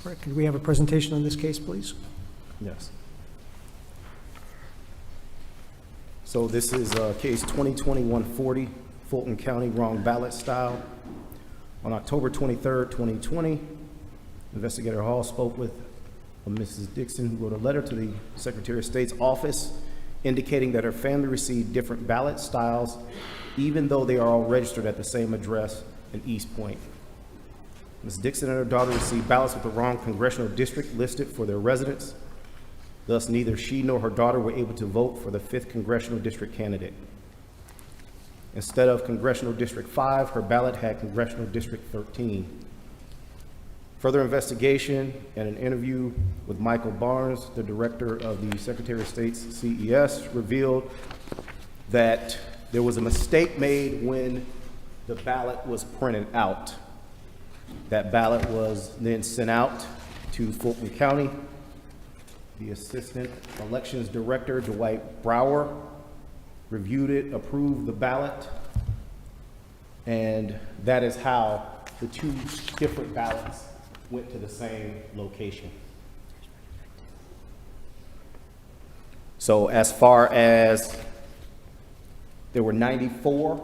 right, could we have a presentation on this case, please? Yes. So this is case 2020-140, Fulton County, wrong ballot style. On October 23rd, 2020, Investigator Hall spoke with Mrs. Dixon, who wrote a letter to the Secretary of State's office indicating that her family received different ballot styles, even though they are all registered at the same address in East Point. Ms. Dixon and her daughter received ballots with the wrong congressional district listed for their residence. Thus, neither she nor her daughter were able to vote for the 5th Congressional District candidate. Instead of Congressional District 5, her ballot had Congressional District 13. Further investigation and an interview with Michael Barnes, the director of the Secretary of State's CES, revealed that there was a mistake made when the ballot was printed out. That ballot was then sent out to Fulton County. The Assistant Elections Director, Dwight Brower, reviewed it, approved the ballot, and that is how the two different ballots went to the same location. So as far as there were 94,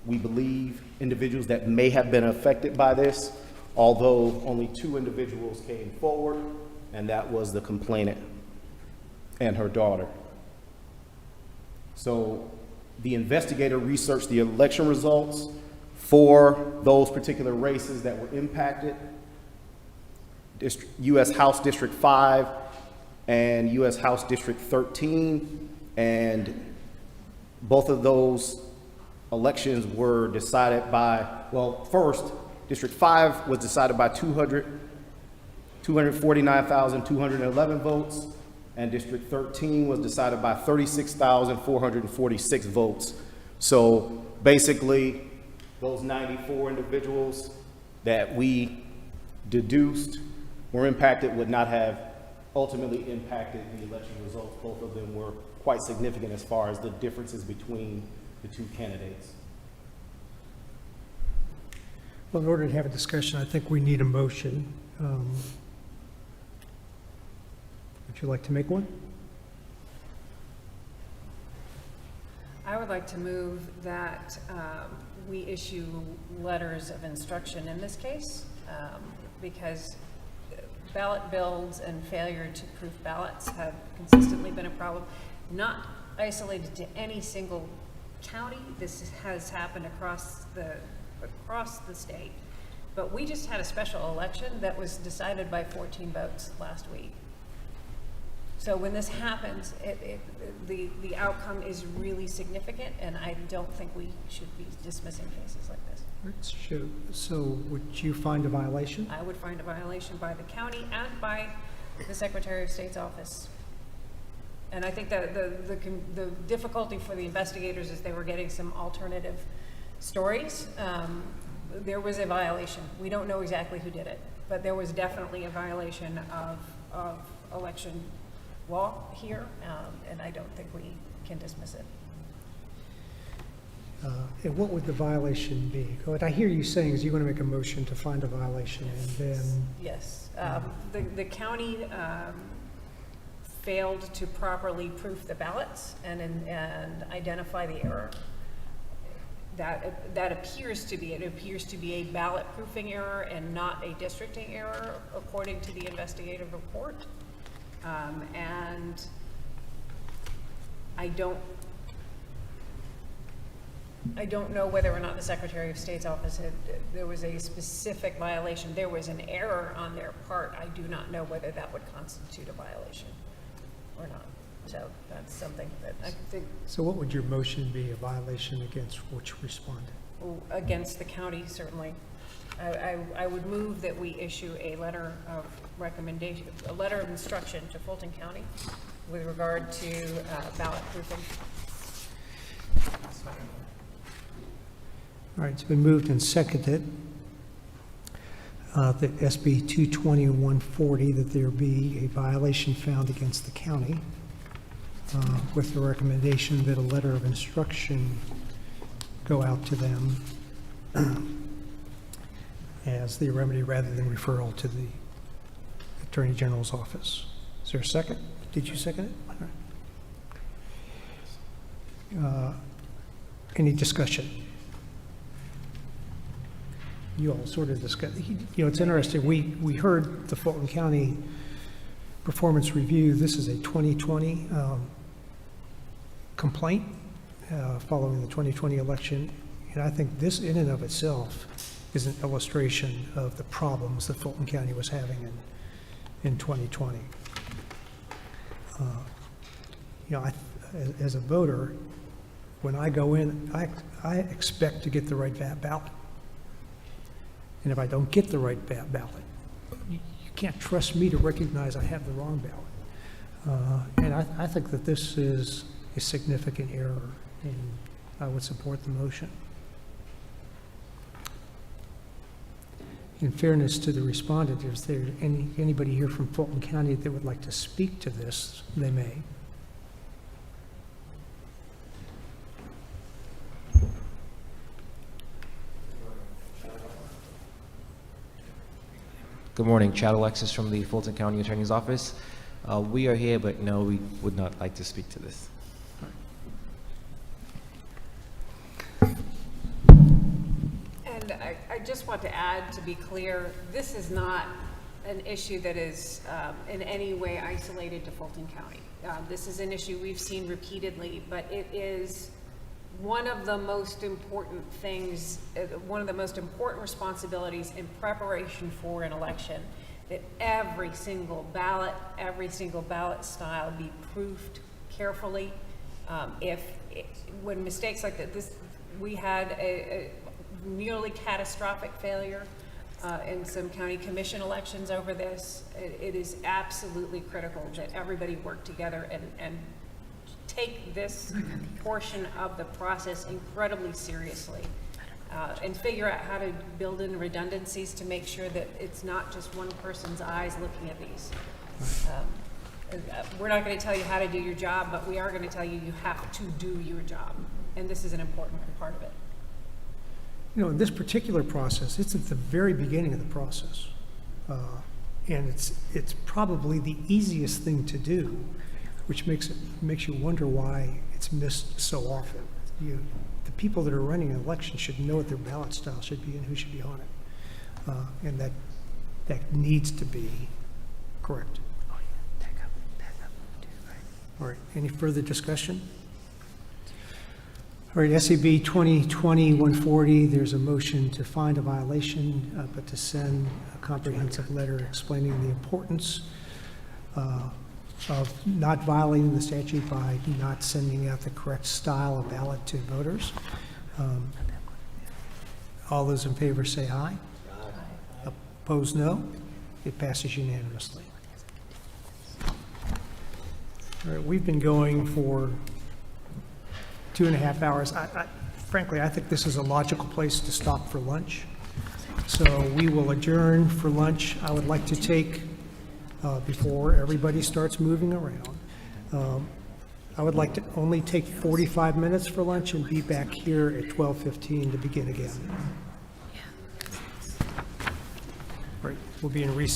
we believe, individuals that may have been affected by this, although only 2 individuals came forward, and that was the complainant and her daughter. So the investigator researched the election results for those particular races that were impacted, U.S. House District 5 and U.S. House District 13, and both of those elections were decided by, well, first, District 5 was decided by 249,211 votes, and District 13 was decided by 36,446 votes. So basically, those 94 individuals that we deduced were impacted would not have ultimately impacted the election results. Both of them were quite significant as far as the differences between the two candidates. Well, in order to have a discussion, I think we need a motion. Would you like to make one? I would like to move that we issue letters of instruction in this case because ballot builds and failure to proof ballots have consistently been a problem, not isolated to any single county. This has happened across the state. But we just had a special election that was decided by 14 votes last week. So when this happens, the outcome is really significant, and I don't think we should be dismissing cases like this. So would you find a violation? I would find a violation by the county and by the Secretary of State's office. And I think that the difficulty for the investigators is they were getting some alternative stories. There was a violation. We don't know exactly who did it, but there was definitely a violation of election law here, and I don't think we can dismiss it. And what would the violation be? What I hear you saying is you're going to make a motion to find a violation, and then... Yes. The county failed to properly proof the ballots and identify the error. that appears to be, it appears to be a ballot proofing error and not a districting error, according to the investigative report. And I don't know whether or not the Secretary of State's office there was a specific violation. There was an error on their part. I do not know whether that would constitute a violation or not. So that's something that I think. So what would your motion be, a violation against which respondent? Against the county, certainly. I would move that we issue a letter of recommendation, a letter of instruction to Fulton County with regard to ballot proofing. All right, it's been moved and seconded that SB 220-140, that there be a violation found against the county with the recommendation that a letter of instruction go out to them as the remedy rather than referral to the Attorney General's office. Is there a second? Did you second it? All right. Any discussion? You all sort of discussed, you know, it's interesting, we heard the Fulton County performance review. This is a 2020 complaint following the 2020 election, and I think this in and of itself is an illustration of the problems that Fulton County was having in 2020. You know, as a voter, when I go in, I expect to get the right ballot. And if I don't get the right ballot, you can't trust me to recognize I have the wrong ballot. And I think that this is a significant error, and I would support the motion. In fairness to the respondent, is there anybody here from Fulton County that would like to speak to this? They may. Good morning, Chad Alexis from the Fulton County Attorney's Office. We are here, but no, we would not like to speak to this. And I just want to add, to be clear, this is not an issue that is in any way isolated to Fulton County. This is an issue we've seen repeatedly, but it is one of the most important things, one of the most important responsibilities in preparation for an election, that every single ballot style be proofed carefully. When mistakes like this, we had a nearly catastrophic failure in some county commission elections over this. It is absolutely critical that everybody work together and take this portion of the process incredibly seriously and figure out how to build in redundancies to make sure that it's not just one person's eyes looking at these. We're not going to tell you how to do your job, but we are going to tell you you have to do your job, and this is an important part of it. You know, in this particular process, it's at the very beginning of the process, and it's probably the easiest thing to do, which makes you wonder why it's missed so often. The people that are running an election should know what their ballot style should be and who should be on it, and that needs to be corrected. All right, any further discussion? All right, SCB 2020-140, there's a motion to find a violation, but to send a comprehensive letter explaining the importance of not violating the statute by not sending out the correct style of ballot to voters. All those in favor say aye. Aye. Opposed, no. It passes unanimously. All right, we've been going for 2.5 hours. Frankly, I think this is a logical place to stop for lunch. So we will adjourn for lunch. I would like to take, before everybody starts moving around, I would like to only take 45 minutes for lunch and be back here at 12:15 to begin again. Right, we'll be in recess.